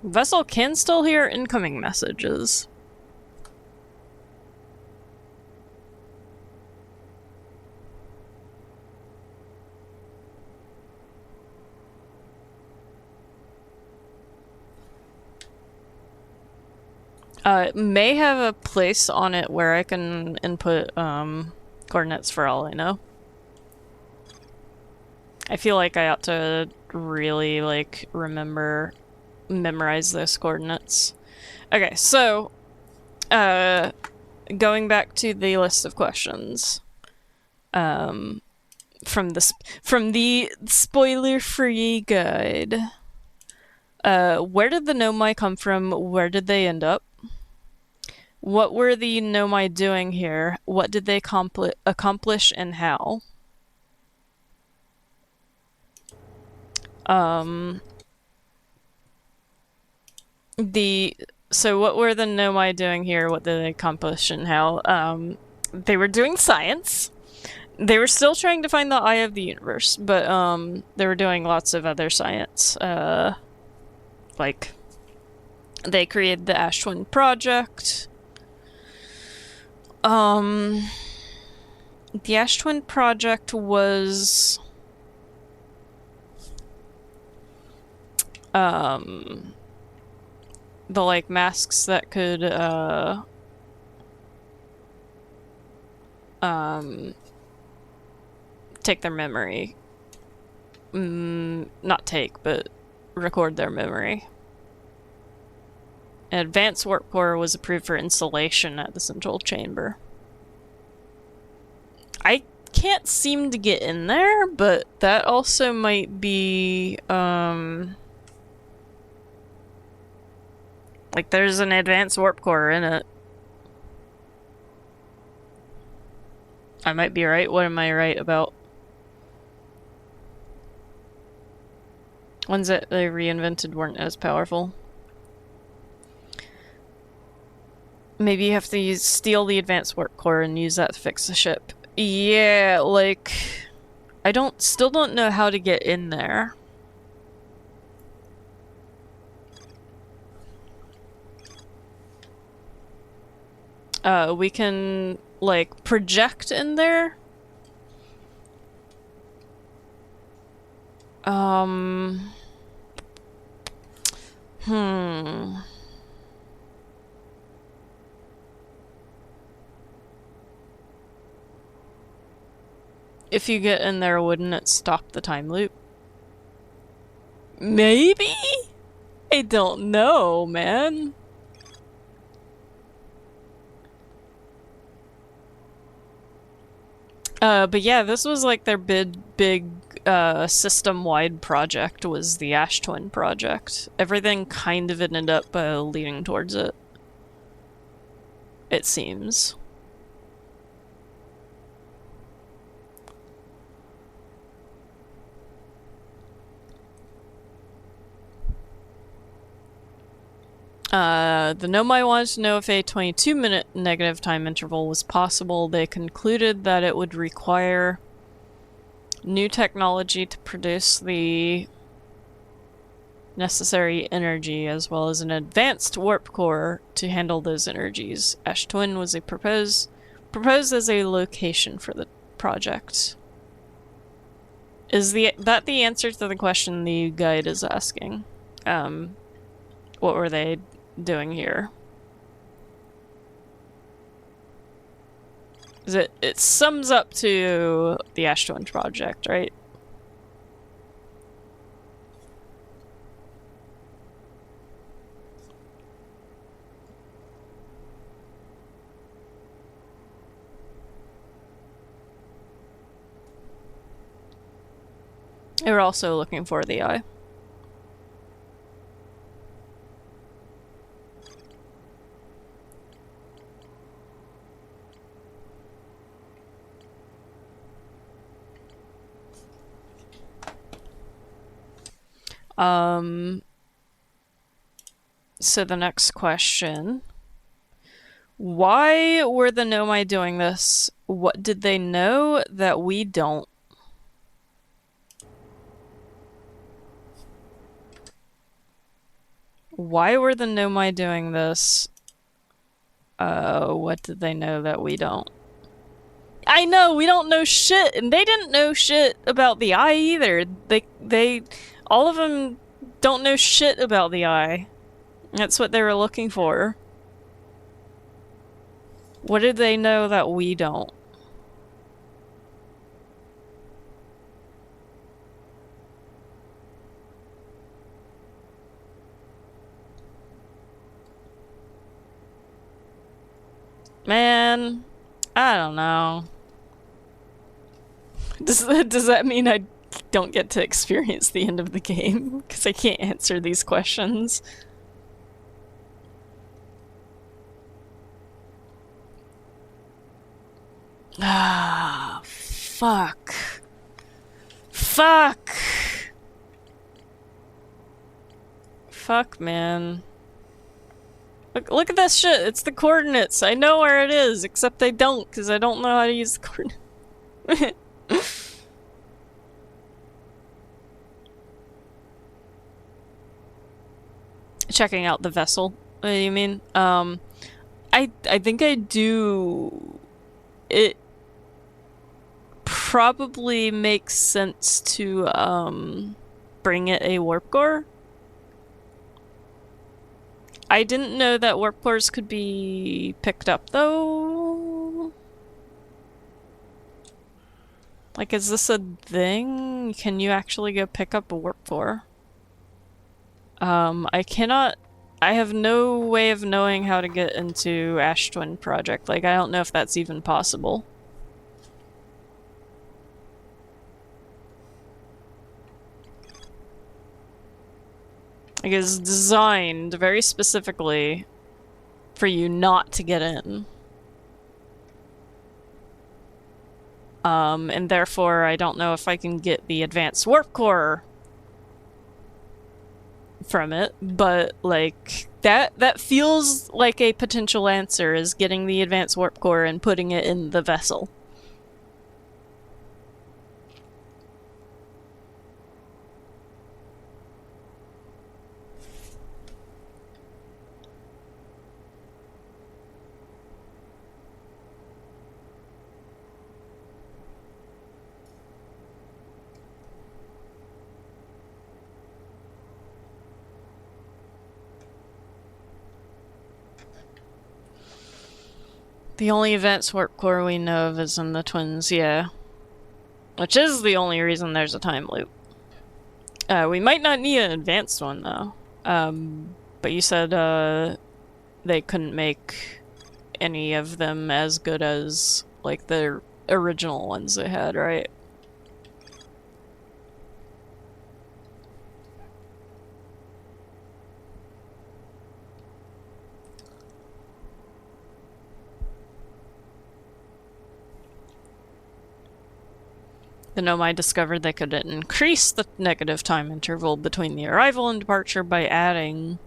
Vessel can still hear incoming messages. It may have a place on it where I can input coordinates for all I know. I feel like I ought to really, like, memorize those coordinates. Okay, so going back to the list of questions from the spoiler-free guide. Where did the Nomai come from? Where did they end up? What were the Nomai doing here? What did they accomplish and how? So what were the Nomai doing here? What did they accomplish and how? They were doing science. They were still trying to find the eye of the universe, but they were doing lots of other science. Like, they created the Ash Twin Project. The Ash Twin Project was the, like, masks that could take their memory. Not take, but record their memory. An advanced warp core was approved for installation at the central chamber. I can't seem to get in there, but that also might be, like, there's an advanced warp core in it. I might be right. What am I right about? Ones that they reinvented weren't as powerful. Maybe you have to steal the advanced warp core and use that to fix the ship. Yeah, like, I still don't know how to get in there. We can, like, project in there. If you get in there, wouldn't it stop the time loop? Maybe? I don't know, man. But yeah, this was like their big system-wide project, was the Ash Twin project. Everything kind of ended up leading towards it. It seems. The Nomai wanted to know if a 22-minute negative time interval was possible. They concluded that it would require new technology to produce the necessary energy, as well as an advanced warp core to handle those energies. Ash Twin was proposed as a location for the project. Is that the answer to the question the guide is asking? What were they doing here? It sums up to the Ash Twin project, right? They were also looking for the eye. So the next question. Why were the Nomai doing this? What did they know that we don't? Why were the Nomai doing this? What did they know that we don't? I know, we don't know shit, and they didn't know shit about the eye either. All of them don't know shit about the eye. That's what they were looking for. What did they know that we don't? Man, I don't know. Does that mean I don't get to experience the end of the game? Because I can't answer these questions. Ah, fuck. Fuck! Fuck, man. Look at this shit. It's the coordinates. I know where it is, except they don't, because I don't know how to use the coordinates. Checking out the vessel. What do you mean? I think I do. It probably makes sense to bring it a warp core. I didn't know that warp cores could be picked up, though. Like, is this a thing? Can you actually go pick up a warp core? I cannot... I have no way of knowing how to get into Ash Twin Project. Like, I don't know if that's even possible. Like, it's designed very specifically for you not to get in. And therefore, I don't know if I can get the advanced warp core from it, but, like, that feels like a potential answer, is getting the advanced warp core and putting it in the vessel. The only advanced warp core we know of is in the twins, yeah. Which is the only reason there's a time loop. We might not need an advanced one, though. But you said, they couldn't make any of them as good as, like, the original ones they had, right? The Nomai discovered they could increase the negative time interval between the arrival and departure by adding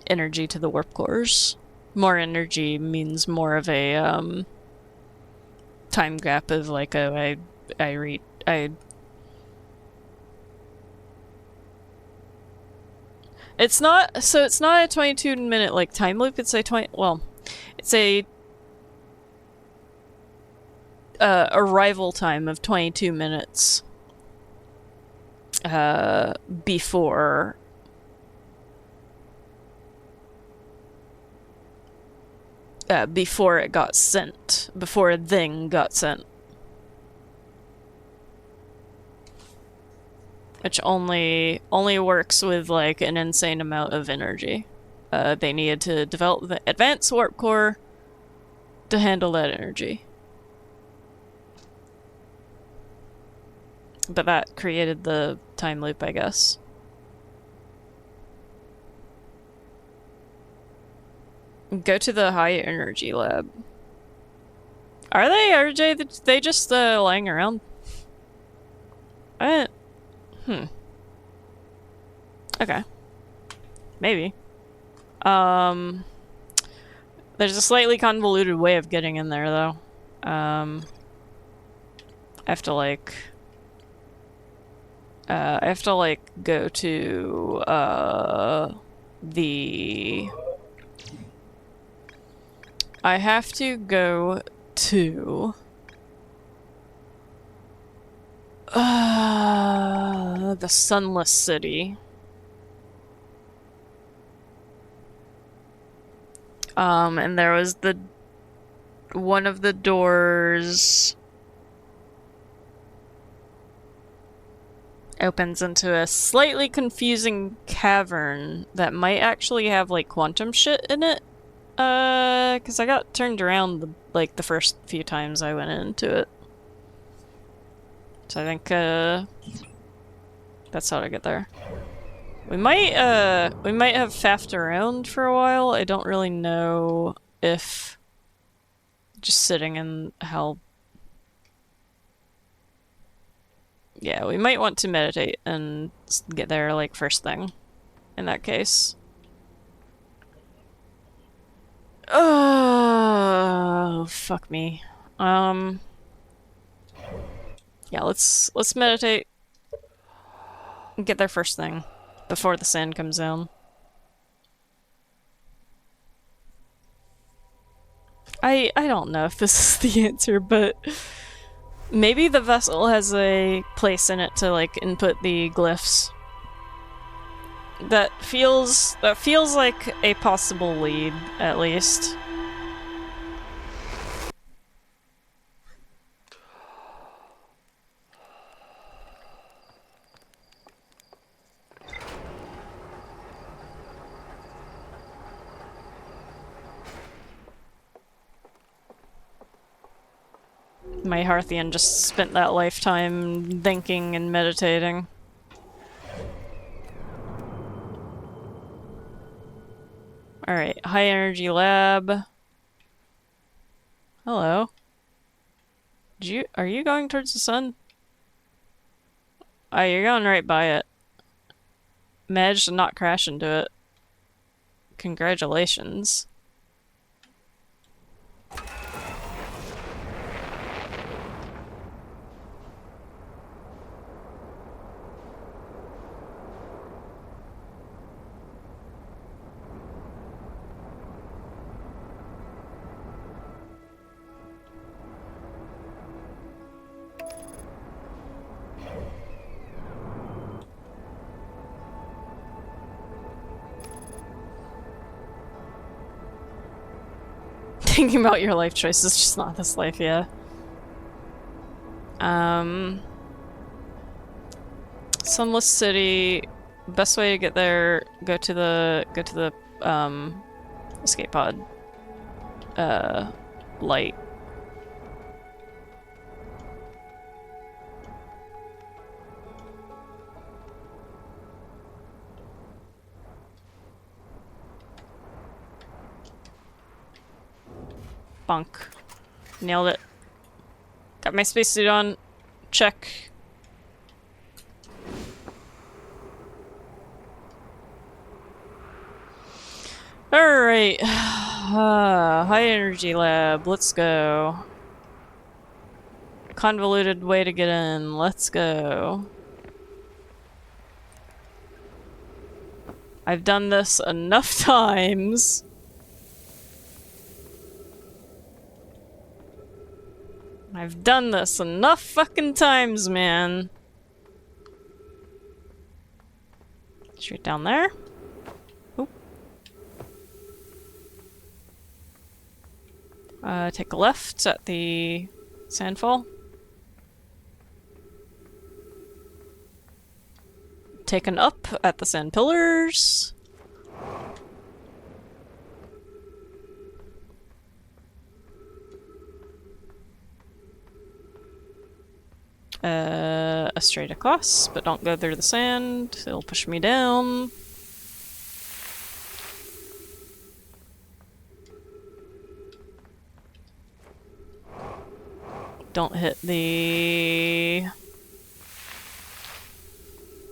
energy to the warp cores. More energy means more of a time gap of like, oh, it's not a 22-minute like time loop, it's a it's a arrival time of 22 minutes before it got sent, before a thing got sent. Which only works with like an insane amount of energy. They needed to develop the advanced warp core to handle that energy. But that created the time loop, I guess. Go to the high energy lab. Are they? Are they just lying around? Okay. Maybe. There's a slightly convoluted way of getting in there, though. I have to like go to I have to go to the Sunless City. And there was one of the doors opens into a slightly confusing cavern that might actually have like quantum shit in it. Cause I got turned around the first few times I went into it. So I think that's how to get there. We might have faffed around for a while. I don't really know if just sitting in hell. Yeah, we might want to meditate and get there like first thing in that case. Oh, fuck me. Yeah, let's meditate and get there first thing before the sand comes down. I don't know if this is the answer, but maybe the vessel has a place in it to like input the glyphs. That feels like a possible lead, at least. My Hearthian just spent that lifetime thinking and meditating. Alright, high energy lab. Hello. Are you going towards the sun? Oh, you're going right by it. Managed to not crash into it. Congratulations. Thinking about your life choices, just not this life, yeah. Sunless City. Best way to get there, go to the escape pod light. Bunk. Nailed it. Got my spacesuit on. Check. Alright. High energy lab. Let's go. Convoluted way to get in. Let's go. I've done this enough times. I've done this enough fucking times, man. Straight down there. Oop. Take a left at the sandfall. Take an up at the sand pillars. A straight across, but don't go through the sand. It'll push me down. Don't hit the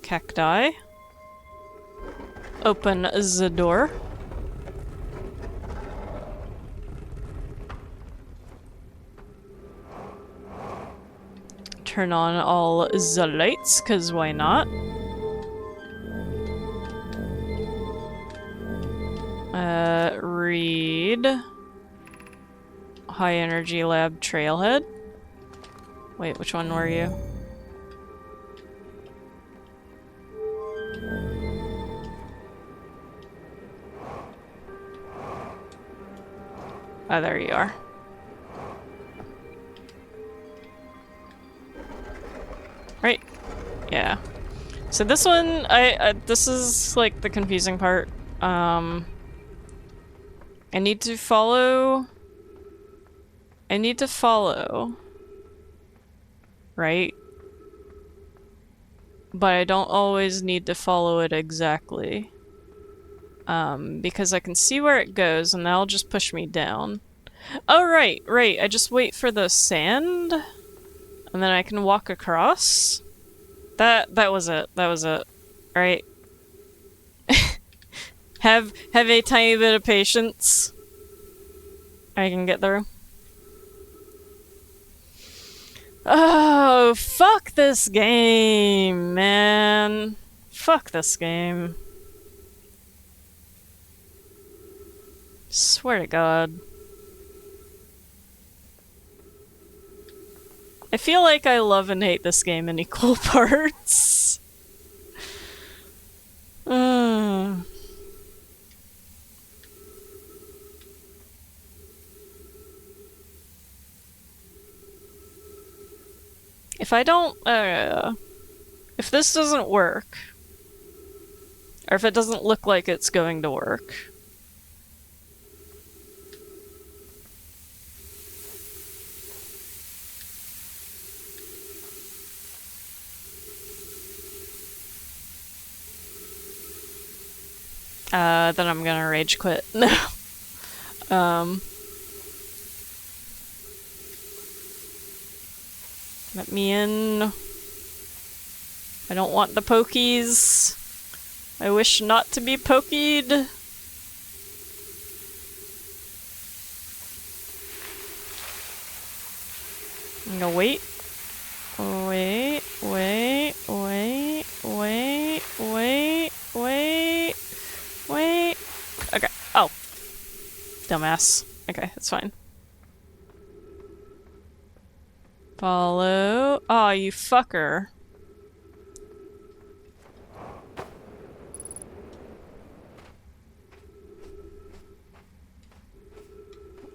cacti. Open the door. Turn on all the lights, cause why not? Read High Energy Lab Trailhead. Wait, which one were you? Oh, there you are. Right. Yeah. So this one, this is like the confusing part. I need to follow. Right? But I don't always need to follow it exactly. Because I can see where it goes and that'll just push me down. Oh, right. I just wait for the sand and then I can walk across. That was it. Right? Have a tiny bit of patience. I can get through. Oh, fuck this game, man. Fuck this game. Swear to God. I feel like I love and hate this game in equal parts. If I don't, if this doesn't work, or if it doesn't look like it's going to work, then I'm gonna rage quit. Let me in. I don't want the pokies. I wish not to be pokied. I'm gonna wait. Wait. Okay. Oh. Dumbass. Okay, that's fine. Follow. Aw, you fucker.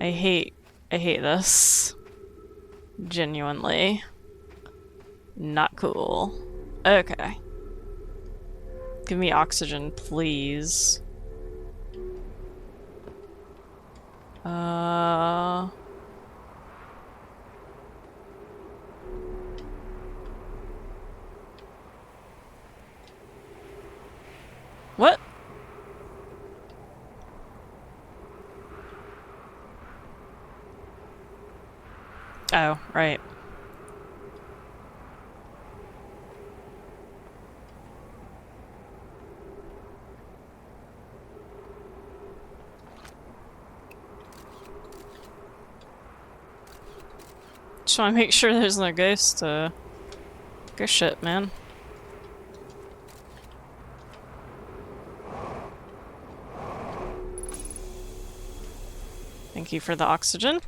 I hate this. Genuinely. Not cool. Okay. Give me oxygen, please. What? Oh, right. Just wanna make sure there's no ghost, ghost shit, man. Thank you for the oxygen.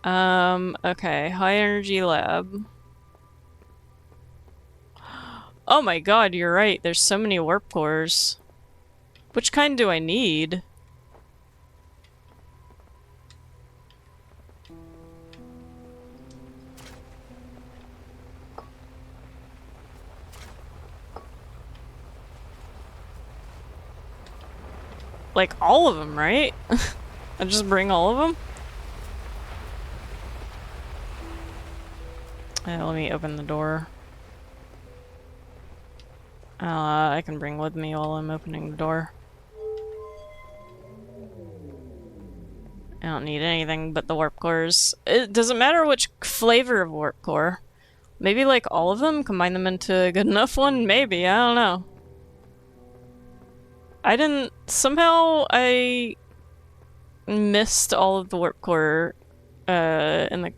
Okay, high energy lab. Oh my god, you're right, there's so many warp cores. Which kind do I need? Like, all of them, right? I just bring all of them? Let me open the door. I can bring with me while I'm opening the door. I don't need anything but the warp cores. It doesn't matter which flavor of warp core. Maybe like all of them? Combine them into a good enough one? Maybe, I don't know. I didn't... Somehow I missed all of the warp core in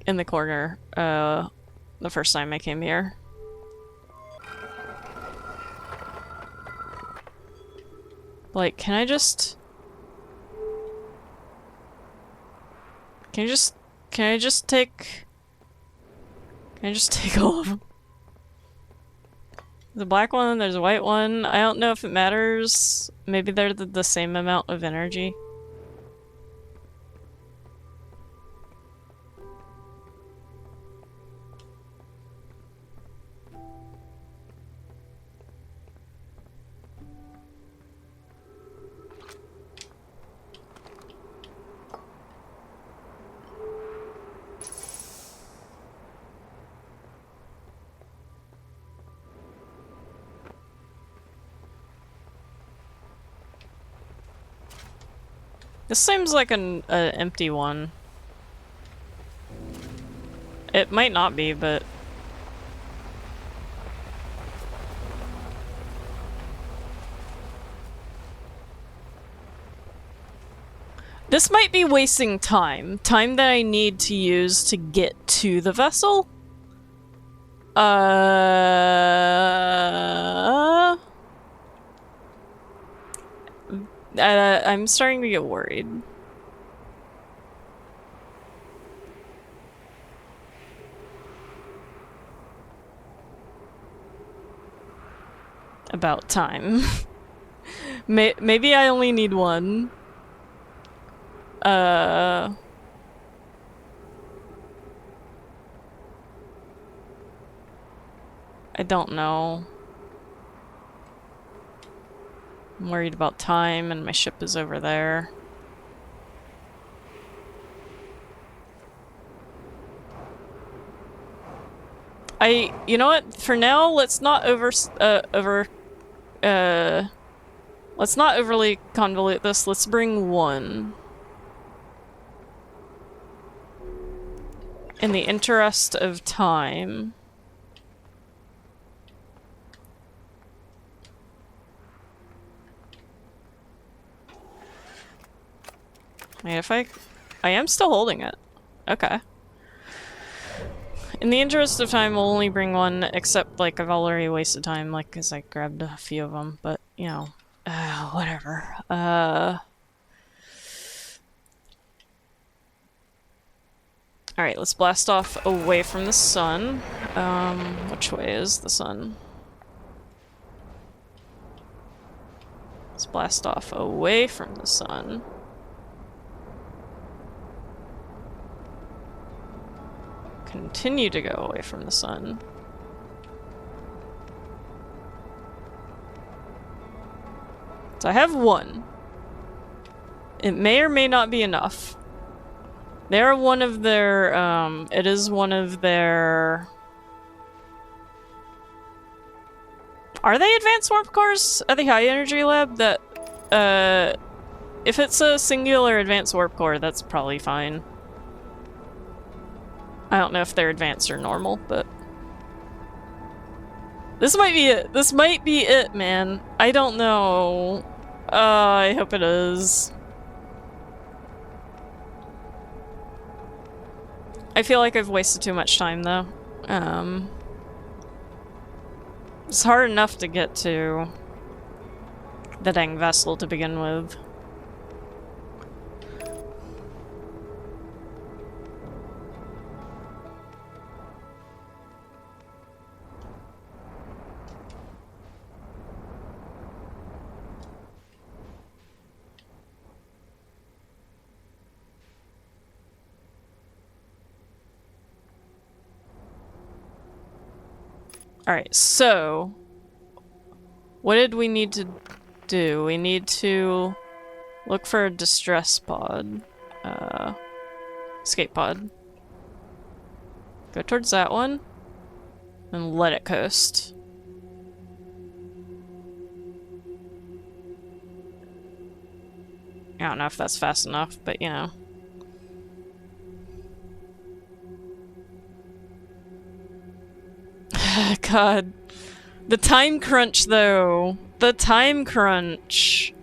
the corner the first time I came here. Like, can I just take all of them? There's a black one, there's a white one. I don't know if it matters. Maybe they're the same amount of energy. This seems like an empty one. It might not be, but... This might be wasting time. Time that I need to use to get to the vessel? I'm starting to get worried. About time. Maybe I only need one. I don't know. I'm worried about time, and my ship is over there. You know what? For now, let's not let's not overly convolute this. Let's bring one. In the interest of time. Wait, if I am still holding it. Okay. In the interest of time, we'll only bring one, except, like, I've already wasted time, like, because I grabbed a few of them, but, you know, whatever. Alright, let's blast off away from the sun. Which way is the sun? Let's blast off away from the sun. Continue to go away from the sun. So I have one. It may or may not be enough. They're one of their, it is one of their... Are they advanced warp cores at the high energy lab? That, if it's a singular advanced warp core, that's probably fine. I don't know if they're advanced or normal, but... This might be it. This might be it, man. I don't know. I hope it is. I feel like I've wasted too much time, though. It's hard enough to get to the dang vessel to begin with. Alright, so what did we need to do? We need to look for a distress pod. Escape pod. Go towards that one. And let it coast. I don't know if that's fast enough, but you know. God. The time crunch, though. The time crunch.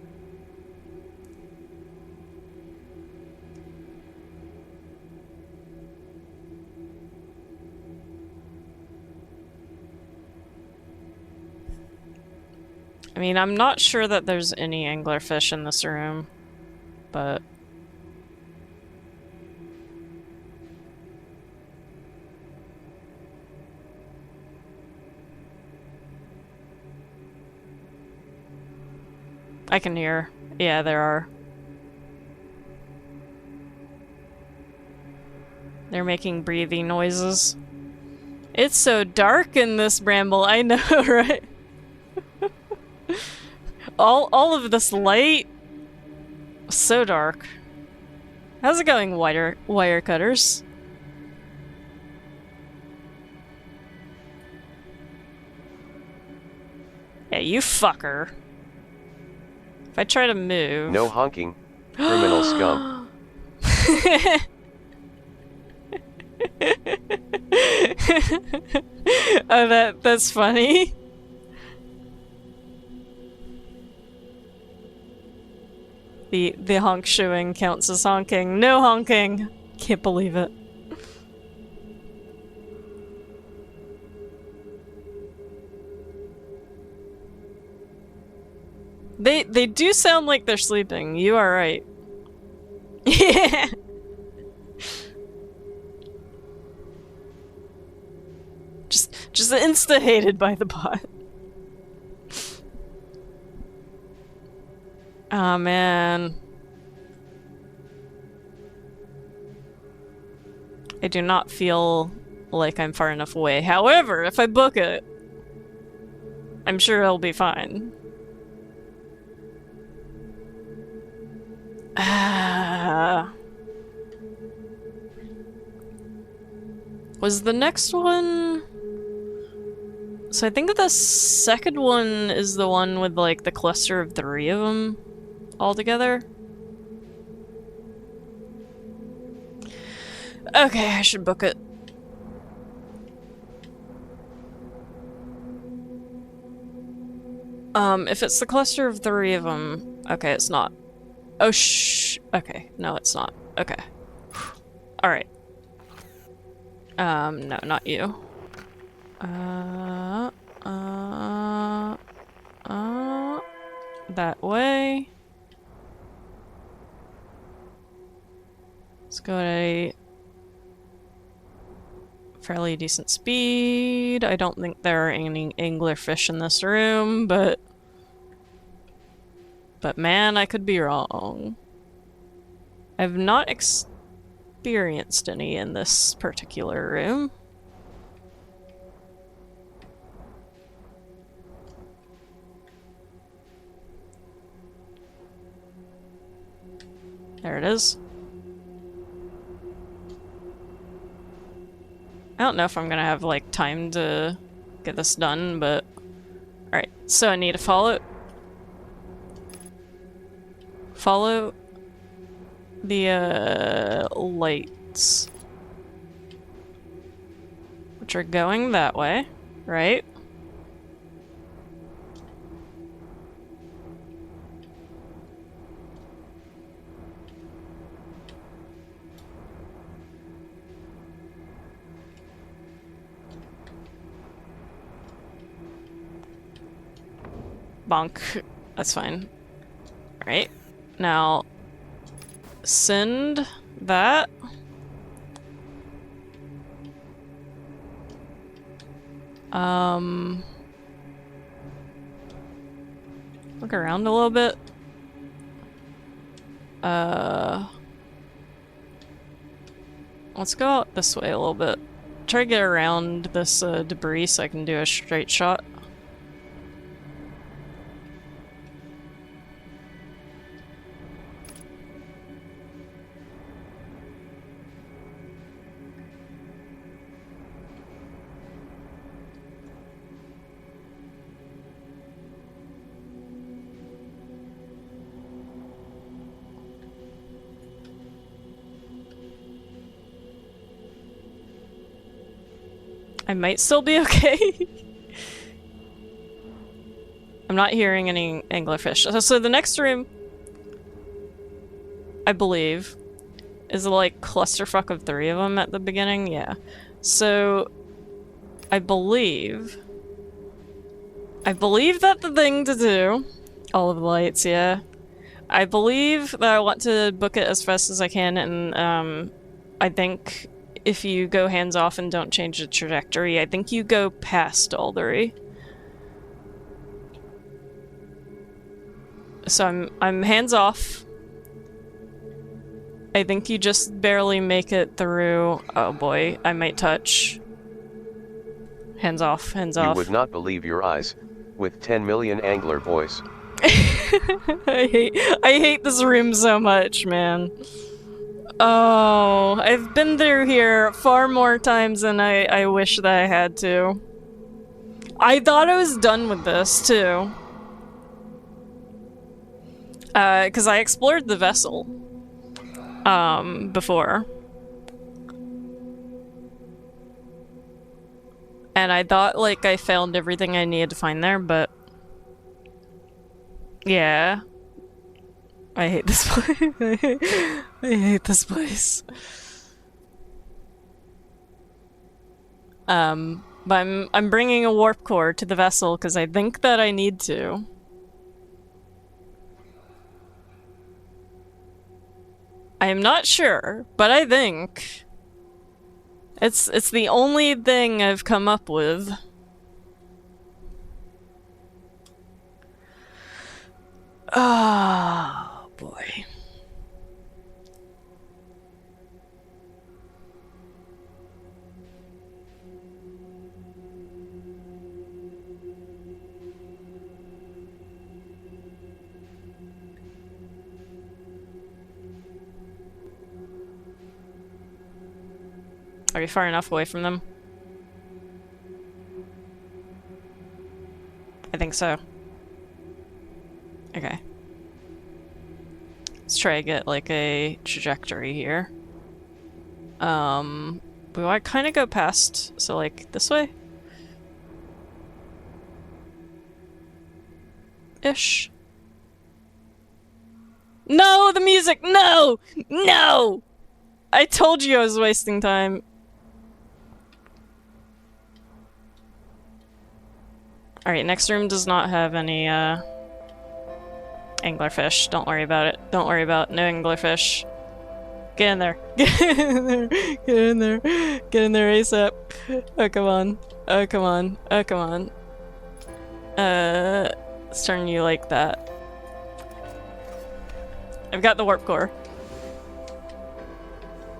I mean, I'm not sure that there's any anglerfish in this room, but... I can hear. Yeah, there are. They're making breathing noises. It's so dark in this bramble, I know, right? all of this light. So dark. How's it going, wire cutters? Yeah, you fucker. If I try to move... No honking, criminal scum. Oh, that's funny. The honk shooing counts as honking. No honking! Can't believe it. They do sound like they're sleeping. You are right. Yeah. Just insta-hated by the bot. Oh man. I do not feel like I'm far enough away. However, if I book it, I'm sure it'll be fine. Was the next one... So I think the second one is the one with, like, the cluster of 3 of them all together. Okay, I should book it. If it's the cluster of 3 of them... Okay, it's not. Oh, shh. Okay, no, it's not. Okay. Alright. No, not you. That way. Let's go at a fairly decent speed. I don't think there are any anglerfish in this room, but man, I could be wrong. I've not experienced any in this particular room. There it is. I don't know if I'm gonna have, like, time to get this done, but... Alright, so I need to follow the, lights. Which are going that way, right? Bonk. That's fine. Alright. Now, send that. Look around a little bit. Let's go out this way a little bit. Try to get around this debris so I can do a straight shot. I might still be okay. I'm not hearing any anglerfish. So the next room, I believe, is a like clusterfuck of 3 of them at the beginning. Yeah. So I believe that the thing to do, all of the lights, yeah. I believe that I want to book it as fast as I can, and I think if you go hands off and don't change the trajectory, I think you go past Aldery. So I'm hands off. I think you just barely make it through. Oh boy, I might touch. Hands off, hands off. You would not believe your eyes, with 10 million angler voice. I hate this room so much, man. Oh, I've been through here far more times than I wish that I had to. I thought I was done with this, too. Because I explored the vessel, before. And I thought, like, I found everything I needed to find there, but... yeah. I hate this place. I hate this place. But I'm bringing a warp core to the vessel because I think that I need to. I am not sure, but I think it's the only thing I've come up with. Oh boy. Are we far enough away from them? I think so. Okay. Let's try to get like a trajectory here. We want to kind of go past, so like this way? Ish. No, the music! No! No! I told you I was wasting time. Alright, next room does not have any, anglerfish. Don't worry about it. Don't worry about it. No anglerfish. Get in there. Get in there. Get in there. Get in there ASAP. Oh, come on. Oh, come on. Oh, come on. Let's turn you like that. I've got the warp core.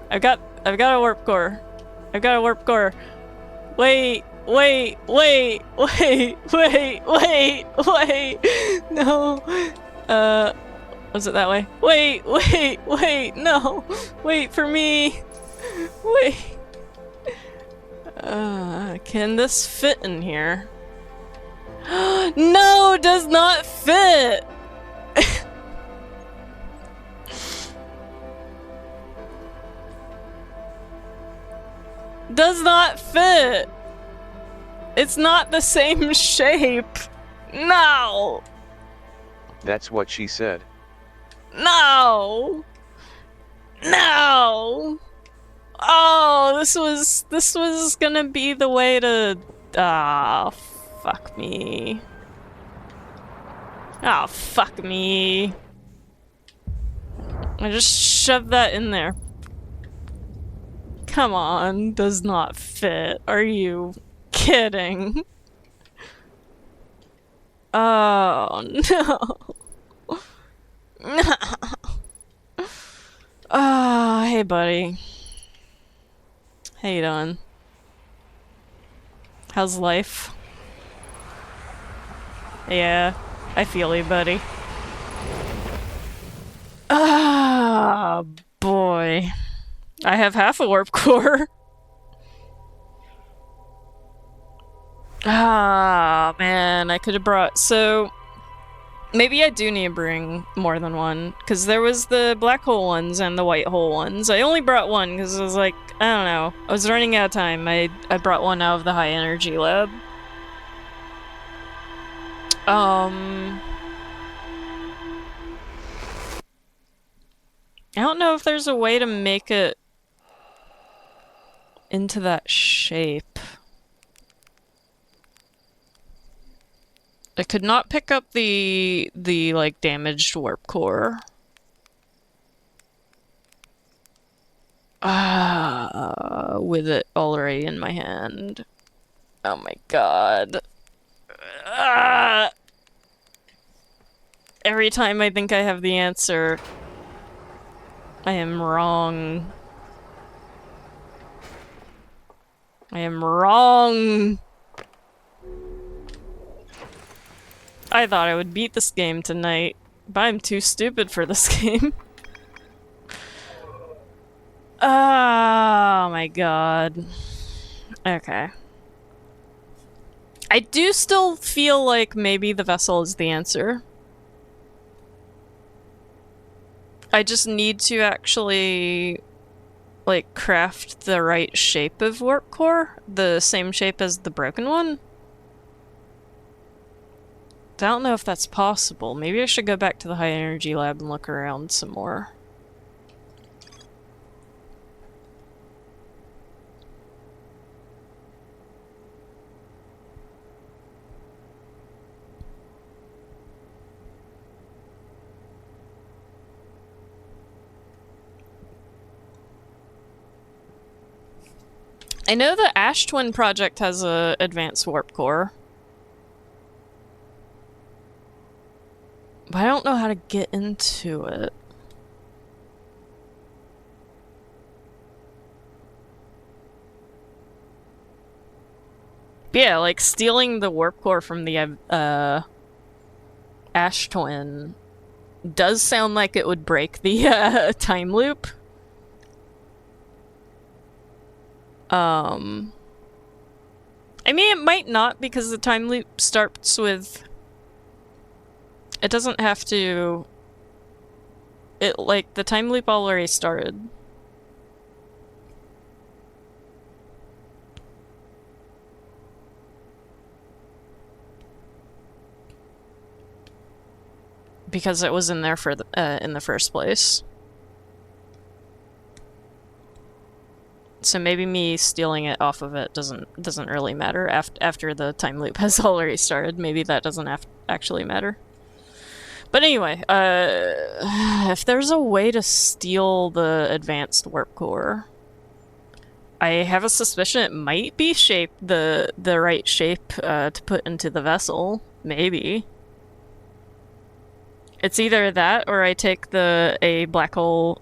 I've got a warp core. I've got a warp core. Wait. Wait, wait, wait, wait, wait, wait, no, was it that way? Wait, wait, wait, no, wait for me, wait, can this fit in here? No, does not fit! Does not fit! It's not the same shape! No! That's what she said. No! No! Oh, this was gonna be the way to... ah, fuck me. Oh, fuck me. I just shoved that in there. Come on, does not fit. Are you kidding? Oh, no. Ah, hey buddy. How you doing? How's life? Yeah, I feel you, buddy. Ah, boy. I have half a warp core. Ah, man, I could have brought... So, maybe I do need to bring more than one, because there was the black hole ones and the white hole ones. I only brought one because I was like, I don't know. I was running out of time. I brought one out of the high energy lab. I don't know if there's a way to make it into that shape. I could not pick up the like damaged warp core. With it already in my hand. Oh my god. Every time I think I have the answer, I am wrong. I am wrong. I thought I would beat this game tonight, but I'm too stupid for this game. Oh my god. Okay. I do still feel like maybe the vessel is the answer. I just need to actually, like, craft the right shape of warp core, the same shape as the broken one. I don't know if that's possible. Maybe I should go back to the high energy lab and look around some more. I know the Ash Twin project has a advanced warp core. But I don't know how to get into it. But yeah, like stealing the warp core from the Ash Twin does sound like it would break the time loop. I mean, it might not, because the time loop starts with... It doesn't have to... It, like, the time loop already started. Because it was in there for the, in the first place. So maybe me stealing it off of it doesn't really matter. After the time loop has already started, maybe that doesn't actually matter. But anyway, if there's a way to steal the advanced warp core, I have a suspicion it might be shaped the right shape to put into the vessel. Maybe. It's either that, or I take a black hole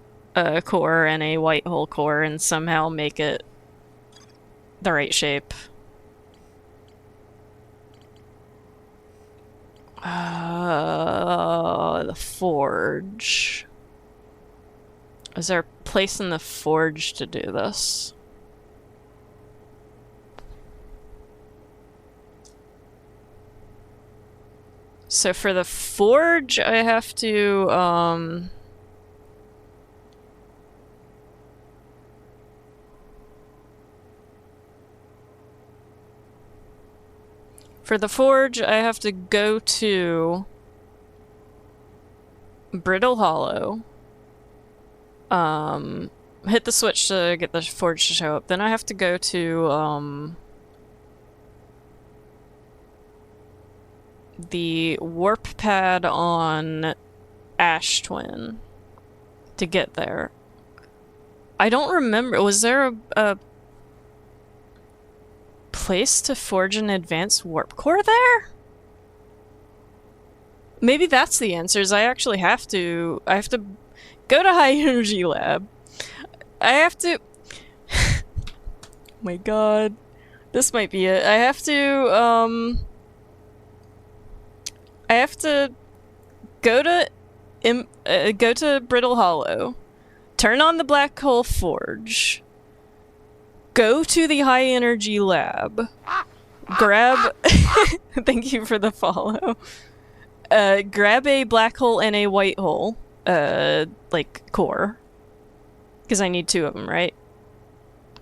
core and a white hole core and somehow make it the right shape. The forge. Is there a place in the forge to do this? So for the forge, I have to, For the forge, I have to go to Brittle Hollow. Hit the switch to get the forge to show up. Then I have to go to, the warp pad on Ash Twin to get there. I don't remember. Was there a place to forge an advanced warp core there? Maybe that's the answers. I actually have to. I have to go to High Energy Lab. I have to. Oh my god, this might be it. I have to. I have to go to Brittle Hollow, turn on the Black Hole Forge, go to the High Energy Lab, grab. Thank you for the follow. Grab a black hole and a white hole, like core, because I need 2 of them, right?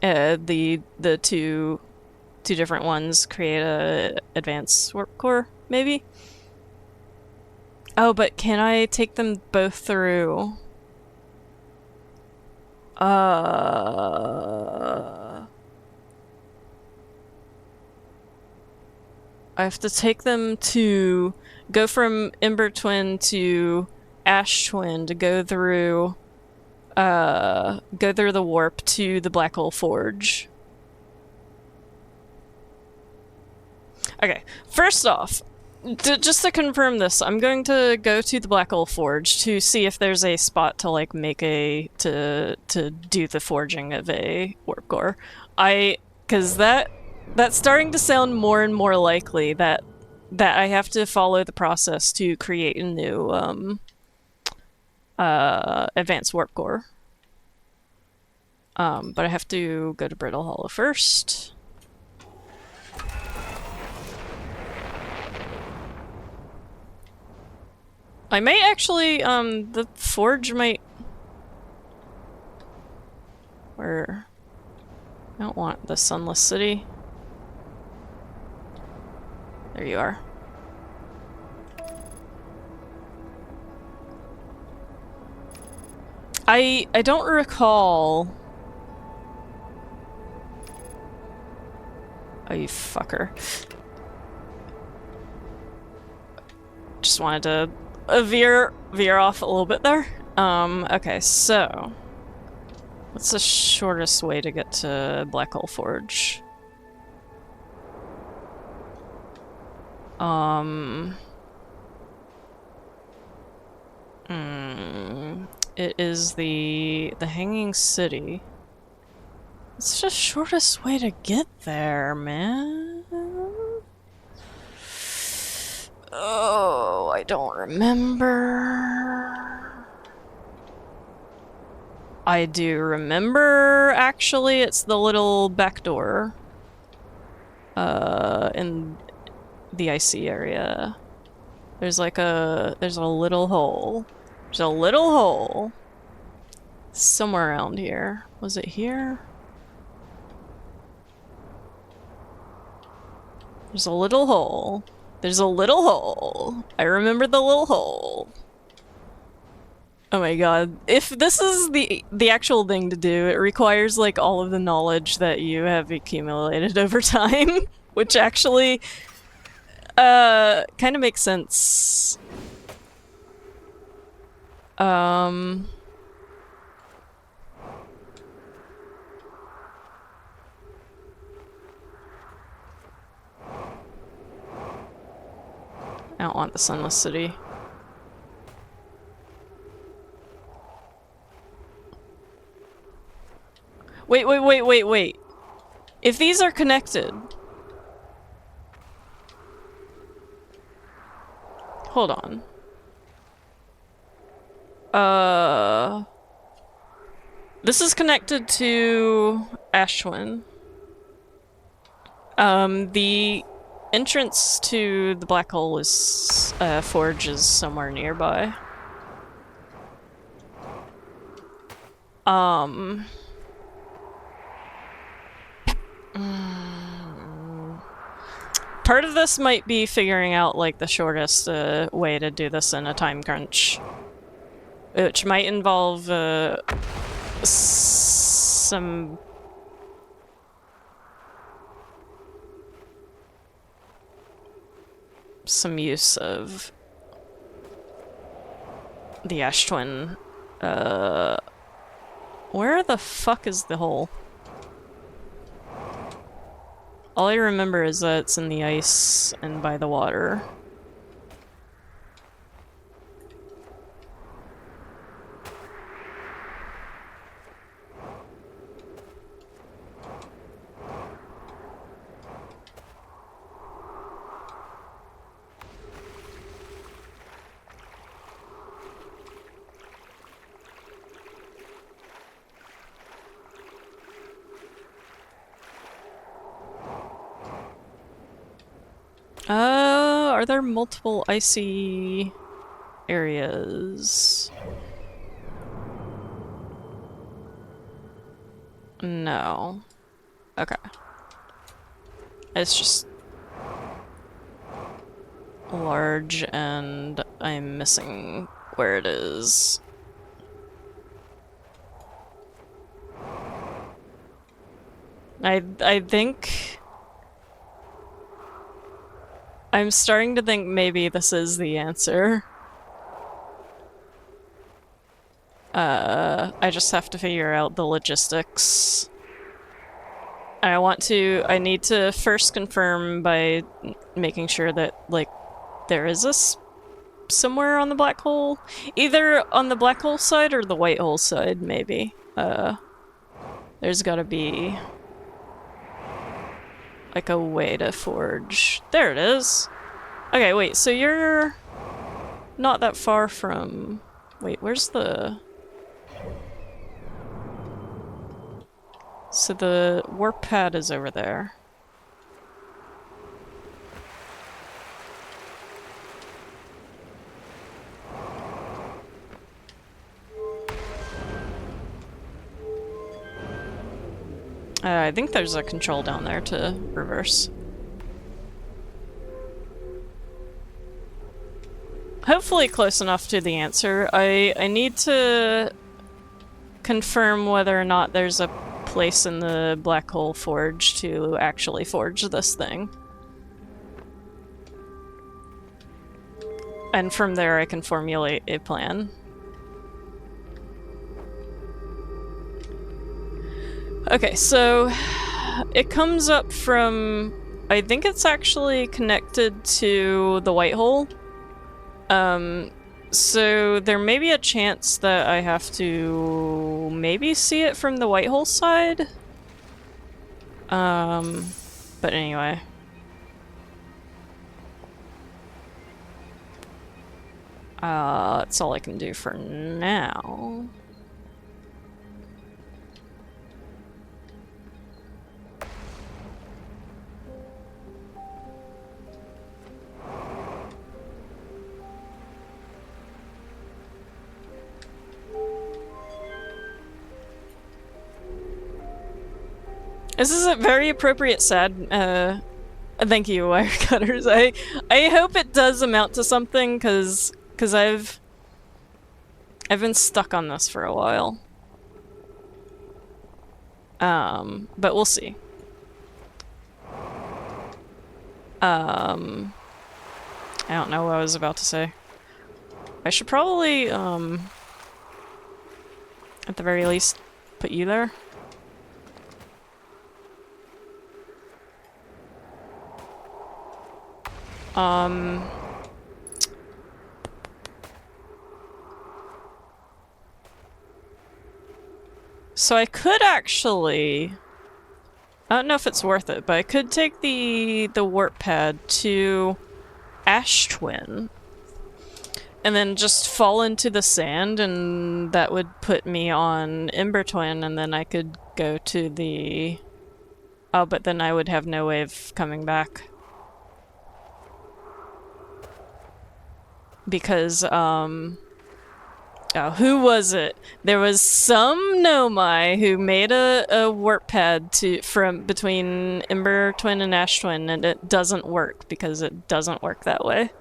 The two different ones create a advanced warp core, maybe. Oh, but can I take them both through? I have to take them to go from Ember Twin to Ash Twin to go through the warp to the Black Hole Forge. Okay, first off, just to confirm this, I'm going to go to the Black Hole Forge to see if there's a spot to like make to do the forging of a warp core. Because that's starting to sound more and more likely that I have to follow the process to create a new advanced warp core. But I have to go to Brittle Hollow first. I might actually, the forge might... Where... I don't want the Sunless City. There you are. I don't recall... Oh, you fucker. Just wanted to veer off a little bit there. Okay, so... What's the shortest way to get to Black Hole Forge? It is the Hanging City. It's the shortest way to get there, man. Oh, I don't remember. I do remember, actually, it's the little back door. In the icy area. There's like there's a little hole. There's a little hole. Somewhere around here. Was it here? There's a little hole. There's a little hole. I remember the little hole. Oh my god. If this is the actual thing to do, it requires like all of the knowledge that you have accumulated over time, which actually kind of makes sense. I don't want the Sunless City. Wait. If these are connected... Hold on. This is connected to Ashwin. The entrance to the black hole is, forge is somewhere nearby. Part of this might be figuring out, like, the shortest way to do this in a time crunch. Which might involve, some... some use of the Ash Twin. Where the fuck is the hole? All I remember is that it's in the ice and by the water. Are there multiple icy areas? No. Okay. It's just large and I'm missing where it is. I think I'm starting to think maybe this is the answer. I just have to figure out the logistics. I need to first confirm by making sure that, like, there is this somewhere on the black hole. Either on the black hole side or the white hole side, maybe. There's gotta be like a way to forge. There it is. Okay, wait, so you're not that far from... Wait, where's the... So the warp pad is over there. I think there's a control down there to reverse. Hopefully close enough to the answer. I need to confirm whether or not there's a place in the black hole forge to actually forge this thing. And from there I can formulate a plan. Okay, so it comes up from... I think it's actually connected to the white hole. So there may be a chance that I have to maybe see it from the white hole side. But anyway. That's all I can do for now. This is a very appropriate sad, thank you, wire cutters. I hope it does amount to something, cause I've been stuck on this for a while. But we'll see. I don't know what I was about to say. I should probably, at the very least, put you there. So I could actually... I don't know if it's worth it, but I could take the warp pad to Ash Twin and then just fall into the sand, and that would put me on Ember Twin, and then I could go to the... Oh, but then I would have no way of coming back. Because, oh, who was it? There was some Nomai who made a warp pad from between Ember Twin and Ash Twin, and it doesn't work because it doesn't work that way.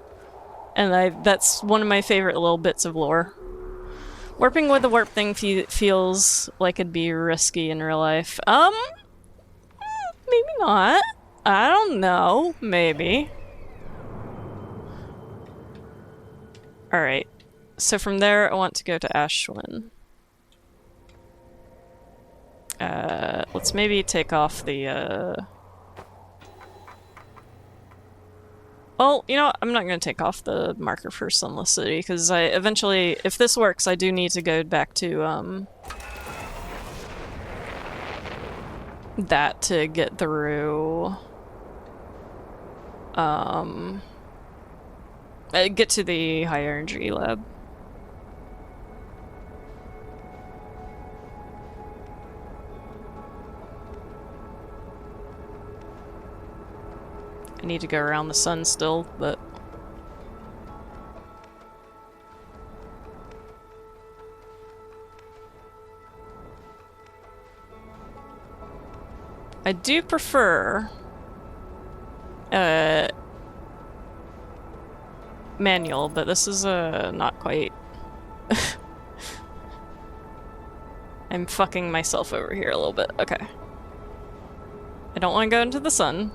And that's one of my favorite little bits of lore. Warping with a warp thing feels like it'd be risky in real life. Maybe not. I don't know. Maybe. Alright. So from there, I want to go to Ashwin. Let's maybe take off the, Well, you know what? I'm not going to take off the marker for Sunless City, because I eventually, if this works, I do need to go back to, that to get through, get to the high energy lab. I need to go around the sun still, but... I do prefer... manual, but this is, not quite... I'm fucking myself over here a little bit. Okay. I don't want to go into the sun.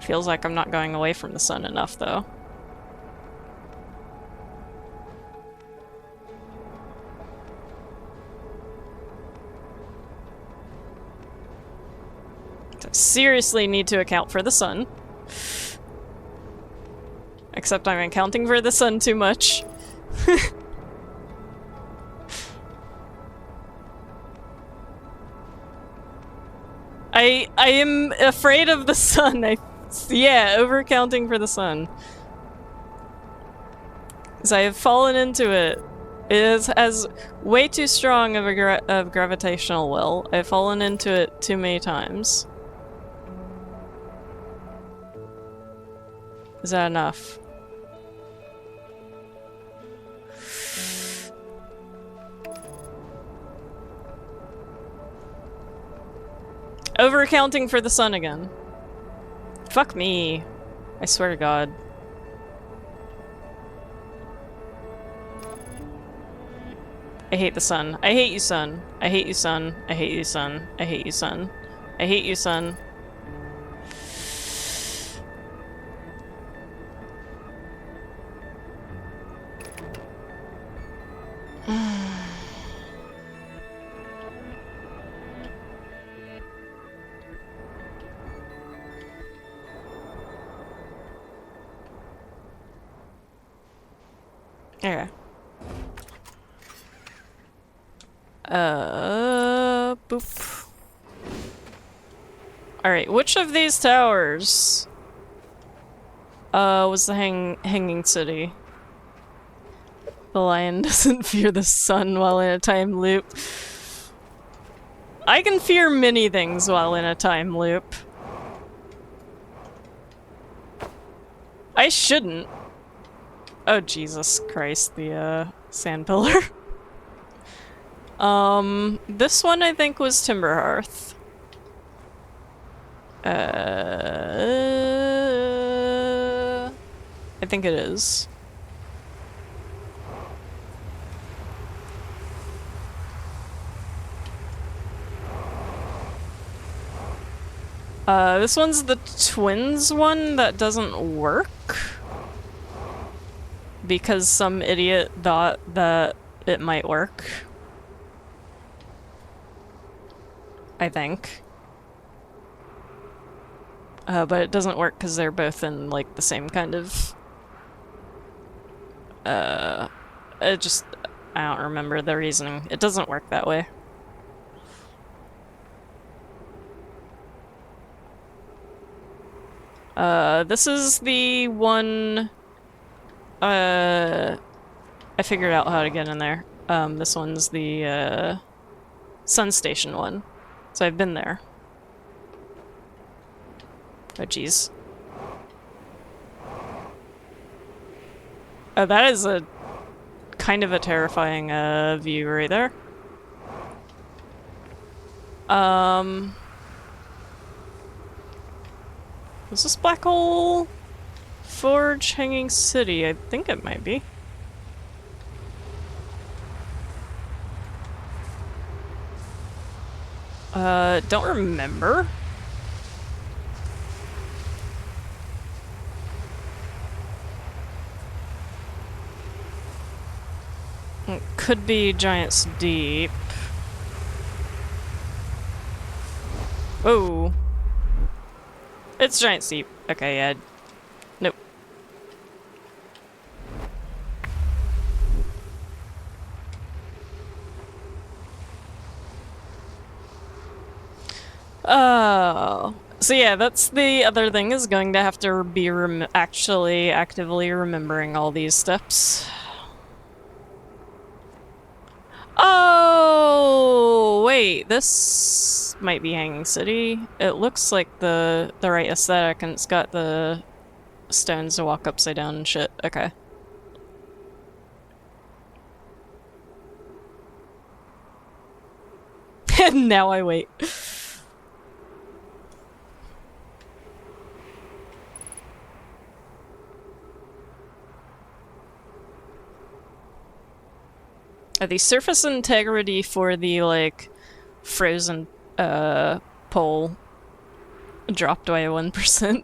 Feels like I'm not going away from the sun enough, though. I seriously need to account for the sun. Except I'm accounting for the sun too much. I am afraid of the sun. Yeah, overcounting for the sun. Because I have fallen into it. It has way too strong of a gravitational well. I've fallen into it too many times. Is that enough? Overcounting for the sun again. Fuck me. I swear to God. I hate the sun. I hate you, sun. I hate you, sun. I hate you, sun. I hate you, sun. I hate you, sun. Okay. Boop. Alright, which of these towers was the hanging city? The lion doesn't fear the sun while in a time loop. I can fear many things while in a time loop. I shouldn't. Oh, Jesus Christ, the, sand pillar. This one I think was Timberhearth. I think it is. This one's the twins one that doesn't work. Because some idiot thought that it might work. I think. But it doesn't work because they're both in, like, the same kind of... I don't remember the reasoning. It doesn't work that way. This is the one... I figured out how to get in there. This one's the, Sun Station one. So I've been there. Oh, jeez. Oh, that is a kind of a terrifying, view right there. Was this Black Hole Forge Hanging City? I think it might be. Don't remember. It could be Giants Deep. Oh. It's Giants Deep. Okay, yeah. Nope. Oh. So yeah, that's the other thing, is going to have to be actually actively remembering all these steps. Oh, wait, this might be Hanging City. It looks like the right aesthetic, and it's got the stones to walk upside down and shit. Okay. And now I wait. The surface integrity for the, like, frozen, pole dropped by 1%.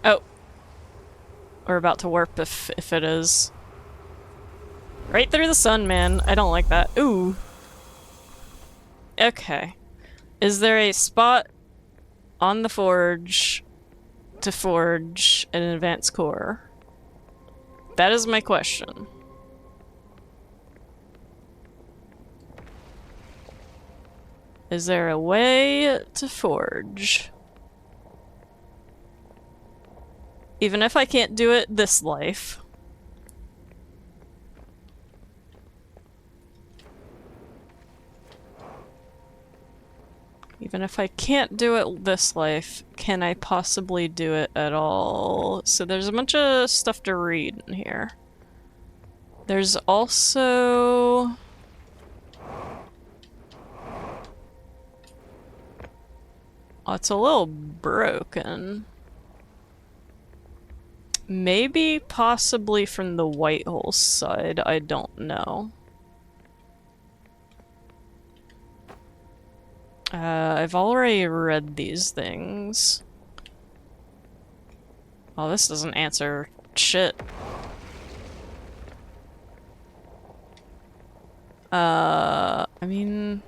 Oh. We're about to warp if it is. Right through the sun, man. I don't like that. Ooh. Okay. Is there a spot on the forge to forge an advanced core? That is my question. Is there a way to forge? Even if I can't do it this life. Even if I can't do it this life, can I possibly do it at all? So there's a bunch of stuff to read in here. There's also... Oh, it's a little broken. Maybe possibly from the Whitehole side, I don't know. I've already read these things. Oh, this doesn't answer shit. I mean...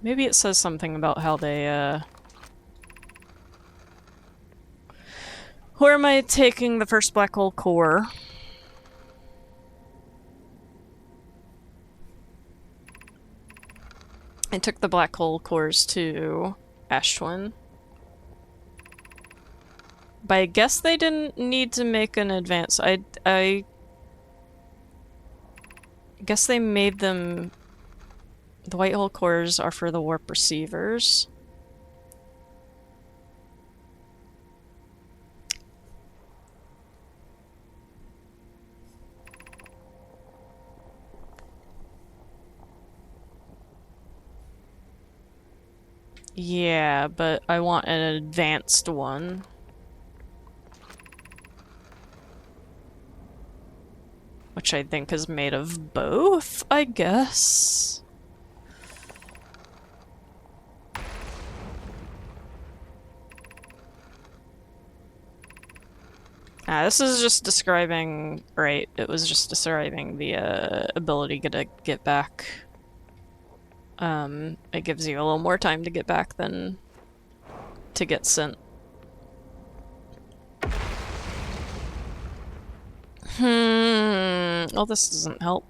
Maybe it says something about how they, Where am I taking the first black hole core? I took the black hole cores to Ashwin. But I guess they didn't need to make an advance. I guess they made them... The white hole cores are for the warp receivers. Yeah, but I want an advanced one. Which I think is made of both, I guess. This is just describing... Right, it was just describing the ability to get back. It gives you a little more time to get back than to get sent. Oh, this doesn't help.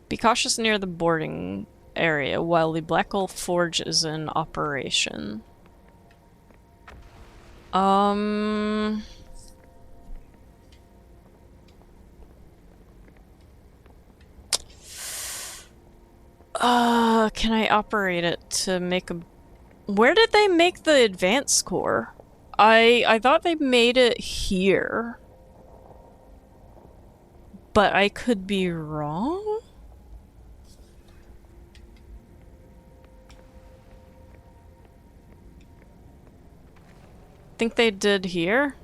Be cautious near the boarding area while the Black Hole Forge is in operation. Can I operate it to make a... Where did they make the advanced core? I thought they made it here. but I could be wrong? Think they did here?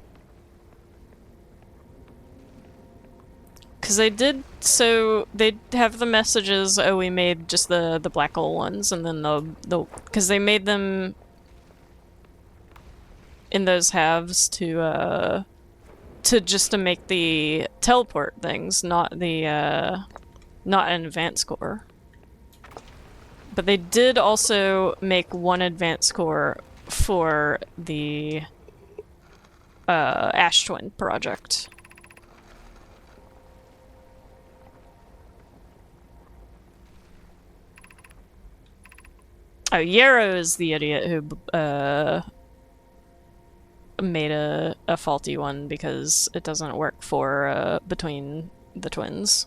Because they did, so they have the messages, oh, we made just the black hole ones, and then because they made them in those halves to just to make the teleport things, not the, not an advanced core. But they did also make one advanced core for the, Ash Twin project. Oh, Yarrow is the idiot who, made a faulty one because it doesn't work for, between the twins.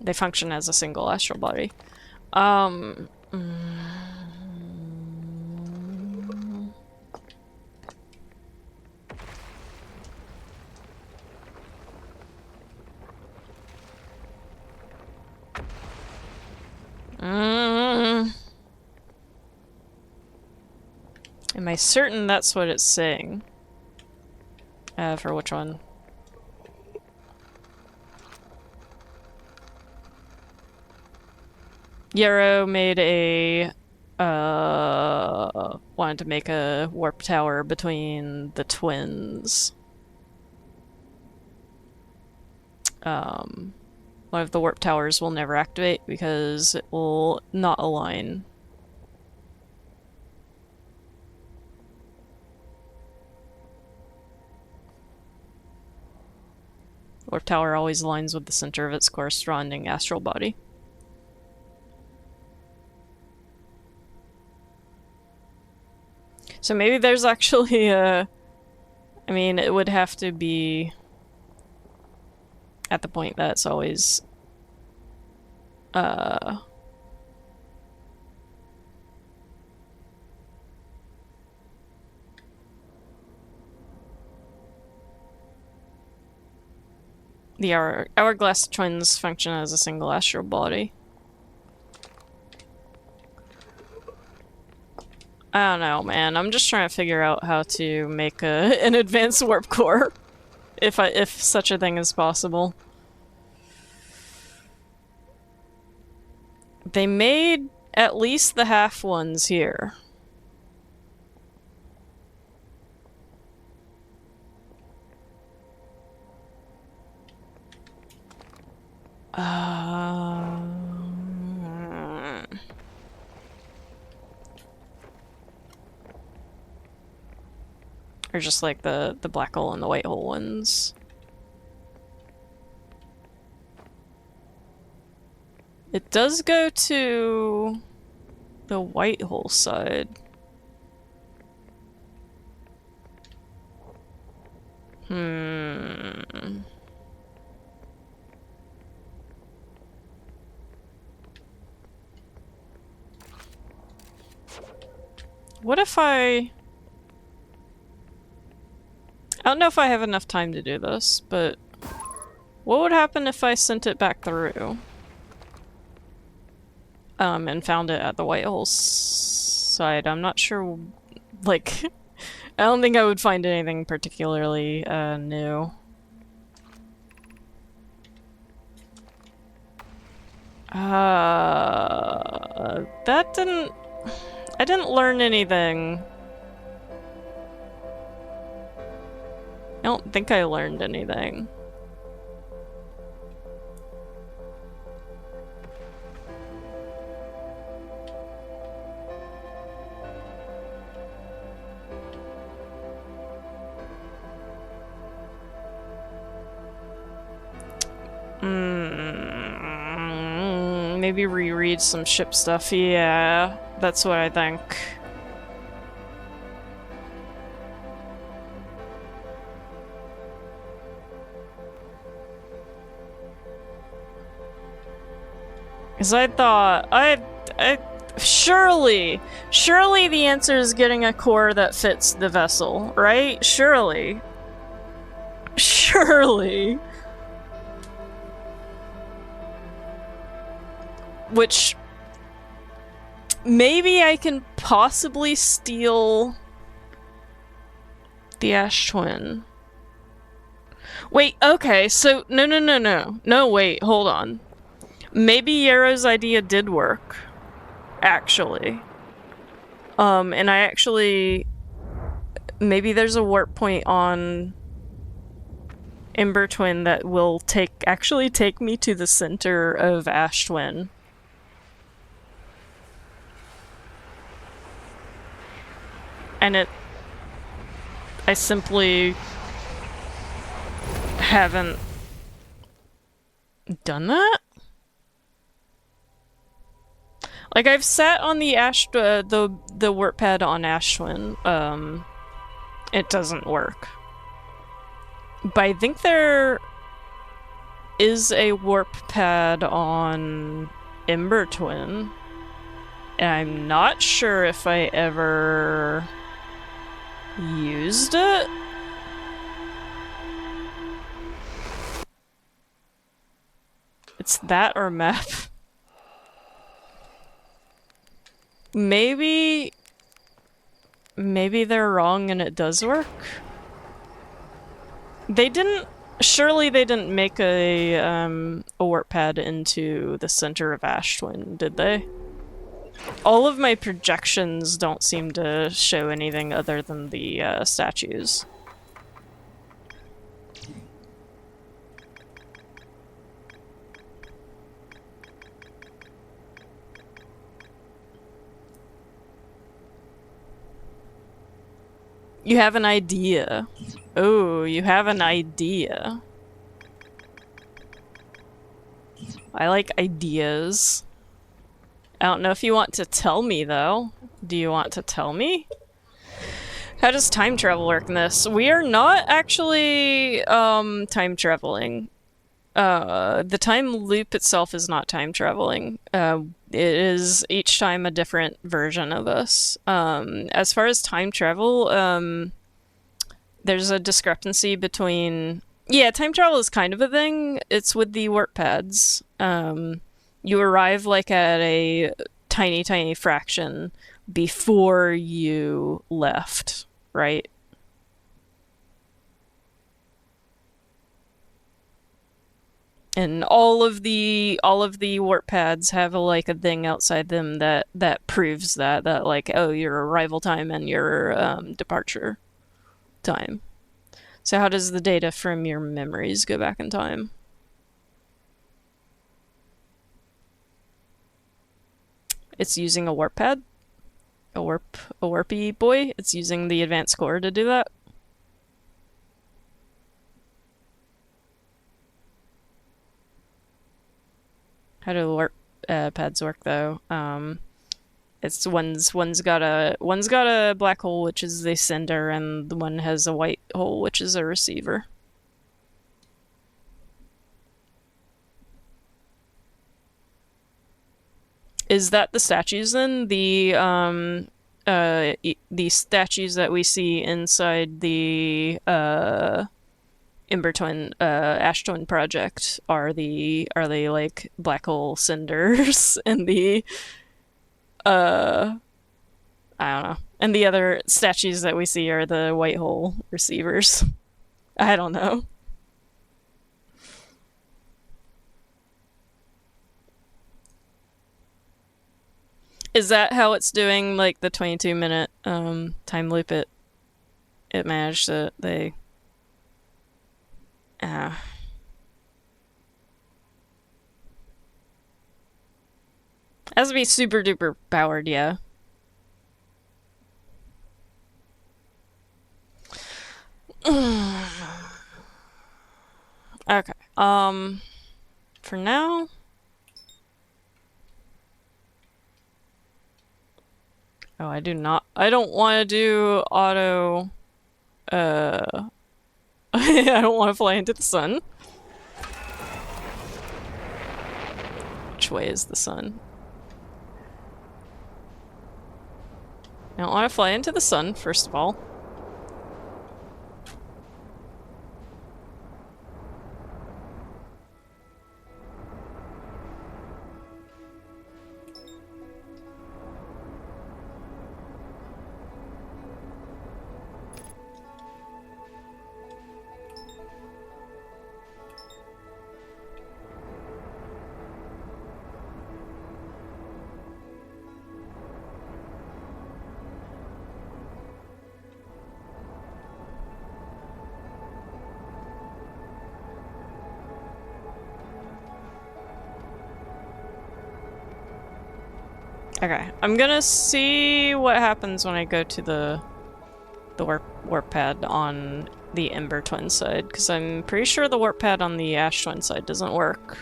They function as a single astral body. Am I certain that's what it's saying? For which one? Yarrow made a, wanted to make a warp tower between the twins. One of the warp towers will never activate because it will not align. Warp tower always aligns with the center of its corresponding astral body. So maybe there's actually a... I mean, it would have to be at the point that it's always... The hourglass twins function as a single astral body. I don't know, man. I'm just trying to figure out how to make an advanced warp core, if such a thing is possible. They made at least the half ones here. Or just like the black hole and the white hole ones. It does go to the white hole side. What if I don't know if I have enough time to do this, but what would happen if I sent it back through? And found it at the white hole side. I'm not sure, like, I don't think I would find anything particularly, new. That didn't... I didn't learn anything. I don't think I learned anything. Maybe reread some ship stuff. Yeah, that's what I think. Because I thought... Surely! Surely the answer is getting a core that fits the vessel, right? Surely. Surely. Which... maybe I can possibly steal... the Ash Twin. Wait, okay, so... No, wait, hold on. Maybe Yarrow's idea did work. Actually. And I actually... maybe there's a warp point on Ember Twin that will actually take me to the center of Ash Twin. And I simply haven't done that? Like, I've sat on the the warp pad on Ash Twin. It doesn't work. But I think there is a warp pad on Ember Twin. And I'm not sure if I ever used it. It's that or map. Maybe they're wrong and it does work? Surely they didn't make a warp pad into the center of Ash Twin, did they? All of my projections don't seem to show anything other than the statues. You have an idea. Oh, you have an idea. I like ideas. I don't know if you want to tell me, though. Do you want to tell me? How does time travel work in this? We are not actually, time traveling. The time loop itself is not time traveling. It is each time a different version of us. As far as time travel, there's a discrepancy between... yeah, time travel is kind of a thing. It's with the warp pads. You arrive like at a tiny, tiny fraction before you left, right? And all of the warp pads have a thing outside them that proves that like, oh, your arrival time and your departure time. So how does the data from your memories go back in time? It's using a warp pad, a warpy boy. It's using the advanced core to do that. How do warp pads work though? It's one's got a black hole, which is the sender, and the one has a white hole, which is a receiver. Is that the statues then? The statues that we see inside the Ember Twin, Ash Twin project are they like black hole cinders and the I don't know. And the other statues that we see are the white hole receivers. I don't know. Is that how it's doing like the 22-minute time loop it managed to has to be super duper powered, yeah. Okay. For now. Oh, I don't want to do auto, I don't want to fly into the sun. Which way is the sun? I don't want to fly into the sun, first of all. Okay, I'm gonna see what happens when I go to the warp pad on the Ember Twin side, because I'm pretty sure the warp pad on the Ash Twin side doesn't work.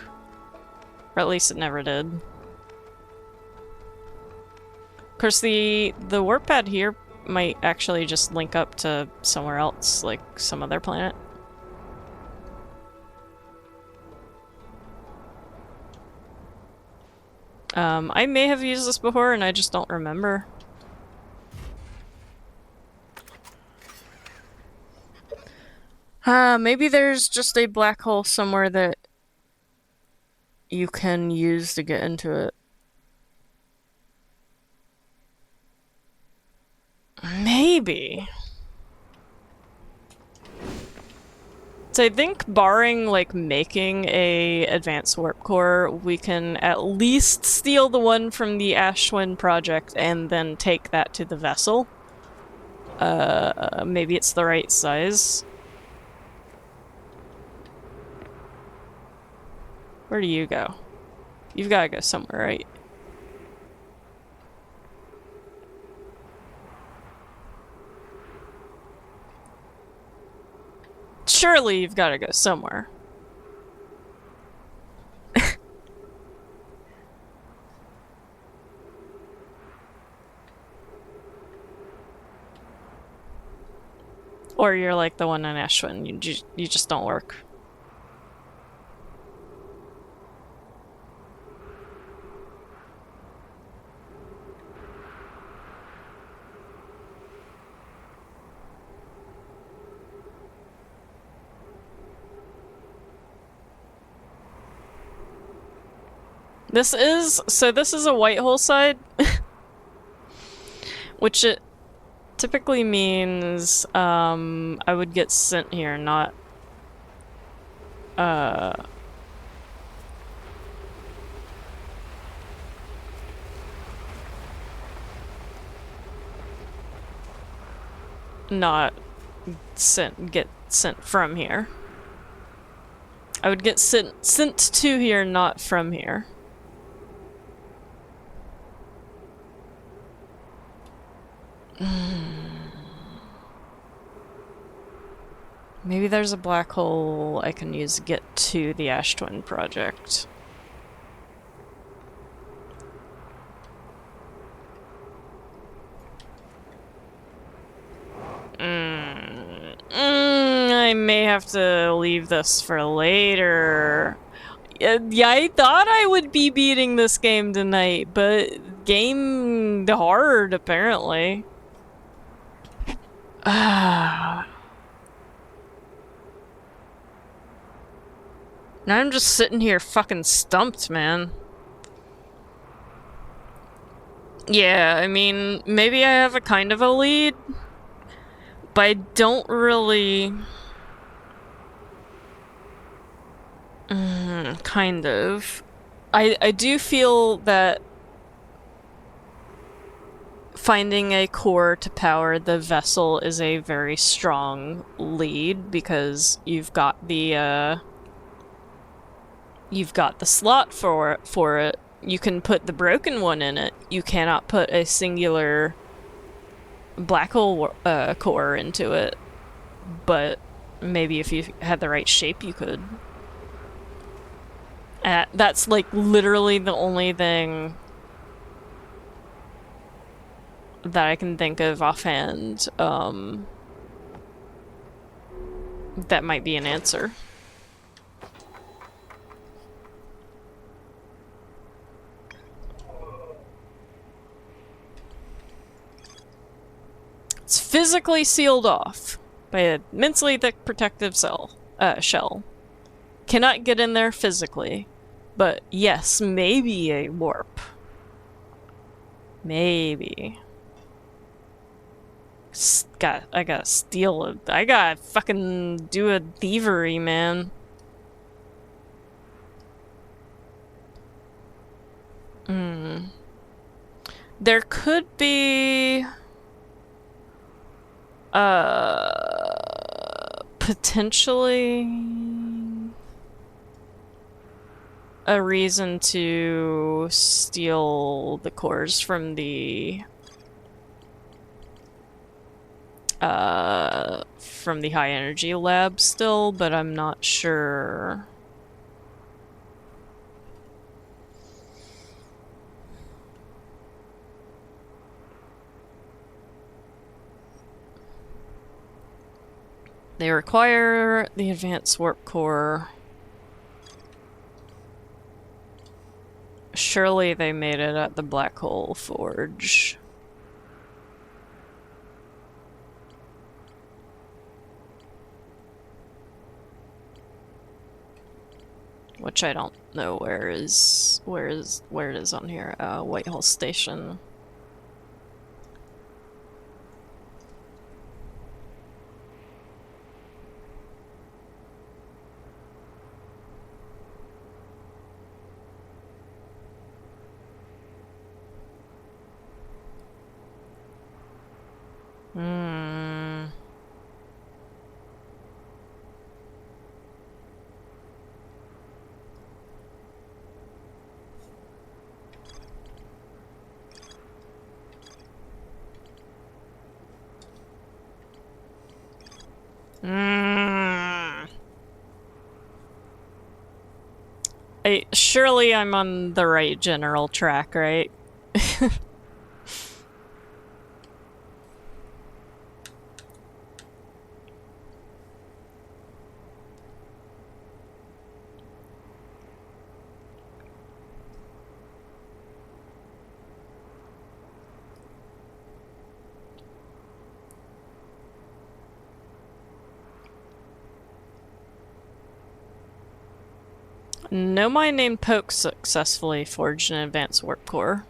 Or at least it never did. Of course, the warp pad here might actually just link up to somewhere else, like some other planet. I may have used this before and I just don't remember. Maybe there's just a black hole somewhere that you can use to get into it. Maybe. So I think barring, like, making a advanced warp core, we can at least steal the one from the Ashwin project and then take that to the vessel. Maybe it's the right size. Where do you go? You've gotta go somewhere, right? Surely you've gotta go somewhere. Or you're like the one on Ashwin, you just don't work. This is a white hole side, which it typically means I would get sent here, not not get sent from here. I would get sent to here, not from here. Maybe there's a black hole I can use to get to the Ash Twin project. I may have to leave this for later. Yeah, I thought I would be beating this game tonight, but game hard, apparently. Now I'm just sitting here fucking stumped, man. Yeah, I mean, maybe I have a kind of a lead, but I don't really... kind of. I do feel that finding a core to power the vessel is a very strong lead, because you've got the slot for it. You can put the broken one in it. You cannot put a singular black hole core into it, but maybe if you had the right shape, you could. That's like literally the only thing that I can think of offhand that might be an answer. physically sealed off by an immensely thick protective shell. Cannot get in there physically, but yes, maybe a warp. Maybe. I gotta steal it. I gotta fucking do a thievery, man. There could be... potentially... a reason to steal the cores from the high energy lab still, but I'm not sure. They require the advanced warp core. Surely they made it at the Black Hole Forge. Which I don't know where it is on here. Whitehall Station. Surely I'm on the right general track, right? No mine named Poke successfully forged an advanced warp core.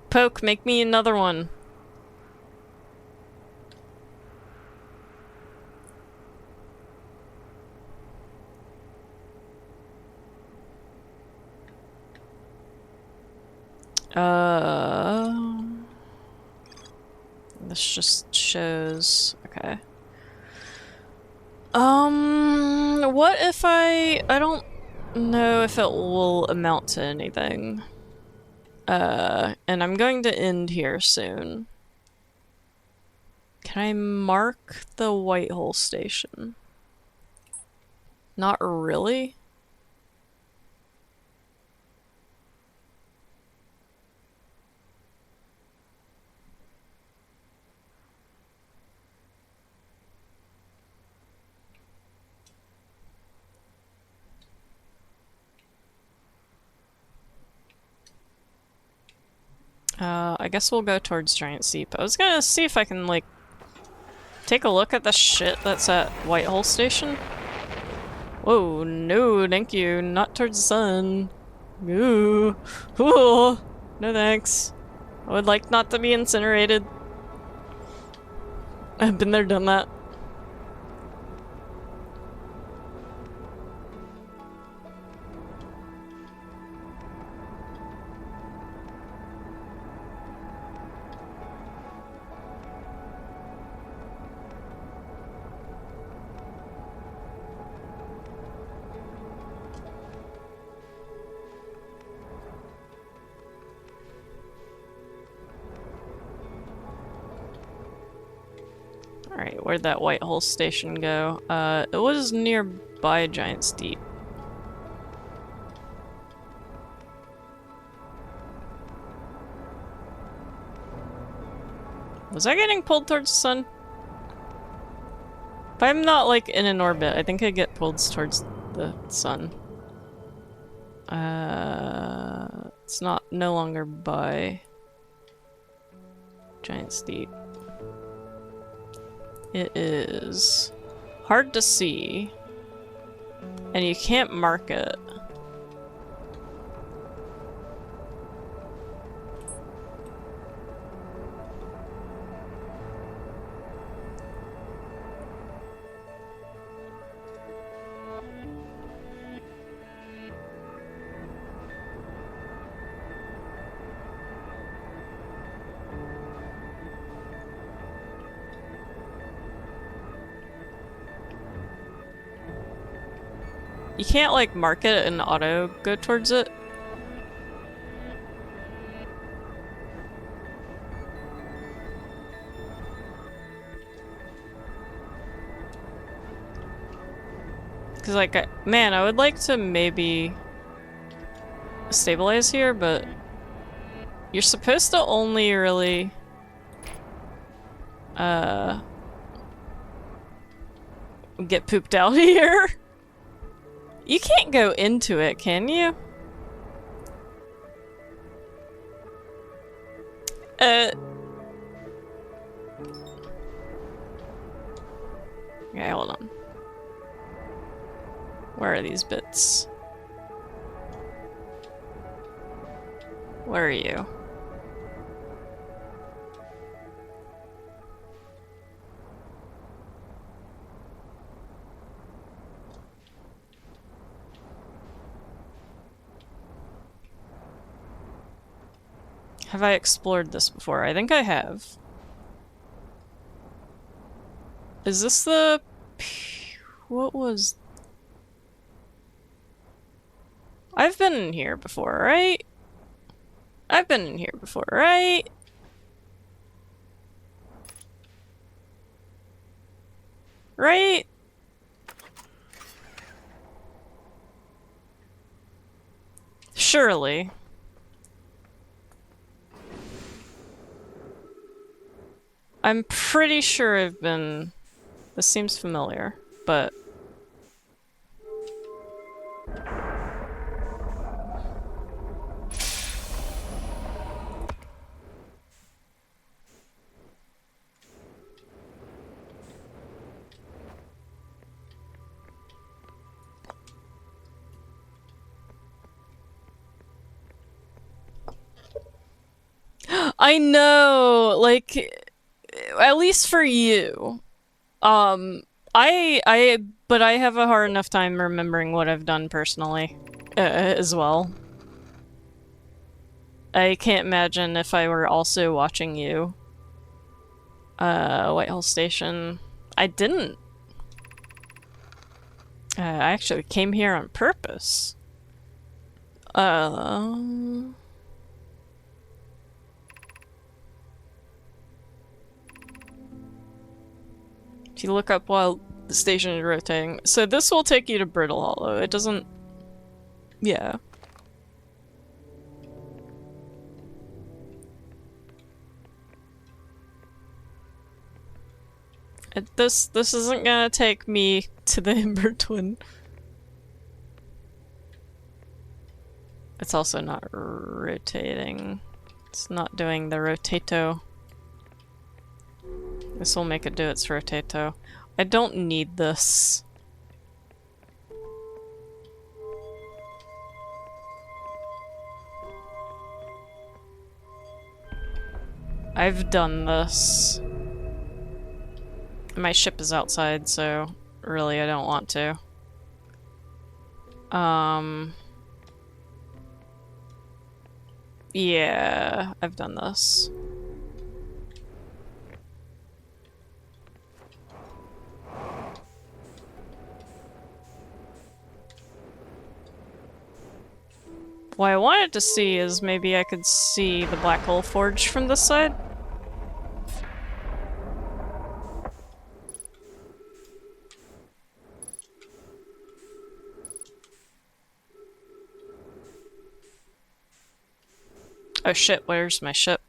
Poke, make me another one. This just shows... okay. What if I don't know if it will amount to anything. And I'm going to end here soon. Can I mark the Whitehall Station? Not really? I guess we'll go towards Giant Seep. I was gonna see if I can, like, take a look at the shit that's at Whitehall Station. Whoa, no, thank you. Not towards the sun. Ooh. Ooh. No thanks. I would like not to be incinerated. I've been there, done that. Alright, where'd that Whitehall Station go? It was nearby Giant Steep. Was I getting pulled towards the sun? If I'm not, like, in an orbit, I think I get pulled towards the sun. It's no longer by... Giant steep. It is hard to see, and you can't mark it. You can't, like, mark it and auto go towards it. Because, like, man, I would like to maybe stabilize here, but you're supposed to only really get pooped out here. You can't go into it, can you? Okay, hold on. Where are these bits? Where are you? Have I explored this before? I think I have. Is this the... What was... I've been in here before, right? I've been in here before, right? Right? Surely. I'm pretty sure I've been... This seems familiar, but... I know! Like, at least for you. But I have a hard enough time remembering what I've done personally, as well. I can't imagine if I were also watching you. Whitehall Station. I didn't. I actually came here on purpose. If you look up while the station is rotating. So this will take you to Brittle Hollow. It doesn't... Yeah. This isn't gonna take me to the Ember Twin. It's also not rotating. It's not doing the rotato. This will make it do its rotato. I don't need this. I've done this. My ship is outside, so really I don't want to. Yeah, I've done this. What I wanted to see is maybe I could see the Black Hole Forge from this side. Oh shit, where's my ship?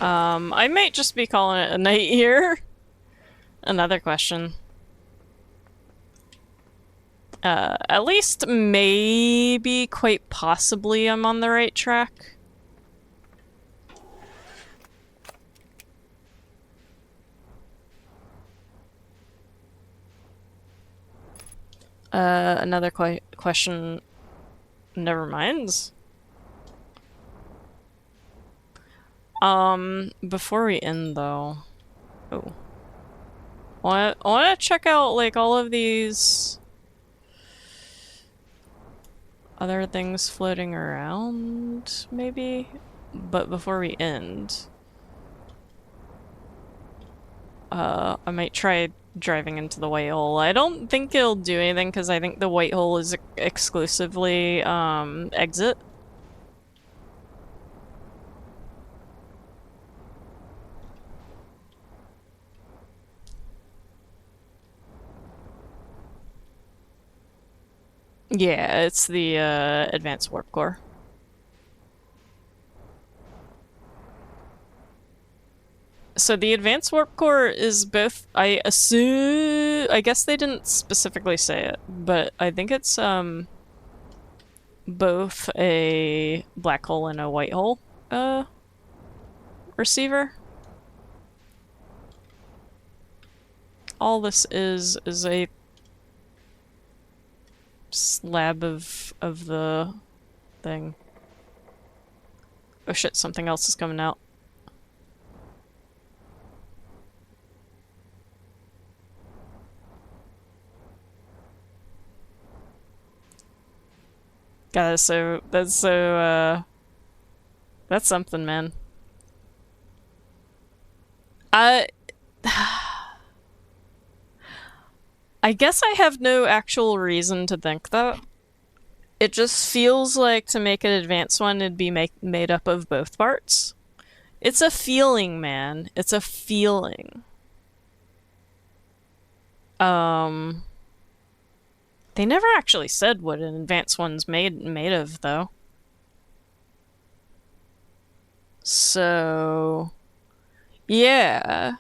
I might just be calling it a night here. Another question. At least maybe, quite possibly, I'm on the right track. Another question. Never mind. Before we end though. Oh. I wanna check out, like, all of these other things floating around, maybe? But before we end, I might try driving into the white hole. I don't think it'll do anything because I think the white hole is exclusively, exit. Yeah, it's the, advanced warp core. So the advanced warp core is both, I guess they didn't specifically say it, but I think it's, both a black hole and a white hole, receiver. All this is a slab of the thing. Oh shit, something else is coming out. God, that's something, man. I guess I have no actual reason to think that. It just feels like to make an advanced one, it'd be made up of both parts. It's a feeling, man. It's a feeling. They never actually said what an advanced one's made of, though. So, yeah.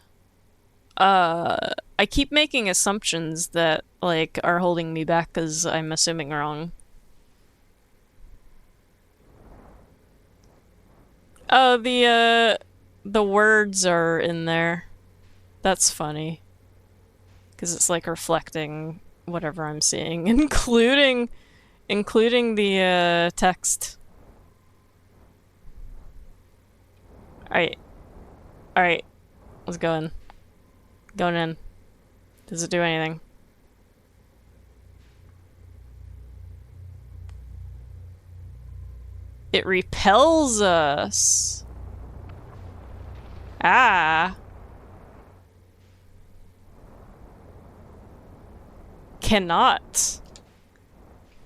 I keep making assumptions that, like, are holding me back because I'm assuming wrong. Oh, the words are in there. That's funny. Because it's, like, reflecting whatever I'm seeing, including the, text. Alright. Alright. Let's go in. Going in. Does it do anything? It repels us. Ah. Cannot.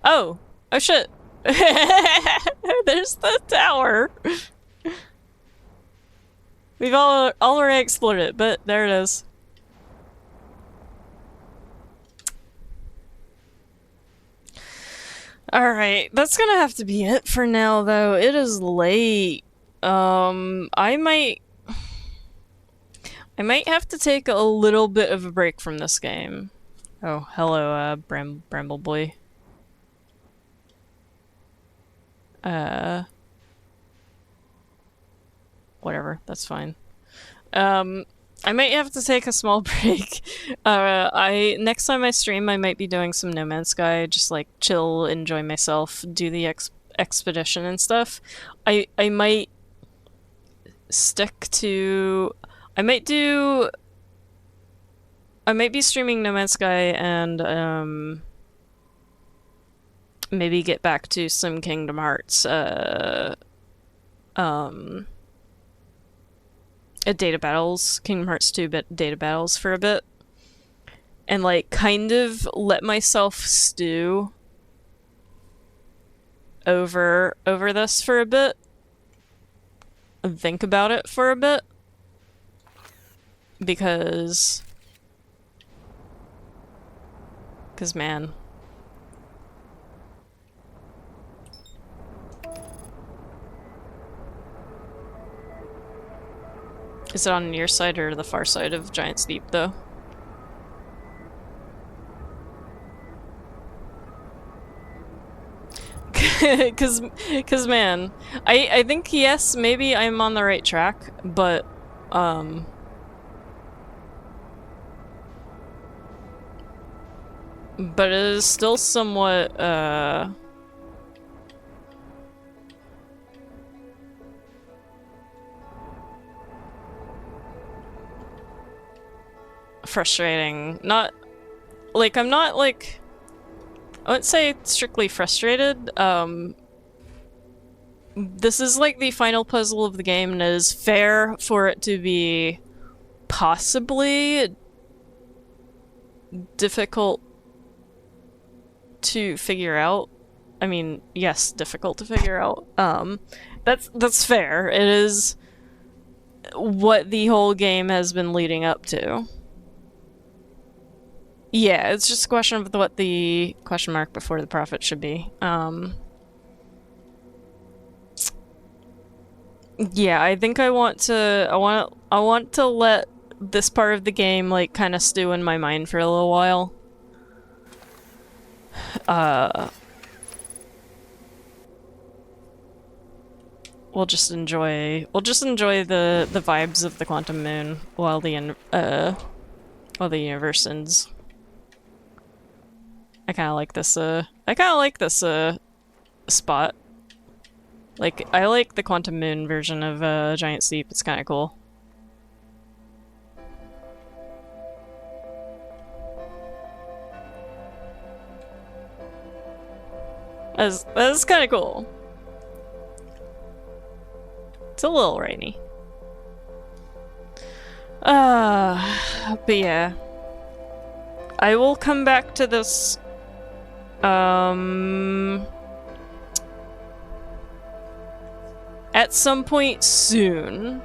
Oh. Oh shit. There's the tower. We've already explored it, but there it is. Alright, that's gonna have to be it for now, though. It is late. I might have to take a little bit of a break from this game. Oh, hello, Bramble Boy. Whatever, that's fine. I might have to take a small break. Next time I stream, I might be doing some No Man's Sky, just like chill, enjoy myself, do the expedition and stuff. I might stick to. I might be streaming No Man's Sky and maybe get back to some Kingdom Hearts data battles, Kingdom Hearts 2 data battles for a bit. And like kind of let myself stew over this for a bit. And think about it for a bit. Because man. Is it on your side or the far side of Giant's Deep, though? Cause man, I think yes, maybe I'm on the right track, but it is still somewhat frustrating. Not like I'm not like I wouldn't say strictly frustrated. This is like the final puzzle of the game, and it is fair for it to be possibly difficult to figure out. I mean, yes, difficult to figure out. That's fair. It is what the whole game has been leading up to. Yeah, it's just a question of what the question mark before the prophet should be. Yeah, I think I want to let this part of the game like kind of stew in my mind for a little while. We'll just enjoy the vibes of the Quantum Moon while the universe ends. I kind of like this spot. Like, I like the Quantum Moon version of Giant Steep. It's kind of cool. That's kind of cool. It's a little rainy. But yeah. I will come back to this, at some point soon.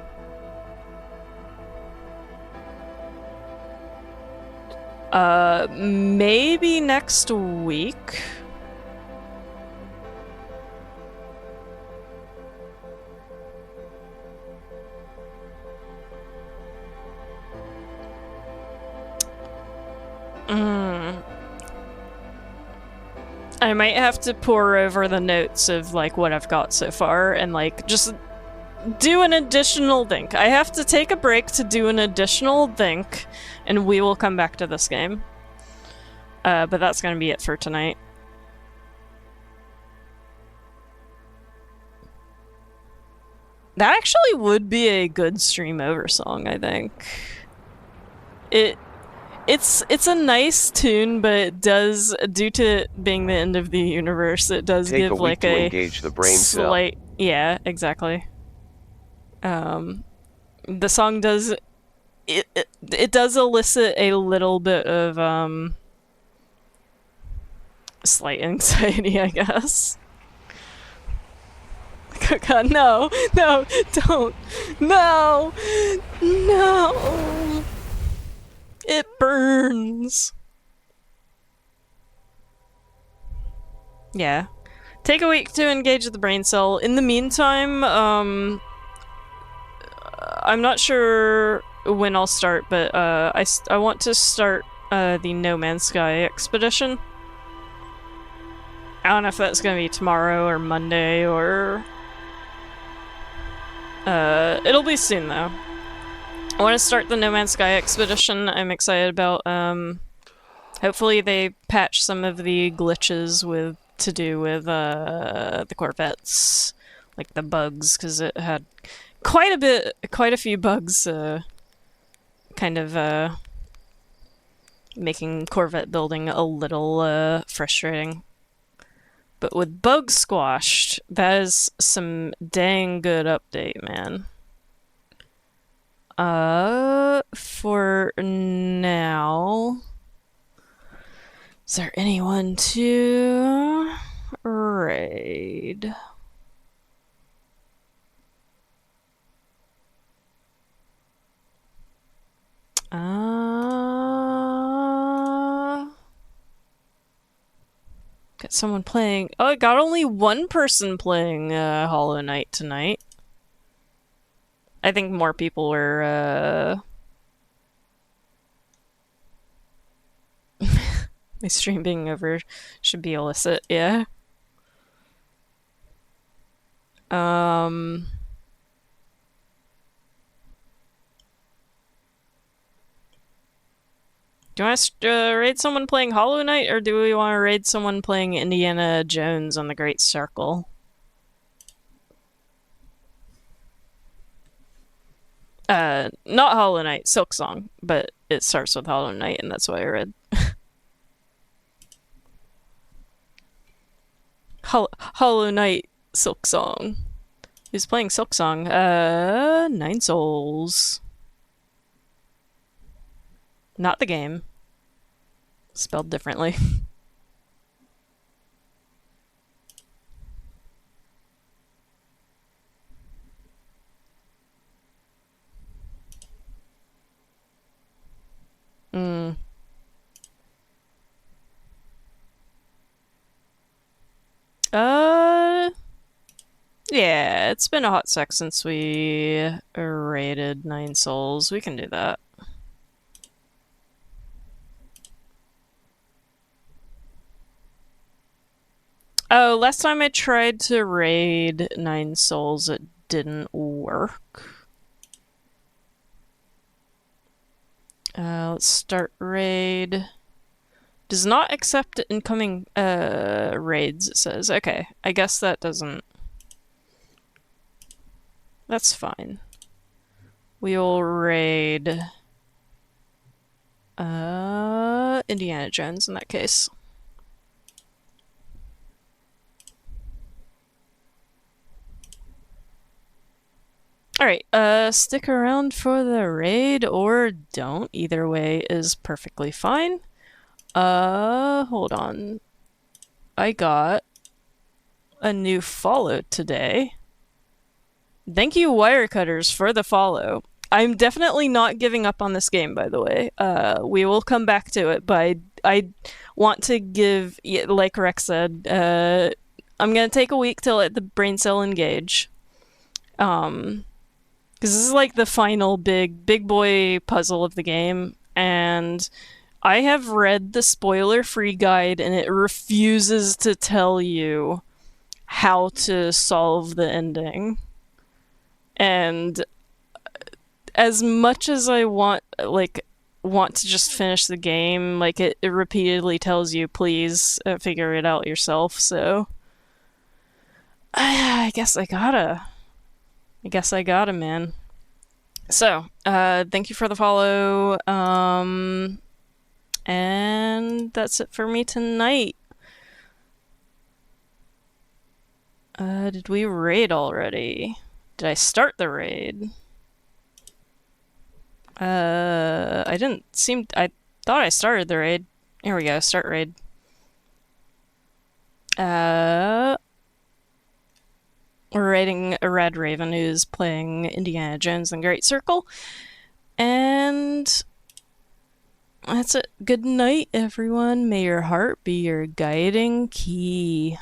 Maybe next week. I might have to pour over the notes of like what I've got so far and like just do an additional think. I have to take a break to do an additional think, and we will come back to this game. But that's gonna be it for tonight. That actually would be a good stream over song, I think. It's a nice tune, but it does, due to it being the end of the universe, it does Take give a week like to a engage the brain slight, cell. yeah, exactly. The song does it does elicit a little bit of slight anxiety, I guess. God, no, don't, no. It burns. Yeah. Take a week to engage the brain cell. In the meantime, I'm not sure when I'll start, but I want to start the No Man's Sky expedition. I don't know if that's gonna be tomorrow or Monday or... it'll be soon though. I want to start the No Man's Sky expedition. I'm excited about, hopefully they patch some of the glitches to do with the Corvettes, like the bugs, because it had quite a few bugs, kind of making Corvette building a little frustrating. But with bugs squashed, that is some dang good update, man. For now, is there anyone to raid? Got someone playing. Oh, I got only one person playing Hollow Knight tonight. I think more people were my stream being over should be illicit, yeah. Do you want to raid someone playing Hollow Knight, or do we want to raid someone playing Indiana Jones on the Great Circle? Not Hollow Knight, Silk Song, but it starts with Hollow Knight, and that's why I read. Hollow Knight, Silk Song. Who's playing Silk Song? Nine Souls. Not the game. Spelled differently. Mm. Yeah, it's been a hot sec since we raided Nine Souls. We can do that. Oh, last time I tried to raid Nine Souls, it didn't work. Let's start raid. Does not accept incoming raids, it says. Okay, I guess that doesn't... That's fine. We'll raid... Indiana Jones in that case. Alright, stick around for the raid or don't. Either way is perfectly fine. Hold on. I got a new follow today. Thank you, Wirecutters, for the follow. I'm definitely not giving up on this game, by the way. We will come back to it, but I want to give, like Rex said, I'm gonna take a week to let the brain cell engage. Because this is like the final big boy puzzle of the game, and I have read the spoiler-free guide, and it refuses to tell you how to solve the ending. And as much as I want to just finish the game, like it repeatedly tells you, please figure it out yourself. So I guess I gotta. Man. So, thank you for the follow. And that's it for me tonight. Did we raid already? Did I start the raid? I didn't seem... I thought I started the raid. Here we go, start raid. We're raiding a Red Rayven who's playing Indiana Jones and Great Circle. And that's it. Good night, everyone. May your heart be your guiding key.